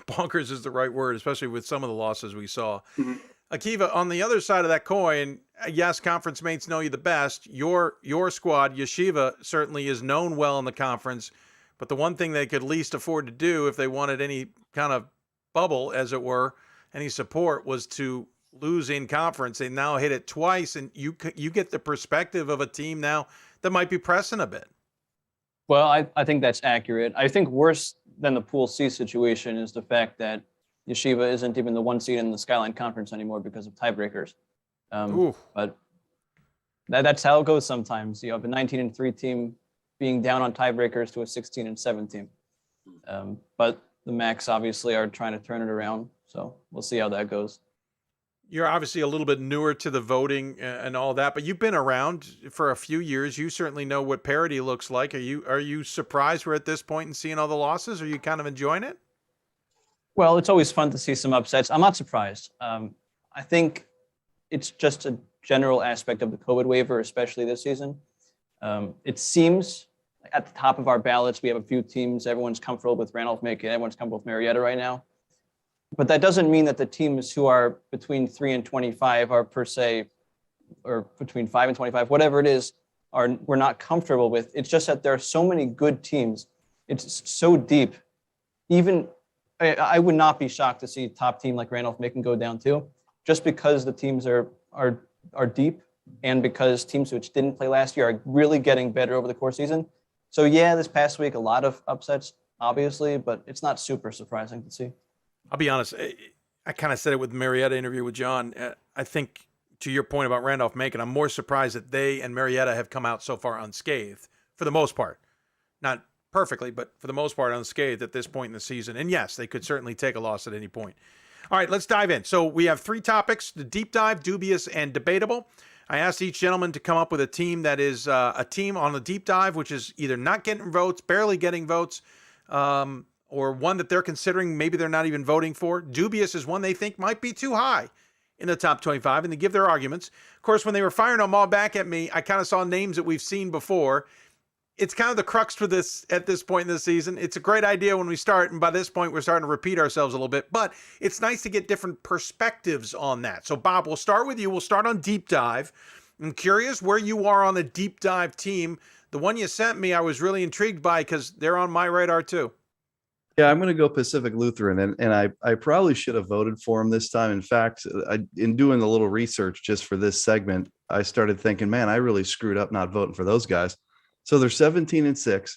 Bonkers is the right word, especially with some of the losses we saw. Mm-hmm. Akiva, on the other side of that coin, yes, conference mates know you the best. Your squad, Yeshiva, certainly is known well in the conference, but the one thing they could least afford to do if they wanted any kind of bubble, as it were, any support, was to lose in conference. They now hit it twice, and you get the perspective of a team now that might be pressing a bit. Well, I think that's accurate. I think worse than the Pool C situation is the fact that Yeshiva isn't even the 1 seed in the Skyline Conference anymore because of tiebreakers. But that's how it goes sometimes. You have a 19-3 team being down on tiebreakers to a 16-7 team. But the Macs obviously are trying to turn it around, so we'll see how that goes. You're obviously a little bit newer to the voting and all that, but you've been around for a few years. You certainly know what parity looks like. Are you surprised we're at this point and seeing all the losses? Are you kind of enjoying it? Well, it's always fun to see some upsets. I'm not surprised. I think it's just a general aspect of the COVID waiver, especially this season. It seems at the top of our ballots, we have a few teams. Everyone's comfortable with Randolph-Macon. Everyone's comfortable with Marietta right now. But that doesn't mean that the teams who are between 3 and 25 are per se, or between 5 and 25, whatever it is, we're not comfortable with. It's just that there are so many good teams. It's so deep. Even I would not be shocked to see a top team like Randolph-Macon go down too, just because the teams are deep and because teams which didn't play last year are really getting better over the course of the season. So yeah, this past week, a lot of upsets, obviously, but it's not super surprising to see. I'll be honest. I kind of said it with the Marietta interview with Jon. I think to your point about Randolph-Macon, I'm more surprised that they and Marietta have come out so far unscathed for the most part. Not perfectly, but for the most part unscathed at this point in the season. And yes, they could certainly take a loss at any point. All right, let's dive in. So we have 3 topics: the deep dive, dubious, and debatable. I asked each gentleman to come up with a team that is a team on the deep dive, which is either not getting votes, barely getting votes, or one that they're considering maybe they're not even voting for. Dubious is one they think might be too high in the top 25, and they give their arguments. Of course, when they were firing them all back at me, I kind of saw names that we've seen before. It's kind of the crux for this at this point in the season. It's a great idea when we start, and by this point, we're starting to repeat ourselves a little bit, but it's nice to get different perspectives on that. So, Bob, we'll start with you. We'll start on deep dive. I'm curious where you are on the deep dive team. The one you sent me, I was really intrigued by because they're on my radar too. Yeah, I'm going to go Pacific Lutheran, and I probably should have voted for him this time. In fact, in doing a little research just for this segment, I started thinking, man, I really screwed up not voting for those guys. So they're 17-6.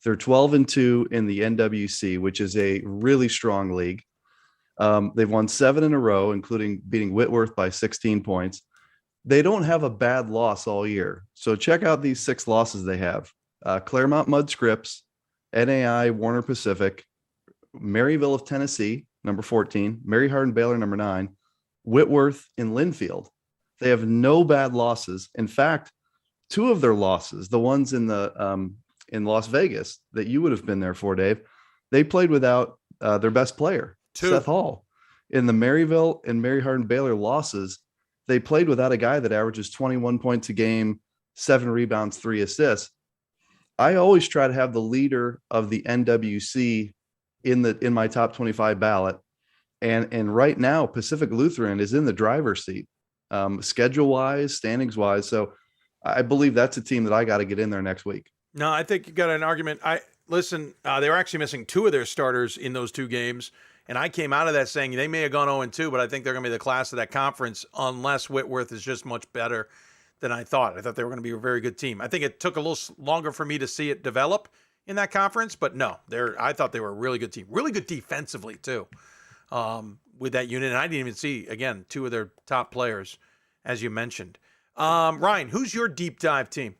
They're 12-2 in the NWC, which is a really strong league. They've won 7 in a row, including beating Whitworth by 16 points. They don't have a bad loss all year. So check out these 6 losses they have. Claremont Mud Scripps, NAI Warner Pacific, Maryville of Tennessee, number 14, Mary Hardin Baylor, number 9, Whitworth in Linfield. They have no bad losses. In fact, 2 of their losses, the ones in the in Las Vegas that you would have been there for, Dave, they played without their best player, 2. Seth Hall. In the Maryville and Mary Hardin Baylor losses, they played without a guy that averages 21 points a game, 7 rebounds, 3 assists. I always try to have the leader of the NWC in my top 25 ballot. And right now, Pacific Lutheran is in the driver's seat, schedule-wise, standings-wise. So I believe that's a team that I got to get in there next week. No, I think you got an argument. Listen, they were actually missing 2 of their starters in those 2 games. And I came out of that saying they may have gone 0-2, but I think they're going to be the class of that conference unless Whitworth is just much better than I thought. I thought they were going to be a very good team. I think it took a little longer for me to see it develop in that conference, but no, I thought they were a really good team. Really good defensively, too, with that unit. And I didn't even see, again, 2 of their top players, as you mentioned. Ryan, who's your deep dive team?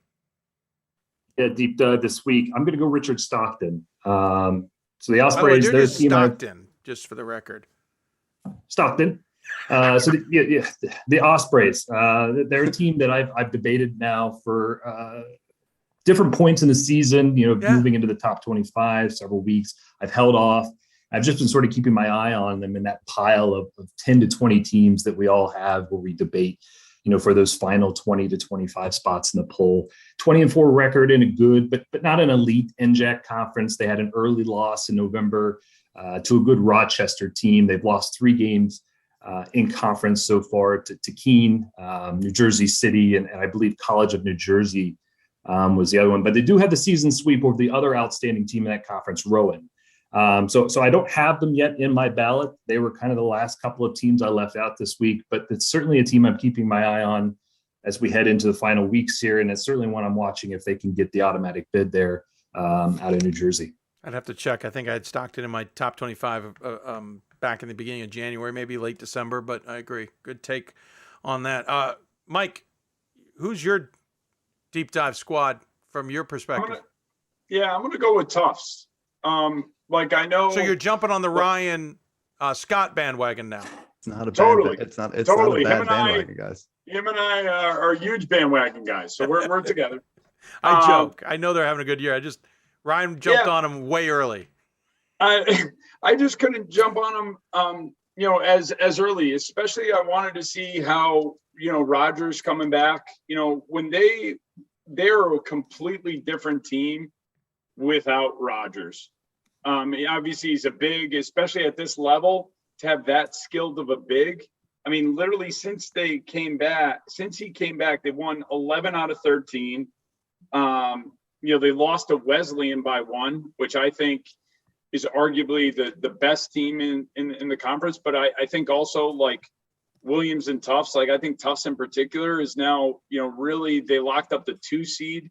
Yeah, deep dive this week. I'm going to go Richard Stockton. So the Ospreys, their team. Stockton, just for the record. Stockton. The Ospreys, they're a team that I've debated now for different points in the season, moving into the top 25 several weeks. I've held off. I've just been sort of keeping my eye on them in that pile of 10 to 20 teams that we all have where we debate, for those final 20 to 25 spots in the poll. 20-4 record in a good, but not an elite NJAC conference. They had an early loss in November to a good Rochester team. They've lost 3 games in conference so far to Keene, New Jersey City, and I believe College of New Jersey was the other one. But they do have the season sweep over the other outstanding team in that conference, Rowan. So I don't have them yet in my ballot. They were kind of the last couple of teams I left out this week, but it's certainly a team I'm keeping my eye on as we head into the final weeks here. And it's certainly one I'm watching if they can get the automatic bid there out of New Jersey. I'd have to check. I think I had stocked it in my top 25 back in the beginning of January, maybe late December, but I agree. Good take on that. Mike, who's your deep dive squad from your perspective? I'm going to go with Tufts. I know. So you're jumping on the Ryan Scott bandwagon now. It's not a totally. It's not a bad Totally. bandwagon, guys. Him and I are huge bandwagon guys, so we're together. I joke. I know they're having a good year. Ryan jumped on him way early. I just couldn't jump on him, as early. Especially, I wanted to see how Rogers coming back. When they're a completely different team without Rogers. Obviously, he's a big, especially at this level, to have that skilled of a big. I mean, literally since he came back, they won 11 out of 13. They lost to Wesleyan by 1, which I think is arguably the best team in the conference. But I think also like Williams and Tufts, I think Tufts in particular is now, really they locked up the 2 seed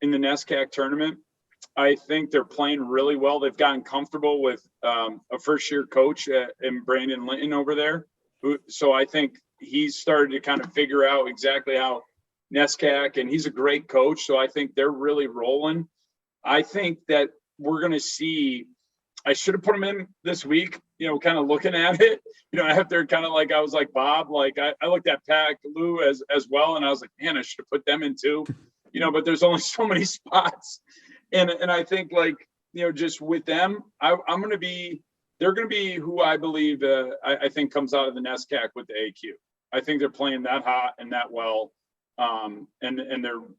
in the NESCAC tournament. I think they're playing really well. They've gotten comfortable with a first-year coach in Brandon Linton over there. So I think he's started to kind of figure out exactly how NESCAC, and he's a great coach. So I think they're really rolling. I think that we're going to see – I should have put them in this week, kind of looking at it. After kind of I was like Bob, I looked at Pat Lou as well, and I was like, man, I should have put them in too. But there's only so many spots. And I think just with them, they're going to be who I believe I think comes out of the NESCAC with the AQ. I think they're playing that hot and that well. And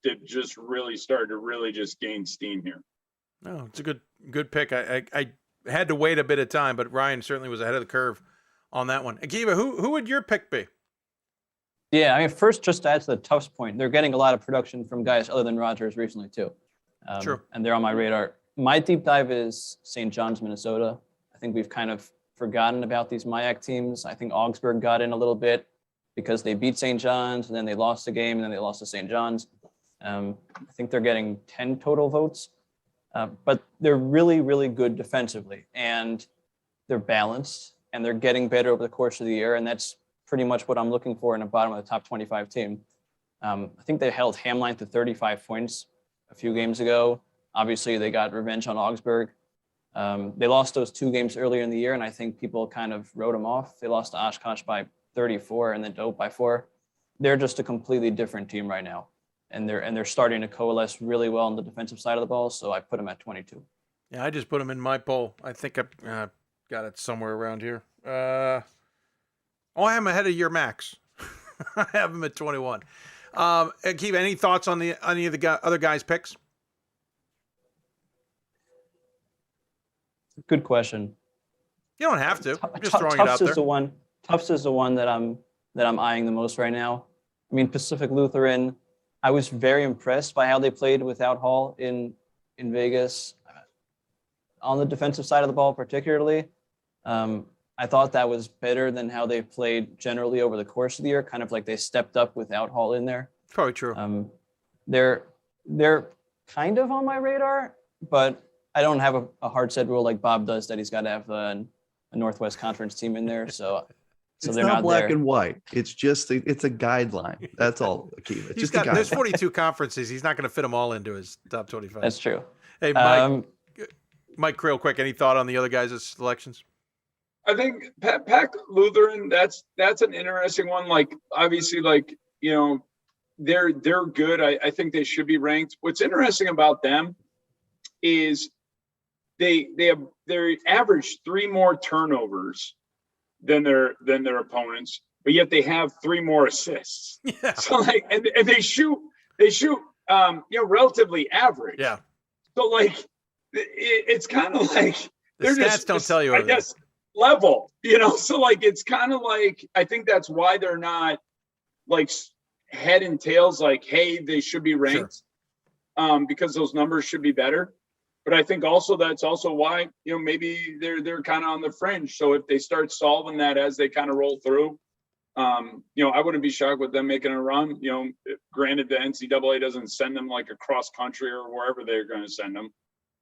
they've just really started to really just gain steam here. Oh, it's a good pick. I had to wait a bit of time, but Ryan certainly was ahead of the curve on that one. Akiva, who would your pick be? Yeah, first, just to add to the Tufts point, they're getting a lot of production from guys other than Rogers recently too. True. And they're on my radar. My deep dive is St. John's, Minnesota. I think we've kind of forgotten about these MIAC teams. I think Augsburg got in a little bit because they beat St. John's and then they lost the game and then they lost to St. John's. I think they're getting 10 total votes, but they're really, really good defensively and they're balanced and they're getting better over the course of the year. And that's pretty much what I'm looking for in a bottom of the top 25 team. I think they held Hamline to 35 points a few games ago. Obviously, they got revenge on Augsburg. They lost those 2 games earlier in the year, and I think people kind of wrote them off. They lost to Oshkosh by 34 and then Dope by 4. They're just a completely different team right now, and they're starting to coalesce really well on the defensive side of the ball, so I put them at 22. Yeah, I just put them in my poll. I think I got it somewhere around here. I have them ahead of your max. I have them at 21. Keith, any thoughts on any of the other guys' picks? Good question. You don't have to. I'm just throwing it out there. Tufts is the one that I'm eyeing the most right now. Pacific Lutheran, I was very impressed by how they played without Hall in Vegas. On the defensive side of the ball, particularly, I thought that was better than how they played generally over the course of the year. Kind of like they stepped up without Hall in there. Probably true. They're kind of on my radar, but I don't have a hard set rule like Bob does that he's got to have a Northwest Conference team in there. So it's they're not black there. and white. It's just it's a guideline. That's all, Akiva. It's just a guideline. There's 42 conferences. He's not going to fit them all into his top 25. That's true. Hey, Mike, real quick, any thought on the other guys' selections? I think Pac Lutheran, that's an interesting one. Like, obviously, like, you know, they're good. I think they should be ranked. What's interesting about them is they average 3 more turnovers than their opponents, but yet they have 3 more assists. Yeah. So like, and they shoot you know, relatively average. Yeah. So like, it's kind of like The stats don't tell you I everything. guess level, you know. So like, it's kind of like, I think that's why they're not like head and tails like, hey, they should be ranked, because those numbers should be better. But I think also that's also why, you know, maybe they're kind of on the fringe. So if they start solving that as they kind of roll through, you know, I wouldn't be shocked with them making a run. You know, granted, the NCAA doesn't send them like across country or wherever they're going to send them,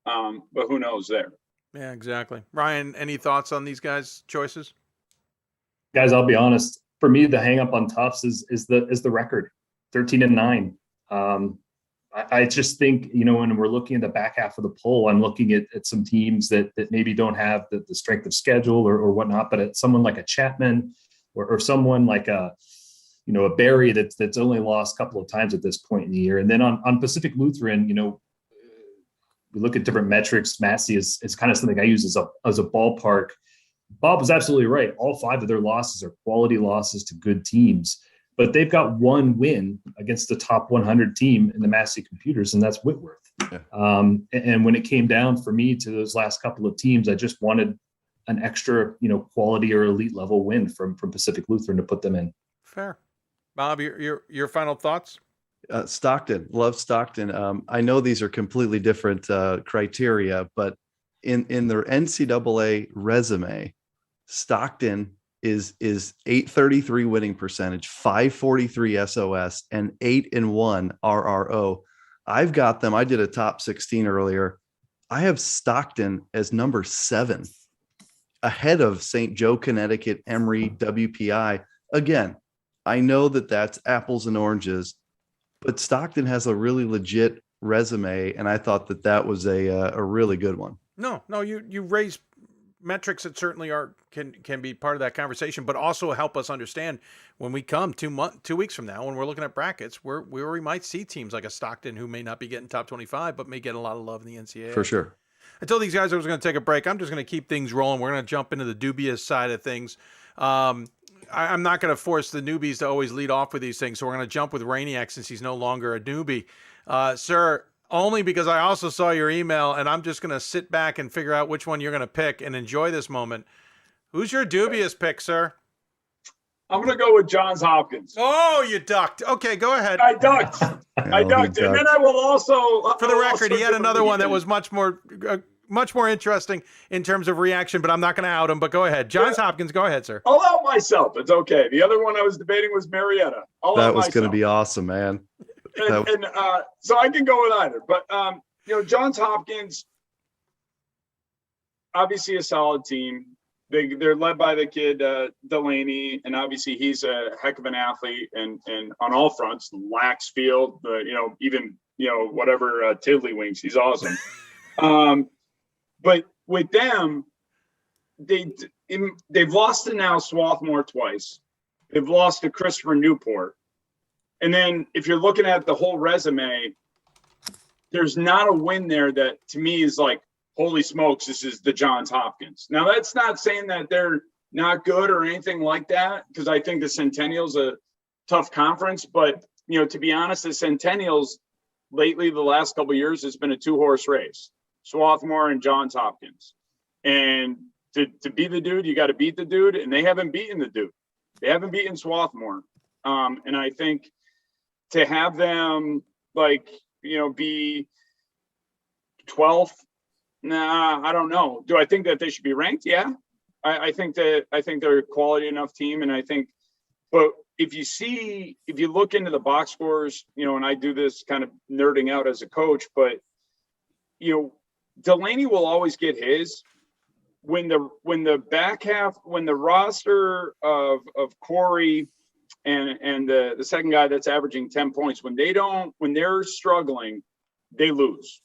but who knows there. Yeah, exactly. Ryan, any thoughts on these guys' choices? Guys, I'll be honest. For me, the hang up on Tufts is the record, 13-9. I just think, you know, when we're looking at the back half of the poll, I'm looking at some teams that maybe don't have the strength of schedule or whatnot, but it's someone like a Chapman or someone like a Barry that's only lost a couple of times at this point in the year. And then on Pacific Lutheran, you know, we look at different metrics. Massey is kind of something I use as a ballpark. Bob was absolutely right. All 5 of their losses are quality losses to good teams, but they've got 1 win against the top 100 team in the Massey Computers, and that's Whitworth. Yeah. And when it came down for me to those last couple of teams, I just wanted an extra, you know, quality or elite level win from Pacific Lutheran to put them in. Fair. Bob, your final thoughts? Stockton, love Stockton. I know these are completely different criteria, but in their NCAA resume, Stockton is 833 winning percentage, 543 SOS, and 8-1 RRO. I've got them. I did a top 16 earlier. I have Stockton as number 7, ahead of St. Joe, Connecticut, Emory, WPI. Again, I know that that's apples and oranges, but Stockton has a really legit resume, and I thought that was a really good one. No, you raise metrics that certainly can be part of that conversation, but also help us understand when we come 2 weeks from now, when we're looking at brackets, where we might see teams like a Stockton who may not be getting top 25, but may get a lot of love in the NCAA. For sure. I told these guys I was going to take a break. I'm just going to keep things rolling. We're going to jump into the dubious side of things. I'm not going to force the newbies to always lead off with these things, so we're going to jump with Rainiac since he's no longer a newbie. Sir, only because I also saw your email, and I'm just going to sit back and figure out which one you're going to pick and enjoy this moment. Who's your dubious pick, sir? I'm going to go with Johns Hopkins. Oh, you ducked. Okay, go ahead. I ducked. I ducked. And then I will also... For the record, he had another one that was much more interesting in terms of reaction, but I'm not going to out him. But go ahead. Johns Hopkins, go ahead, sir. I'll out myself. It's okay. The other one I was debating was Marietta. That was going to be awesome, man. So I can go with either. But, you know, Johns Hopkins, obviously a solid team. They're led by the kid Delaney, and obviously he's a heck of an athlete and on all fronts, lax field, you know, even, you know, whatever tiddlywinks, he's awesome. But with them, they've lost to now Swarthmore twice. They've lost to Christopher Newport. And then if you're looking at the whole resume, there's not a win there that to me is like, holy smokes, this is the Johns Hopkins. Now, that's not saying that they're not good or anything like that, because I think the Centennial's a tough conference. But, you know, to be honest, the Centennials lately, the last couple of years, has been a 2-horse race, Swarthmore and Johns Hopkins. And to be the dude, you got to beat the dude, and they haven't beaten the dude. They haven't beaten Swarthmore. And I think to have them, like, you know, be 12th, nah, I don't know. Do I think that they should be ranked? Yeah. I think they're a quality enough team. And I think, but if you look into the box scores, you know, and I do this kind of nerding out as a coach, but, you know, Delaney will always get his when the back half, when the roster of Corey and the second guy that's averaging 10 points, when they're struggling, they lose.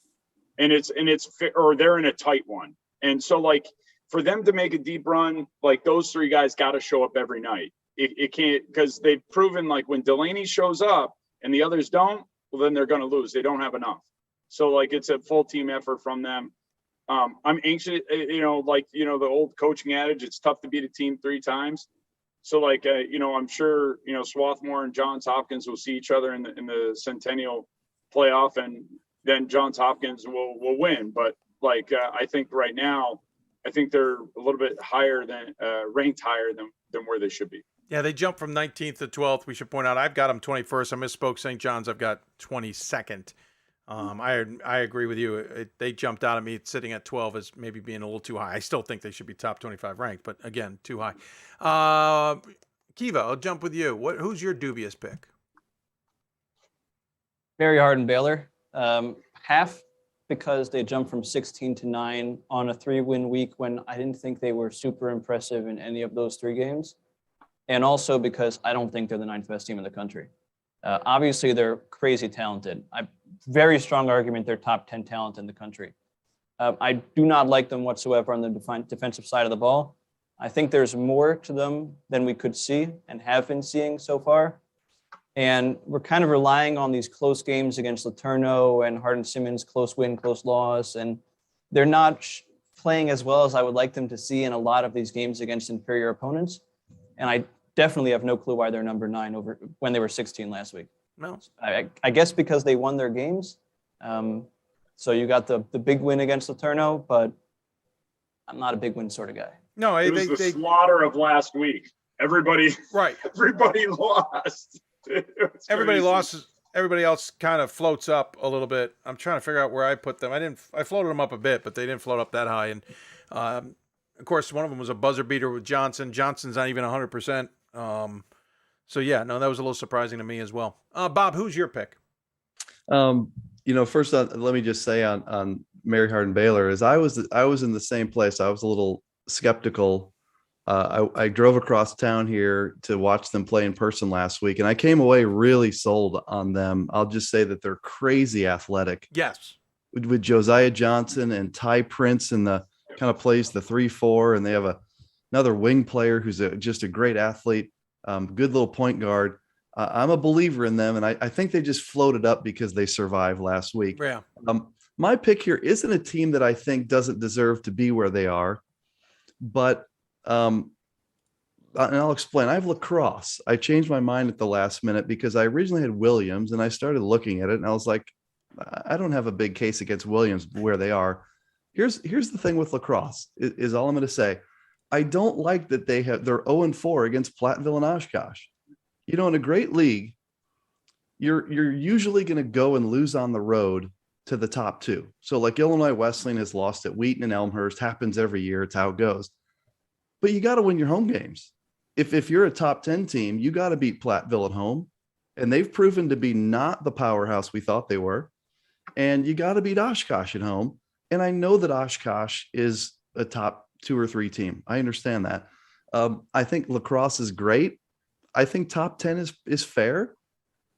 And they're in a tight one. And so, like, for them to make a deep run, like those three guys got to show up every night. It can't, because they've proven like when Delaney shows up and the others don't, well, then they're going to lose. They don't have enough. So like it's a full team effort from them. I'm anxious, the old coaching adage, it's tough to beat a team 3 times. So like, I'm sure, Swarthmore and Johns Hopkins will see each other in the Centennial playoff, and then Johns Hopkins will win. But like, I think right now, I think they're a little bit higher than ranked higher than where they should be. Yeah, they jumped from 19th to 12th. We should point out I've got them 21st. I misspoke. St. John's I've got 22nd. I agree with you. They jumped out at me sitting at 12 as maybe being a little too high. I still think they should be top 25 ranked, but again, too high. Kiva, I'll jump with you. Who's your dubious pick? Very hard in Baylor. Half because they jumped from 16 to 9 on a 3-win week when I didn't think they were super impressive in any of those 3 games. And also because I don't think they're the 9th best team in the country. Obviously, they're crazy talented. Very strong argument they're top 10 talent in the country. I do not like them whatsoever on the defensive side of the ball. I think there's more to them than we could see and have been seeing so far. And we're kind of relying on these close games against LeTourneau and Hardin-Simmons, close win, close loss. And they're not playing as well as I would like them to see in a lot of these games against inferior opponents. And I definitely have no clue why they're number 9 over when they were 16 last week. No, I guess because they won their games. So you got the big win against LeTourneau, but I'm not a big win sort of guy. No, it was the slaughter of last week. Everybody lost. Everybody lost. Everybody else kind of floats up a little bit. I'm trying to figure out where I put them. I floated them up a bit, but they didn't float up that high. And of course, one of them was a buzzer beater with Johnson. Johnson's not even 100%. So yeah, no, that was a little surprising to me as well. Bob, who's your pick? First let me just say on Mary Hardin Baylor is I was in the same place. I was a little skeptical. I drove across town here to watch them play in person last week, and I came away really sold on them. I'll just say that they're crazy athletic. Yes. With Josiah Johnson and Ty Prince and the kind of plays the 3-4, and they have another wing player who's just a great athlete, good little point guard. I'm a believer in them, and I think they just floated up because they survived last week. Yeah. My pick here isn't a team that I think doesn't deserve to be where they are, but and I'll explain. I have lacrosse. I changed my mind at the last minute because I originally had Williams, and I started looking at it, and I was like, I don't have a big case against Williams where they are. Here's the thing with lacrosse is all I'm going to say. I don't like that they're 0-4 against Platteville and Oshkosh. In a great league, you're usually going to go and lose on the road to the top 2. So like Illinois Wesleyan has lost at Wheaton and Elmhurst, happens every year. It's how it goes. But you got to win your home games. If you're a top 10 team, you got to beat Platteville at home. And they've proven to be not the powerhouse we thought they were. And you got to beat Oshkosh at home. And I know that Oshkosh is a top 2 or 3 team. I understand that. I think lacrosse is great. I think top 10 is fair,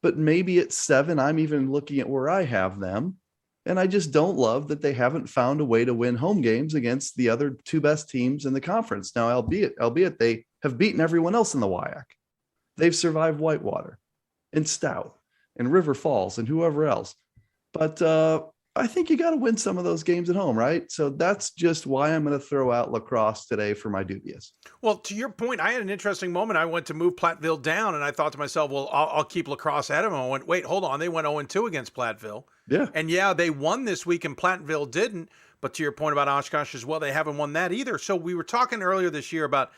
but maybe at 7, I'm even looking at where I have them. And I just don't love that they haven't found a way to win home games against the other 2 best teams in the conference. Now, albeit they have beaten everyone else in the WIAC. They've survived Whitewater and Stout and River Falls and whoever else. But I think you got to win some of those games at home, right? So that's just why I'm going to throw out lacrosse today for my dubious. Well, to your point, I had an interesting moment. I went to move Platteville down, and I thought to myself, well, I'll keep lacrosse ahead of them. I went, wait, hold on. They went 0-2 against Platteville. Yeah. And yeah, they won this week, and Platteville didn't. But to your point about Oshkosh as well, they haven't won that either. So we were talking earlier this year about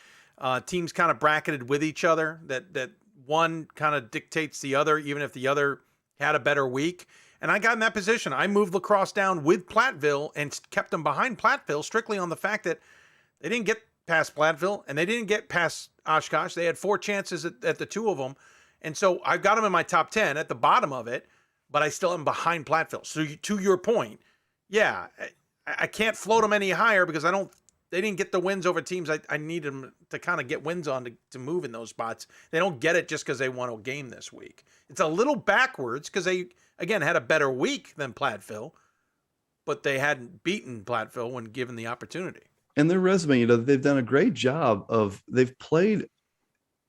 teams kind of bracketed with each other, that one kind of dictates the other, even if the other had a better week. And I got in that position. I moved lacrosse down with Platteville and kept them behind Platteville strictly on the fact that they didn't get past Platteville and they didn't get past Oshkosh. They had 4 chances at the 2 of them. And so I've got them in my top 10 at the bottom of it, but I still am behind Platteville. So to your point, yeah, I can't float them any higher because they didn't get the wins over teams I need them to kind of get wins on to move in those spots. They don't get it just because they won a game this week. It's a little backwards because they, again, had a better week than Platteville, but they hadn't beaten Platteville when given the opportunity. And their resume, they've done a great job of they've played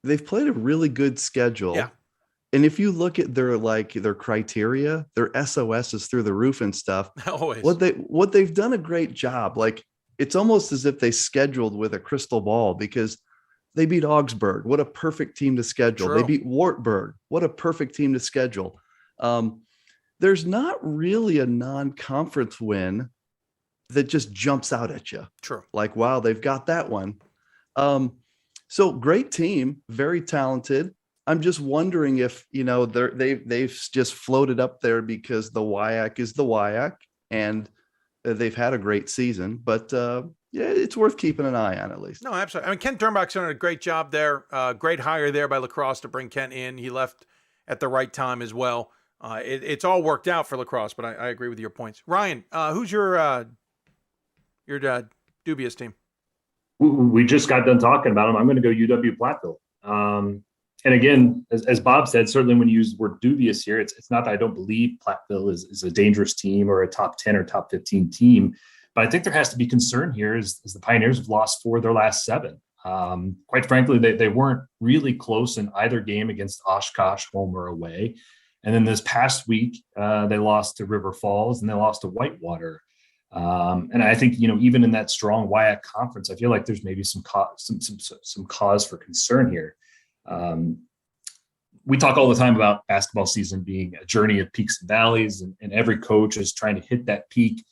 a really good schedule. Yeah. And if you look at their criteria, their SOS is through the roof and stuff. Always. What they've done a great job. Like, it's almost as if they scheduled with a crystal ball, because they beat Augsburg. What a perfect team to schedule. True. They beat Wartburg. What a perfect team to schedule. There's not really a non-conference win that just jumps out at you. True. Like, wow, they've got that one. So great team, very talented. I'm just wondering if, they've just floated up there because the WIAC is the WIAC, and they've had a great season. But yeah, it's worth keeping an eye on, at least. No, absolutely. I mean, Kent Dernbach's done a great job there. Great hire there by lacrosse to bring Kent in. He left at the right time as well. It's all worked out for lacrosse, but I agree with your points. Ryan, who's your dubious team? We just got done talking about them. I'm going to go UW Platteville. And again, as Bob said, certainly when you use the word dubious here, it's not that I don't believe Platteville is a dangerous team or a top 10 or top 15 team, but I think there has to be concern here as the Pioneers have lost 4 of their last 7. Quite frankly, they weren't really close in either game against Oshkosh, home or away. And then this past week, they lost to River Falls and they lost to Whitewater. And I think, even in that strong WIAC conference, I feel like there's maybe some cause for concern here. We talk all the time about basketball season being a journey of peaks and valleys, and every coach is trying to hit that peak,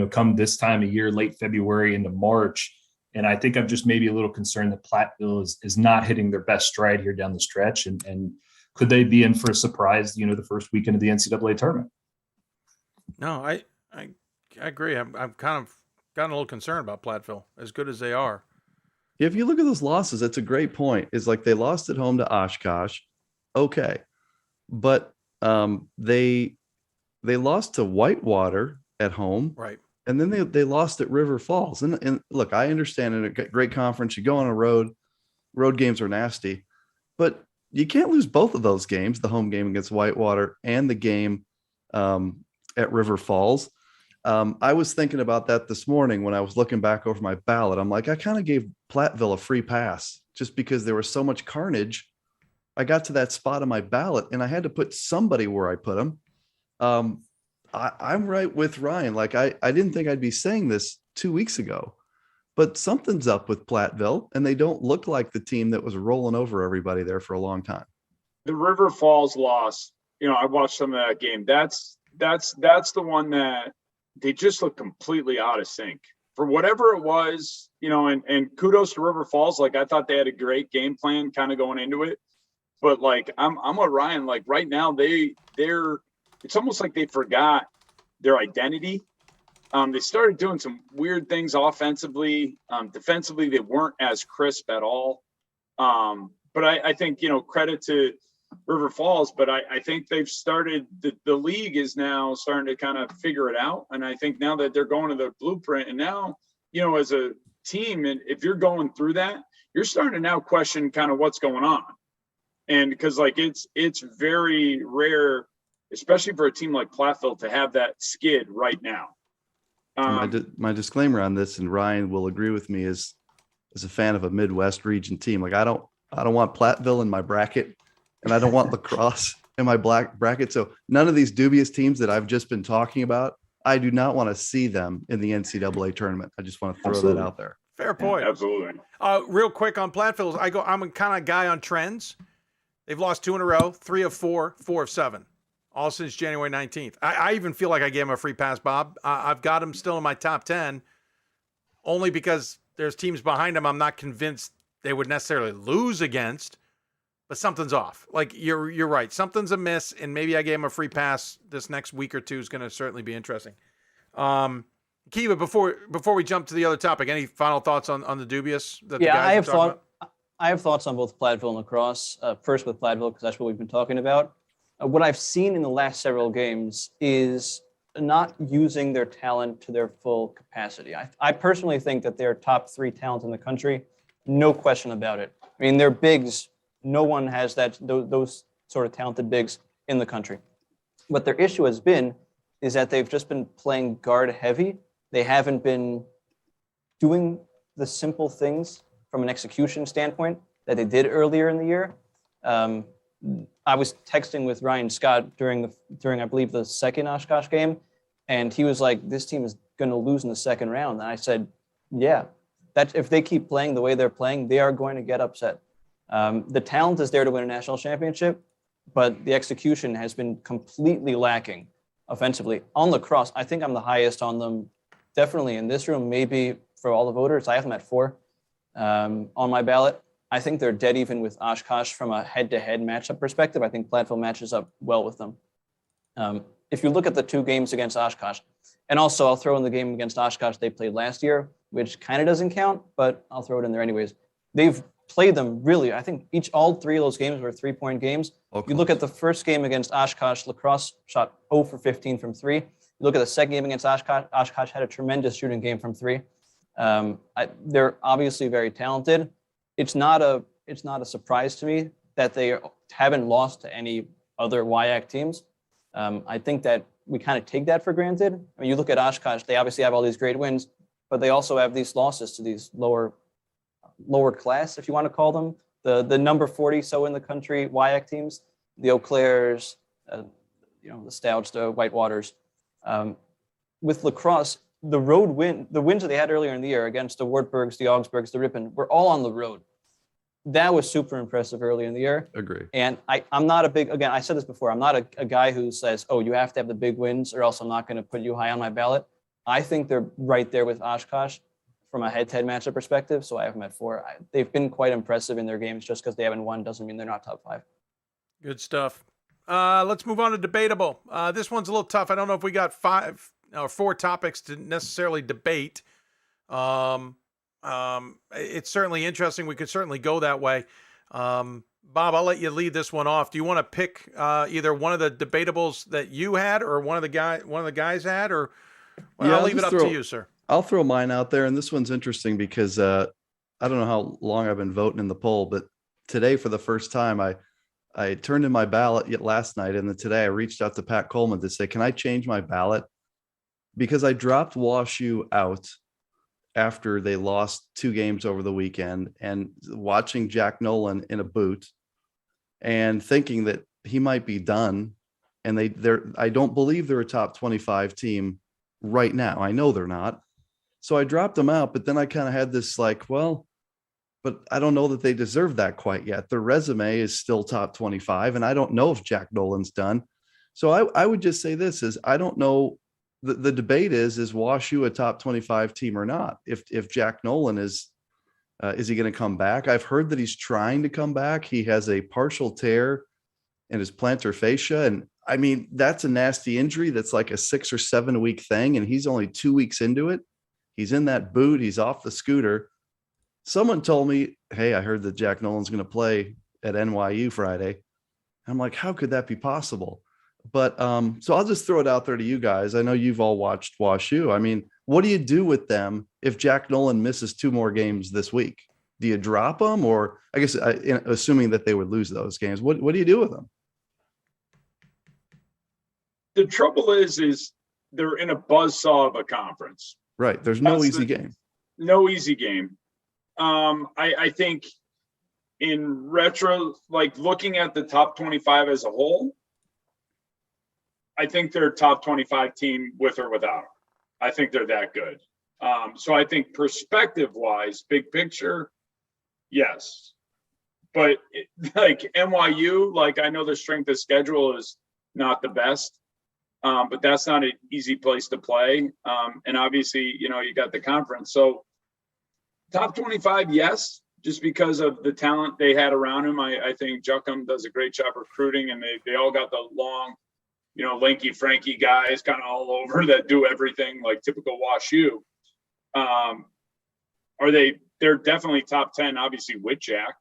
come this time of year, late February into March. And I think I'm just maybe a little concerned that Platteville is not hitting their best stride here down the stretch. And could they be in for a surprise, the first weekend of the NCAA tournament? No, I agree. I'm kind of gotten a little concerned about Platteville, as good as they are. If you look at those losses, that's a great point. It's like they lost at home to Oshkosh. Okay. But they lost to Whitewater at home. Right. And then they lost at River Falls. And look, I understand in a great conference, you go on a road games are nasty, but you can't lose both of those games, the home game against Whitewater and the game at River Falls. I was thinking about that this morning when I was looking back over my ballot. I'm like, I kind of gave Platteville a free pass just because there was so much carnage. I got to that spot on my ballot and I had to put somebody where I put them. I'm right with Ryan. Like, I didn't think I'd be saying this 2 weeks ago, but something's up with Platteville, and they don't look like the team that was rolling over everybody there for a long time. The River Falls loss, I watched some of that game. That's the one that they just look completely out of sync for whatever it was, and kudos to River Falls. Like, I thought they had a great game plan kind of going into it, but like, I'm with Ryan. Like, right now it's almost like they forgot their identity. They started doing some weird things offensively. Defensively, they weren't as crisp at all. But I think, credit to River Falls, but I think they've started, the league is now starting to kind of figure it out. And I think now that they're going to the blueprint, and now, as a team, and if you're going through that, you're starting to now question kind of what's going on. And because like, it's very rare, especially for a team like Platteville, to have that skid right now. My disclaimer on this, and Ryan will agree with me, is as a fan of a Midwest region team, like I don't want Platteville in my bracket, and I don't want lacrosse in my black bracket. So none of these dubious teams that I've just been talking about, I do not want to see them in the NCAA tournament. I just want to throw that out there. Fair point. Yeah, absolutely. Real quick on Platteville, I'm a kind of guy on trends. They've lost 2 in a row, 3 of 4, 4 of 7. All since January 19th. I even feel like I gave him a free pass, Bob. I've got him still in my top 10, only because there's teams behind him I'm not convinced they would necessarily lose against, but something's off. Like, you're right. Something's amiss, and maybe I gave him a free pass. This next week or two is going to certainly be interesting. Kiva, before we jump to the other topic, any final thoughts on the dubious that the guys I have thoughts on both Platteville and lacrosse. First with Platteville, because that's what we've been talking about. What I've seen in the last several games is not using their talent to their full capacity. I personally think that they're top 3 talent in the country, no question about it. I mean, they're bigs. No one has those sort of talented bigs in the country. What their issue has been is that they've just been playing guard heavy. They haven't been doing the simple things from an execution standpoint that they did earlier in the year. I was texting with Ryan Scott during I believe the second Oshkosh game, and he was like, "This team is going to lose in the second round." And I said, "Yeah, that if they keep playing the way they're playing, they are going to get upset. The talent is there to win a national championship, but the execution has been completely lacking offensively. On lacrosse, I think I'm the highest on them, definitely in this room, maybe for all the voters. I have them at 4 on my ballot. I think they're dead even with Oshkosh from a head-to-head matchup perspective. I think Platteville matches up well with them. If you look at the 2 games against Oshkosh, and also I'll throw in the game against Oshkosh they played last year, which kind of doesn't count, but I'll throw it in there anyways. They've played them really, I think all 3 of those games were 3-point games. You look at the first game against Oshkosh, lacrosse shot 0 for 15 from 3. You look at the second game against Oshkosh had a tremendous shooting game from 3. They're obviously very talented. It's not a surprise to me that they haven't lost to any other WIAC teams. I think that we kind of take that for granted. I mean, you look at Oshkosh, they obviously have all these great wins, but they also have these losses to these lower class, if you want to call them, the number 40 so in the country WIAC teams, the Eau Claires, the Stouts, the Whitewaters. With lacrosse, the wins that they had earlier in the year against the Wartburgs, the Augsburgs, the Ripon, were all on the road. That was super impressive early in the year. Agree. And I'm not a big, again, I said this before, I'm not a guy who says, oh, you have to have the big wins or else I'm not going to put you high on my ballot. I think they're right there with Oshkosh from a head-to-head matchup perspective. So I have them at 4. They've been quite impressive in their games. Just because they haven't won doesn't mean they're not top 5. Good stuff. Let's move on to debatable. This one's a little tough. I don't know if we got 5 or 4 topics to necessarily debate. It's certainly interesting. We could certainly go that way. Bob, I'll let you lead this one off. Do you want to pick either one of the debatables that you had or one of the guys had, or I'll leave it up to you, sir. I'll throw mine out there. And this one's interesting because I don't know how long I've been voting in the poll, but today for the first time, I turned in my ballot yet last night. And then today I reached out to Pat Coleman to say, can I change my ballot? Because I dropped WashU out after they lost 2 games over the weekend, and watching Jack Nolan in a boot and thinking that he might be done. And I don't believe they're a top 25 team right now. I know they're not. So I dropped them out, but then I kind of had this like, well, but I don't know that they deserve that quite yet. Their resume is still top 25, and I don't know if Jack Nolan's done. So I would just say this is, I don't know. The debate is WashU a top 25 team or not? If Jack Nolan is he going to come back? I've heard that he's trying to come back. He has a partial tear in his plantar fascia. And I mean, that's a nasty injury. That's like a 6 or 7 week thing. And he's only 2 weeks into it. He's in that boot. He's off the scooter. Someone told me, hey, I heard that Jack Nolan's going to play at NYU Friday. I'm like, how could that be possible? But so I'll just throw it out there to you guys. I know you've all watched WashU. I mean, what do you do with them if Jack Nolan misses 2 more games this week? Do you drop them? Or I guess assuming that they would lose those games, what do you do with them? The trouble is they're in a buzzsaw of a conference. Right. There's no easy game. No easy game. I think in retro, like looking at the top 25 as a whole, I think they're a top 25 team with or without them. I think they're that good. So I think perspective-wise, big picture, yes. But like NYU, like I know their strength of schedule is not the best, but that's not an easy place to play. And obviously, you got the conference. So top 25, yes, just because of the talent they had around him. I think Juckham does a great job recruiting, and they all got the long, lanky Frankie guys kind of all over that do everything like typical WashU. They're definitely top 10, obviously with Jack.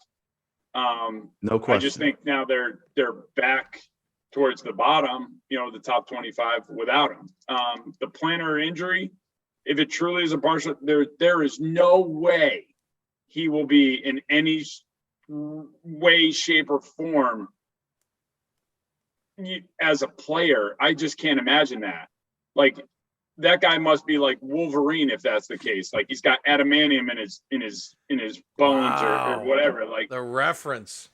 No question. I just think now they're back towards the bottom, the top 25 without him. The plantar injury, if it truly is a partial, there is no way he will be in any way, shape, or form as a player. I just can't imagine that. Like, that guy must be like Wolverine if that's the case. Like he's got adamantium in his bones or whatever. Like the reference.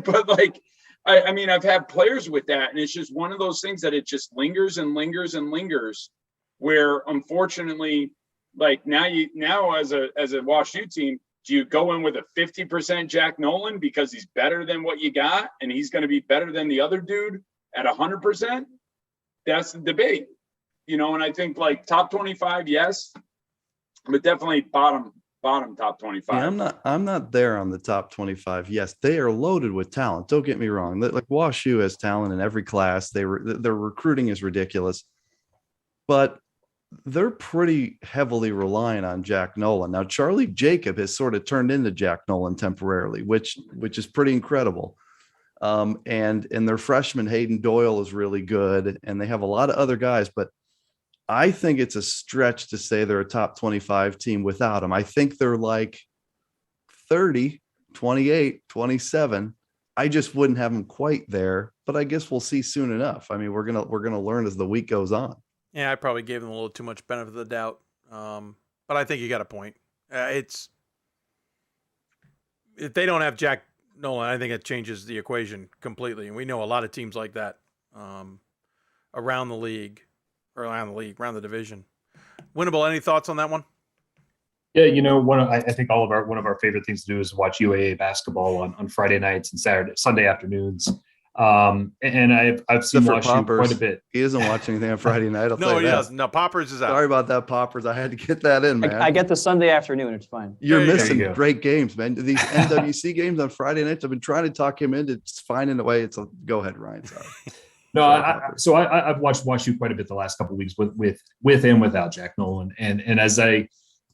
But like, I mean, I've had players with that, and it's just one of those things that it just lingers and lingers and lingers. Where unfortunately, like now as a WashU team, do you go in with a 50% Jack Nolan because he's better than what you got, and he's going to be better than the other dude at 100%? That's the debate, you know. And I think like top 25, yes, but definitely bottom top 25. Yeah, I'm not there on the top 25. Yes, they are loaded with talent. Don't get me wrong. Like WashU has talent in every class. Their recruiting is ridiculous, but they're pretty heavily reliant on Jack Nolan. Now, Charlie Jacob has sort of turned into Jack Nolan temporarily, which is pretty incredible. And their freshman Hayden Doyle is really good, and they have a lot of other guys, but I think it's a stretch to say they're a top 25 team without him. I think they're like 30, 28, 27. I just wouldn't have them quite there, but I guess we'll see soon enough. I mean, we're going to learn as the week goes on. Yeah, I probably gave them a little too much benefit of the doubt. But I think you got a point. If they don't have Jack Nolan, I think it changes the equation completely. And we know a lot of teams like that around the division. Winnable, any thoughts on that one? Yeah, you know, I think one of our favorite things to do is watch UAA basketball on Friday nights and Sunday afternoons. And I've seen WashU quite a bit. He doesn't watch anything on Friday night. No, he doesn't. No, Poppers is out. Sorry about that, Poppers. I had to get that in, man. I get the Sunday afternoon. It's fine. You're missing great games, man. These NWC games on Friday nights, I've been trying to talk him into finding a way. Go ahead, Ryan. Sorry. No, I've watched WashU quite a bit the last couple of weeks with and without Jack Nolan. And as I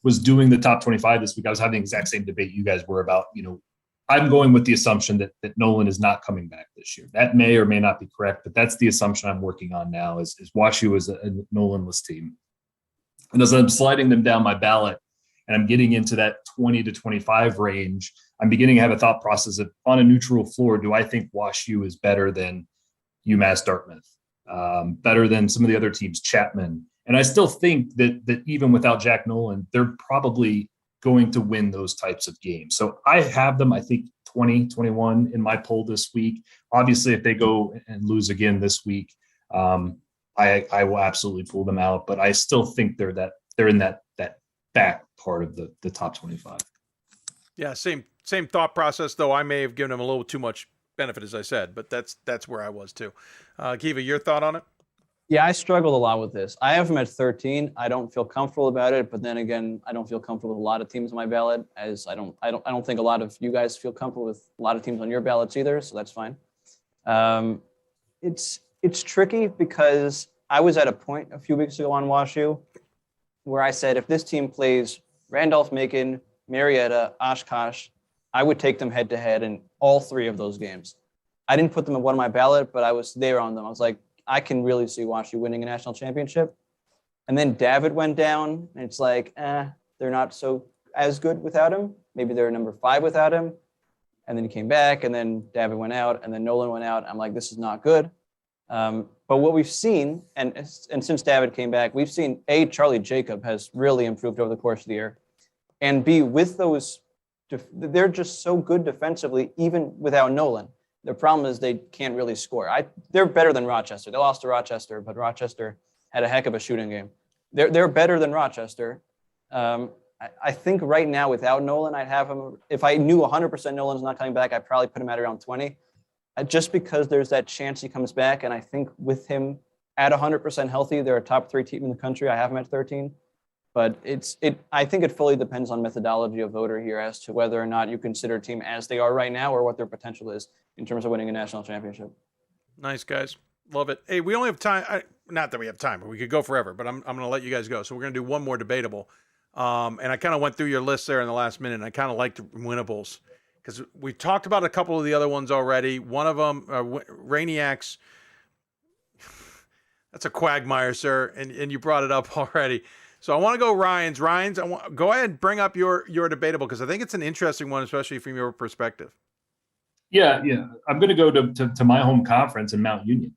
was doing the top 25 this week, I was having the exact same debate you guys were about, you know, I'm going with the assumption that Nolan is not coming back this year. That may or may not be correct, but that's the assumption I'm working on now is WashU is a Nolanless team. And as I'm sliding them down my ballot and I'm getting into that 20 to 25 range, I'm beginning to have a thought process of on a neutral floor, do I think WashU is better than UMass Dartmouth, better than some of the other teams, Chapman? And I still think that even without Jack Nolan, they're probably going to win those types of games. So I have them, I think 20, 21 in my poll this week. Obviously, if they go and lose again this week, I will absolutely pull them out, but I still think they're in that back part of the top 25. Yeah, same thought process, though I may have given them a little too much benefit, as I said, but that's where I was too. Kiva, your thought on it? Yeah, I struggled a lot with this. I have them at 13. I don't feel comfortable about it, but then again, I don't feel comfortable with a lot of teams on my ballot, as I don't think a lot of you guys feel comfortable with a lot of teams on your ballots either, so that's fine. It's tricky because I was at a point a few weeks ago on WashU where I said if this team plays Randolph-Macon, Marietta, Oshkosh, I would take them head to head in all three of those games. I didn't put them in one of my ballot, but I was there on them. I was like, I can really see WashU winning a national championship. And then David went down, and it's like, they're not so as good without him. Maybe they're number 5 without him. And then he came back, and then David went out, and then Nolan went out. I'm like, this is not good. But what we've seen, and since David came back, we've seen, A, Charlie Jacob has really improved over the course of the year. And B, with those, they're just so good defensively, even without Nolan. The problem is they can't really score. They're better than Rochester. They lost to Rochester, but Rochester had a heck of a shooting game. They're better than Rochester. I think right now without Nolan, I'd have him. If I knew 100% Nolan's not coming back, I'd probably put him at around 20. Just because there's that chance he comes back, and I think with him at 100% healthy, they're a top 3 team in the country. I have him at 13. But I think it fully depends on methodology of voter here as to whether or not you consider a team as they are right now or what their potential is in terms of winning a national championship. Nice, guys. Love it. Hey, we only have time. Not that we have time, but we could go forever, but I'm going to let you guys go. So we're going to do one more debatable. And I kind of went through your list there in the last minute, and I kind of liked winnables because we talked about a couple of the other ones already. One of them, Rainiacs. That's a quagmire, sir, and you brought it up already. So I want to go Ryan's. Go ahead and bring up your debatable because I think it's an interesting one, especially from your perspective. Yeah. I'm going to go to my home conference in Mount Union.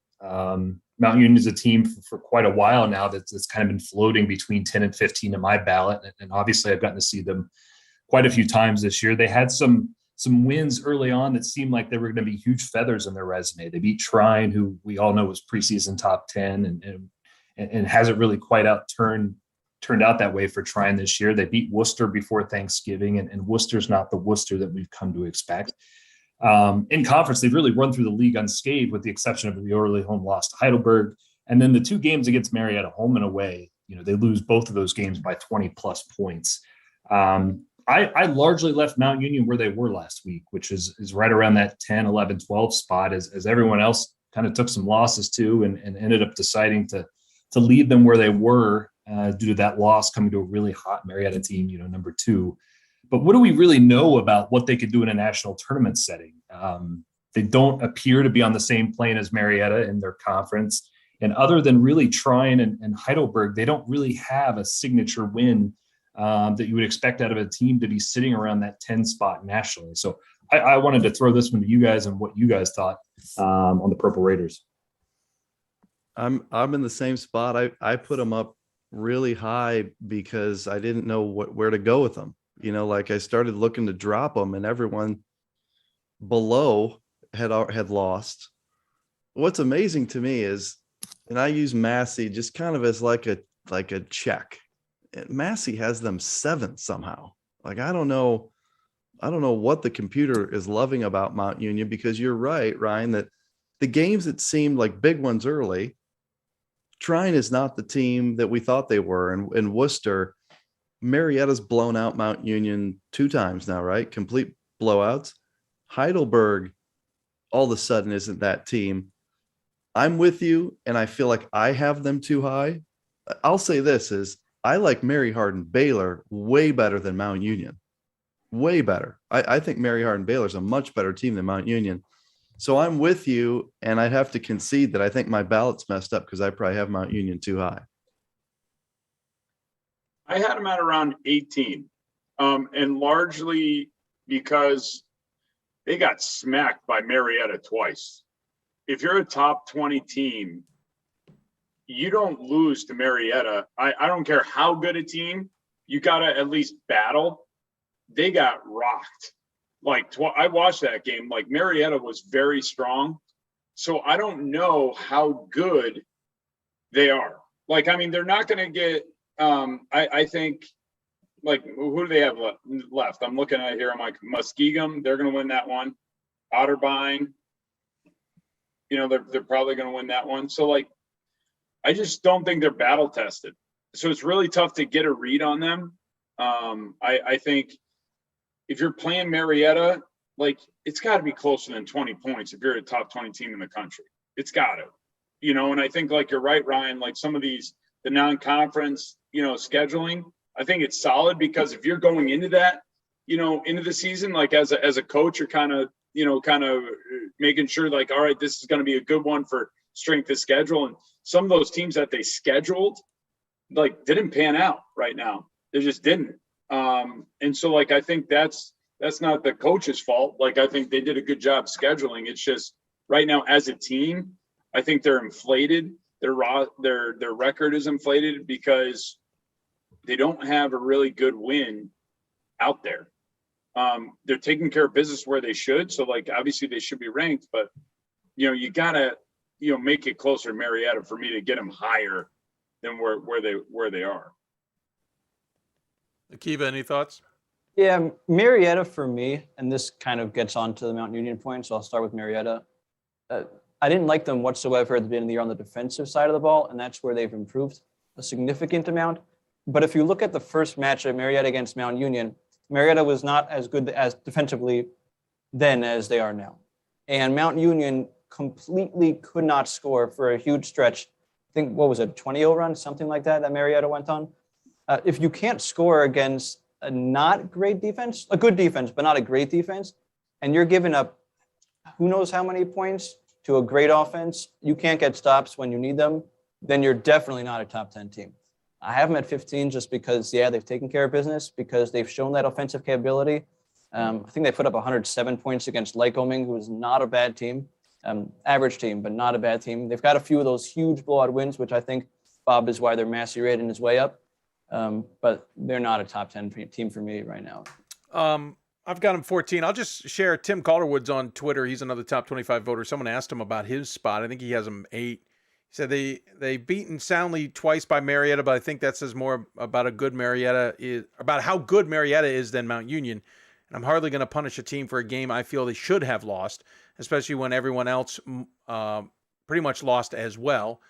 Mount Union is a team for quite a while now that's kind of been floating between 10 and 15 in my ballot. And obviously I've gotten to see them quite a few times this year. They had some wins early on that seemed like they were going to be huge feathers in their resume. They beat Trine, who we all know was preseason top 10 and hasn't really quite turned out that way for Trine this year. They beat Worcester before Thanksgiving, and Worcester's not the Worcester that we've come to expect. In conference, they've really run through the league unscathed, with the exception of the early home loss to Heidelberg. And then the 2 games against Marietta, home and away, they lose both of those games by 20 plus points. I largely left Mount Union where they were last week, which is right around that 10, 11, 12 spot, as everyone else kind of took some losses too, and ended up deciding to leave them where they were due to that loss coming to a really hot Marietta team, number 2. But what do we really know about what they could do in a national tournament setting? They don't appear to be on the same plane as Marietta in their conference. And other than really Trine and Heidelberg, they don't really have a signature win that you would expect out of a team to be sitting around that 10 spot nationally. So I wanted to throw this one to you guys and what you guys thought on the Purple Raiders. I'm in the same spot. I put them up really high because I didn't know where to go with them. I started looking to drop them, and everyone below had lost. What's amazing to me is, and I use Massey just kind of as like a check. Massey has them 7th somehow. I don't know what the computer is loving about Mount Union, because you're right, Ryan, that the games that seemed like big ones early, Trine is not the team that we thought they were. And Worcester, Marietta's blown out Mount Union 2 times now, right? Complete blowouts. Heidelberg all of a sudden isn't that team. I'm with you, and I feel like I have them too high. I'll say this is, I like Mary Hardin Baylor way better than Mount Union. Way better. I think Mary Hardin Baylor is a much better team than Mount Union. So I'm with you, and I'd have to concede that I think my ballot's messed up because I probably have Mount Union too high. I had them at around 18, and largely because they got smacked by Marietta twice. If you're a top 20 team, you don't lose to Marietta. I don't care how good a team, you got to at least battle. They got rocked. I watched that game. Marietta was very strong. So I don't know how good they are. They're not going to get, I think, who do they have left? I'm looking at it here. I'm like, Muskegon, they're going to win that one. Otterbein, they're probably going to win that one. So, I just don't think they're battle tested. So it's really tough to get a read on them. I think if you're playing Marietta, it's got to be closer than 20 points if you're a top 20 team in the country. It's got to, and I think you're right, Ryan, some of the non-conference, scheduling, I think it's solid, because if you're going into that, into the season, as a coach, you're kind of making sure all right, this is going to be a good one for strength of schedule. And some of those teams that they scheduled, didn't pan out right now. They just didn't. And so I think that's not the coach's fault. I think they did a good job scheduling. It's just right now as a team, I think they're inflated. Their record is inflated because they don't have a really good win out there. They're taking care of business where they should. So obviously they should be ranked, but you gotta, make it closer to Marietta for me to get them higher than where they are. Akiva, any thoughts? Yeah, Marietta for me, and this kind of gets on to the Mount Union point, so I'll start with Marietta. I didn't like them whatsoever at the beginning of the year on the defensive side of the ball, and that's where they've improved a significant amount. But if you look at the first match of Marietta against Mount Union, Marietta was not as good as defensively then as they are now. And Mount Union completely could not score for a huge stretch. I think, what was it, 20-0 run, something like that Marietta went on? If you can't score against a not great defense, a good defense, but not a great defense, and you're giving up who knows how many points to a great offense, you can't get stops when you need them, then you're definitely not a top 10 team. I have them at 15 just because, they've taken care of business, because they've shown that offensive capability. I think they put up 107 points against Lycoming, who is not a bad team. Average team, but not a bad team. They've got a few of those huge blowout wins, which I think, Bob, is why they're Massey rating his way up. But they're not a top 10 team for me right now. I've got him 14. I'll just share Tim Calderwood's on Twitter. He's another top 25 voter. Someone asked him about his spot. I think he has him 8. He said they beaten soundly twice by Marietta, but I think that says more about about how good Marietta is than Mount Union. And I'm hardly going to punish a team for a game I feel they should have lost, especially when everyone else pretty much lost as well.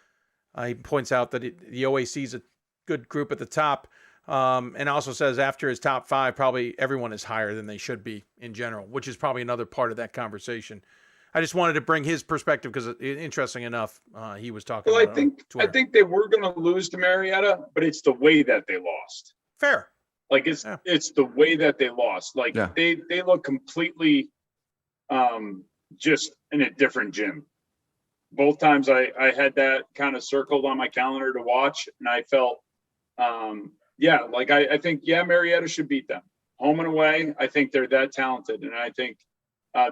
He points out that the OAC is a good group at the top. And also says after his top 5, probably everyone is higher than they should be in general, which is probably another part of that conversation. I just wanted to bring his perspective because, interesting enough, he was talking. Well, about I think they were going to lose to Marietta, but it's the way that they lost. Fair. Like it's the way that they lost. Like they look completely just in a different gym. Both times I had that kind of circled on my calendar to watch, and I felt. I think Marietta should beat them home and away. I think they're that talented, and I think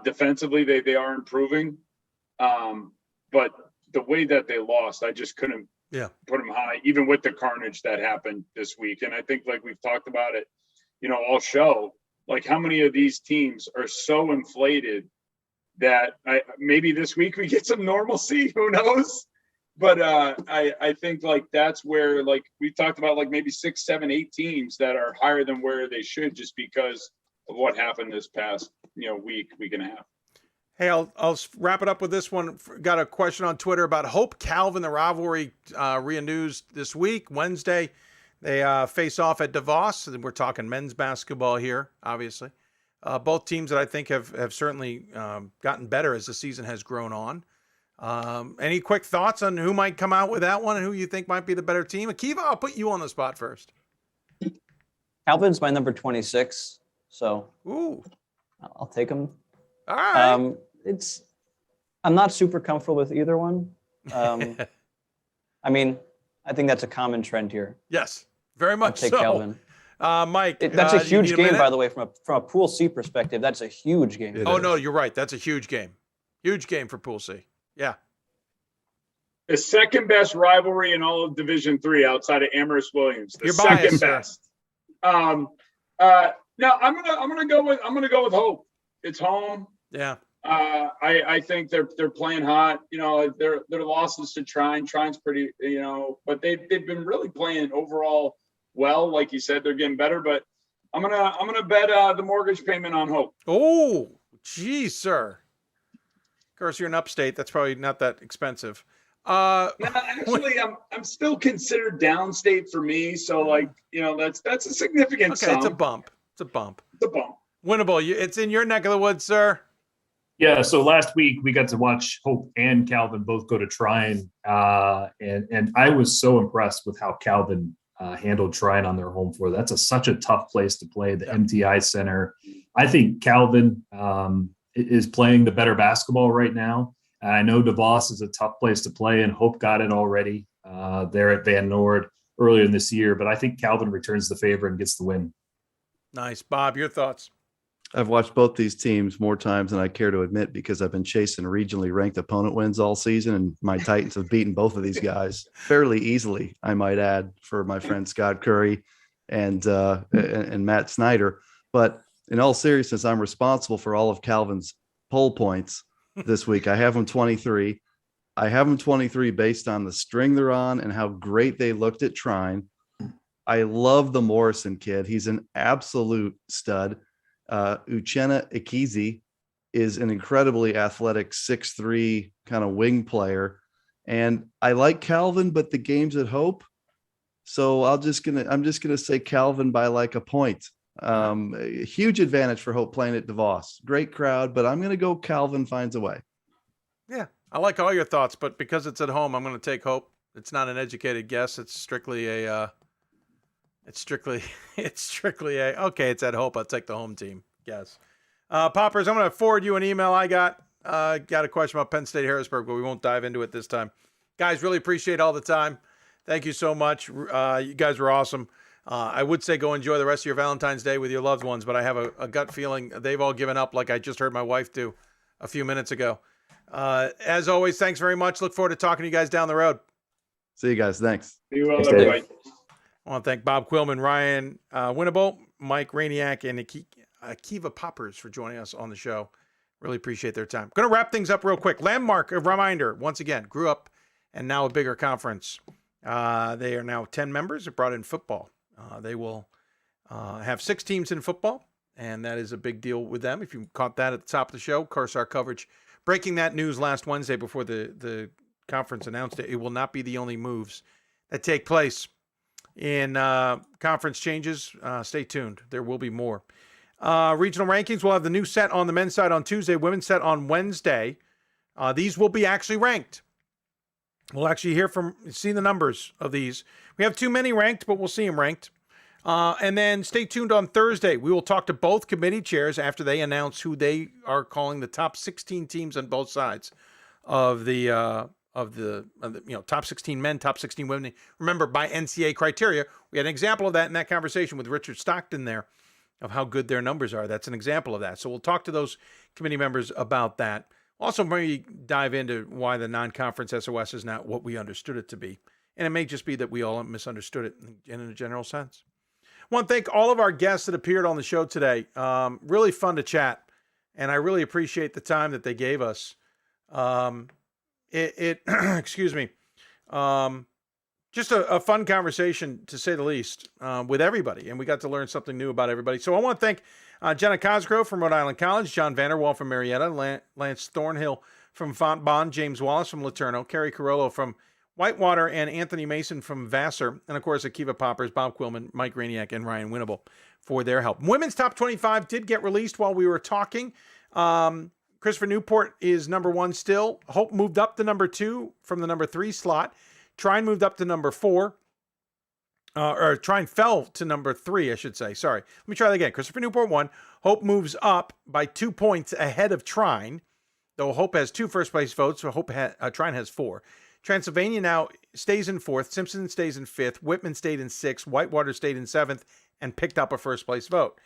defensively they are improving. But the way that they lost, I just couldn't put them high, even with the carnage that happened this week. And I think, like we've talked about it, all show, like how many of these teams are so inflated that maybe this week we get some normalcy. Who knows? But I think like that's where like we talked about like maybe 6, 7, 8 teams that are higher than where they should just because of what happened this past week and a half. Hey, I'll wrap it up with this one. Got a question on Twitter about Hope Calvin. The rivalry renews this week, Wednesday. They face off at DeVos. We're talking men's basketball here, obviously. Both teams that I think have certainly gotten better as the season has grown on. Any quick thoughts on who might come out with that one and who you think might be the better team? Akiva, I'll put you on the spot first. Calvin's my number 26, so I'll take him. All right. I'm not super comfortable with either one. I mean, I think that's a common trend here. Yes, very much I'll take Calvin. Mike, that's a huge game, by the way, from a Pool C perspective. That's a huge game. No, you're right. That's a huge game. Huge game for Pool C. Yeah. The second best rivalry in all of Division III outside of Amherst Williams. The second best. No, I'm gonna go with Hope. It's home. Yeah. I think they're playing hot. Their losses to Trine. Trine's pretty, but they've been really playing overall well. Like you said, they're getting better. But I'm gonna bet the mortgage payment on Hope. Oh, geez, sir. Of course, you're in upstate. That's probably not that expensive. Actually, I'm still considered downstate for me. So that's a significant sum. It's a bump. It's a bump. Winnable. It's in your neck of the woods, sir. Yeah. So last week we got to watch Hope and Calvin both go to Trine, and I was so impressed with how Calvin handled Trine on their home floor. That's such a tough place to play. The MTI Center. I think Calvin is playing the better basketball right now. I know DeVos is a tough place to play, and Hope got it already there at Van Noord earlier in this year. But I think Calvin returns the favor and gets the win. Nice. Bob, your thoughts? I've watched both these teams more times than I care to admit because I've been chasing regionally ranked opponent wins all season, and my Titans have beaten both of these guys fairly easily, I might add, for my friend Scott Curry and Matt Snyder. But in all seriousness, I'm responsible for all of Calvin's poll points this week. I have them 23. I have them 23 based on the string they're on and how great they looked at Trine. I love the Morrison kid. He's an absolute stud. Uchenna Ikizi is an incredibly athletic 6'3" kind of wing player. And I like Calvin, but the game's at Hope. So I'm just gonna say Calvin by like a point. A huge advantage for Hope playing at DeVos. Great crowd, but I'm going to go Calvin finds a way. Yeah, I like all your thoughts, but because it's at home, I'm going to take Hope. It's not an educated guess. It's strictly a okay, it's at Hope. I'll take the home team. Yes. Poppers, I'm going to forward you an email I got. Got a question about Penn State Harrisburg, but we won't dive into it this time. Guys, really appreciate all the time. Thank you so much. You guys were awesome. I would say go enjoy the rest of your Valentine's Day with your loved ones, but I have a gut feeling they've all given up like I just heard my wife do a few minutes ago. As always, thanks very much. Look forward to talking to you guys down the road. See you guys. Thanks. Be well, everybody. I want to thank Bob Quillman, Ryan Winnable, Mike Rainiak, and Akiva Poppers for joining us on the show. Really appreciate their time. Going to wrap things up real quick. Landmark, a reminder, once again, grew up and now a bigger conference. They are now 10 members. It brought in football. They will have 6 teams in football, and that is a big deal with them. If you caught that at the top of the show, of course, our coverage, breaking that news last Wednesday before the conference announced it. It will not be the only moves that take place in conference changes. Stay tuned. There will be more. Regional rankings, we'll have the new set on the men's side on Tuesday, women's set on Wednesday. These will be actually ranked. We'll actually see the numbers of these. We have too many ranked, but we'll see them ranked. And then stay tuned on Thursday. We will talk to both committee chairs after they announce who they are calling the top 16 teams on both sides of the top 16 men, top 16 women. Remember, by NCAA criteria, we had an example of that in that conversation with Richard Stockton there, of how good their numbers are. That's an example of that. So we'll talk to those committee members about that. Also, maybe dive into why the non-conference SOS is not what we understood it to be. And it may just be that we all misunderstood it in a general sense. I want to thank all of our guests that appeared on the show today. Really fun to chat. And I really appreciate the time that they gave us. Excuse me. Just a fun conversation, to say the least, with everybody. And we got to learn something new about everybody. So I want to thank Jenna Cosgrove from Rhode Island College, Jon VanderWal from Marietta, Lance Thornhill from Fontbonne, James Wallace from LeTourneau, Keri Carollo from Whitewater, and Anthony Mason from Vassar. And, of course, Akiva Poppers, Bob Quillman, Mike Rainiak, and Ryan Winnable for their help. Women's Top 25 did get released while we were talking. Christopher Newport is number 1 still. Hope moved up to number 2 from the number 3 slot. Trine moved up to number 4. Or Trine fell to number 3, I should say. Sorry. Let me try that again. Christopher Newport 1. Hope moves up by 2 points ahead of Trine, though Hope has 2 first-place votes, so Trine has 4. Transylvania now stays in 4th. Simpson stays in 5th. Whitman stayed in 6th. Whitewater stayed in 7th and picked up a first-place vote.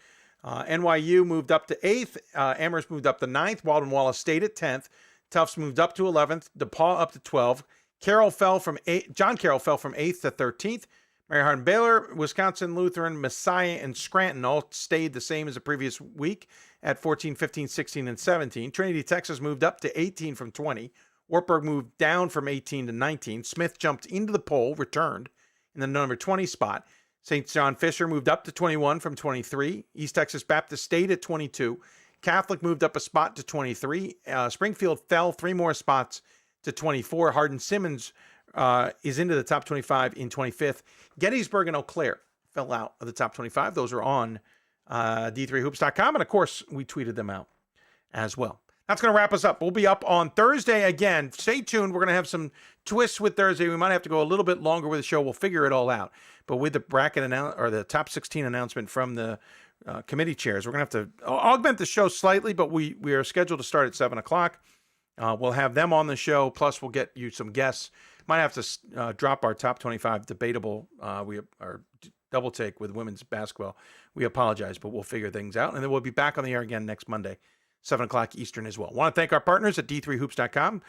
NYU moved up to 8th. Amherst moved up to 9th. Walden Wallace stayed at 10th. Tufts moved up to 11th. DePaul up to 12th. John Carroll fell from 8th to 13th. Mary Hardin Baylor, Wisconsin Lutheran, Messiah, and Scranton all stayed the same as the previous week at 14, 15, 16, and 17. Trinity, Texas moved up to 18 from 20. Wartburg moved down from 18 to 19. Smith jumped into the poll, returned in the number 20 spot. St. John Fisher moved up to 21 from 23. East Texas Baptist stayed at 22. Catholic moved up a spot to 23. Springfield fell 3 more spots to 24. Hardin-Simmons is into the top 25 in 25th. Gettysburg and Eau Claire fell out of the top 25. Those are on D3hoops.com. And, of course, we tweeted them out as well. That's going to wrap us up. We'll be up on Thursday again. Stay tuned. We're going to have some twists with Thursday. We might have to go a little bit longer with the show. We'll figure it all out. But with the bracket or the top 16 announcement from the committee chairs, we're going to have to augment the show slightly, but we are scheduled to start at 7 o'clock. We'll have them on the show. Plus, we'll get you some guests. Might have to drop our top 25 debatable our double take with women's basketball. We apologize, but we'll figure things out. And then we'll be back on the air again next Monday, 7 o'clock Eastern as well. Want to thank our partners at D3hoops.com,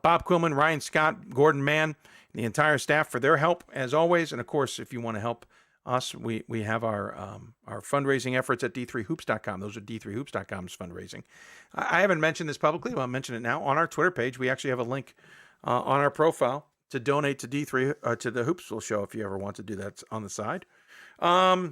Bob Quillman, Ryan Scott, Gordon Mann, and the entire staff for their help, as always. And, of course, if you want to help us, we have our fundraising efforts at D3hoops.com. Those are D3hoops.com's fundraising. I haven't mentioned this publicly, but I'll mention it now. On our Twitter page, we actually have a link on our profile to donate to D3 to the Hoopsville show if you ever want to do that. It's on the side. I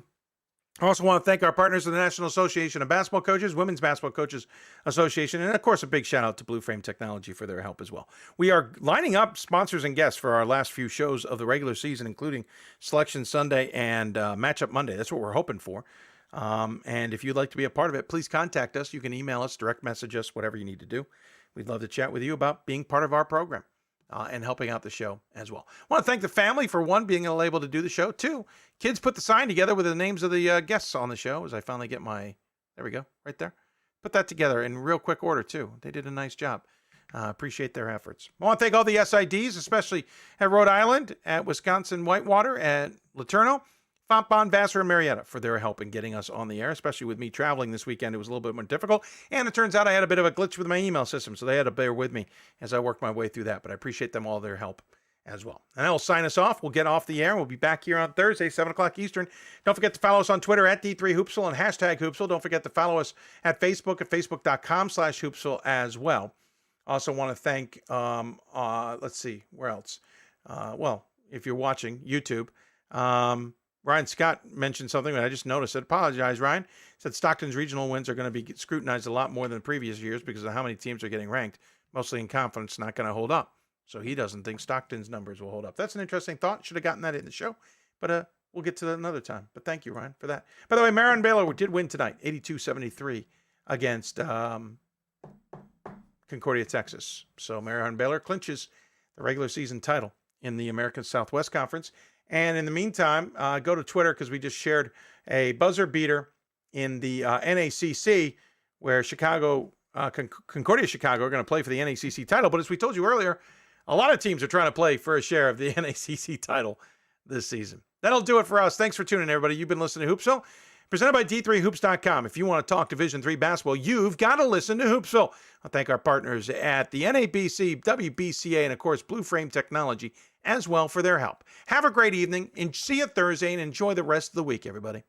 also want to thank our partners in the National Association of Basketball Coaches, Women's Basketball Coaches Association, and, of course, a big shout-out to Blue Frame Technology for their help as well. We are lining up sponsors and guests for our last few shows of the regular season, including Selection Sunday and Matchup Monday. That's what we're hoping for. And if you'd like to be a part of it, please contact us. You can email us, direct message us, whatever you need to do. We'd love to chat with you about being part of our program. And helping out the show as well. I want to thank the family for, 1, being able to do the show. 2, kids put the sign together with the names of the guests on the show as I finally get my, there we go, right there. Put that together in real quick order, too. They did a nice job. Appreciate their efforts. I want to thank all the SIDs, especially at Rhode Island, at Wisconsin Whitewater, at LeTourneau, Fontbonne, Vassar, and Marietta for their help in getting us on the air, especially with me traveling this weekend. It was a little bit more difficult. And it turns out I had a bit of a glitch with my email system, so they had to bear with me as I worked my way through that. But I appreciate them all their help as well. And I'll sign us off. We'll get off the air. We'll be back here on Thursday, 7 o'clock Eastern. Don't forget to follow us on Twitter at D3Hoopsville and hashtag Hoopsville. Don't forget to follow us at Facebook at facebook.com/Hoopsville as well. Also want to thank, let's see, where else? Well, if you're watching YouTube, Ryan Scott mentioned something that I just noticed. I apologize, Ryan. Said Stockton's regional wins are going to be scrutinized a lot more than previous years because of how many teams are getting ranked, mostly in conference, not going to hold up. So he doesn't think Stockton's numbers will hold up. That's an interesting thought. Should have gotten that in the show, but we'll get to that another time. But thank you, Ryan, for that. By the way, Marietta Baylor did win tonight, 82-73 against Concordia, Texas. So Marietta Baylor clinches the regular season title in the American Southwest Conference. And in the meantime, go to Twitter because we just shared a buzzer beater in the NACC where Concordia Chicago are going to play for the NACC title. But as we told you earlier, a lot of teams are trying to play for a share of the NACC title this season. That'll do it for us. Thanks for tuning in, everybody. You've been listening to Hoopsville, presented by D3hoops.com. If you want to talk Division III basketball, you've got to listen to Hoopsville. I'll thank our partners at the NABC, WBCA, and, of course, Blue Frame Technology as well for their help. Have a great evening, and see you Thursday, and enjoy the rest of the week, everybody.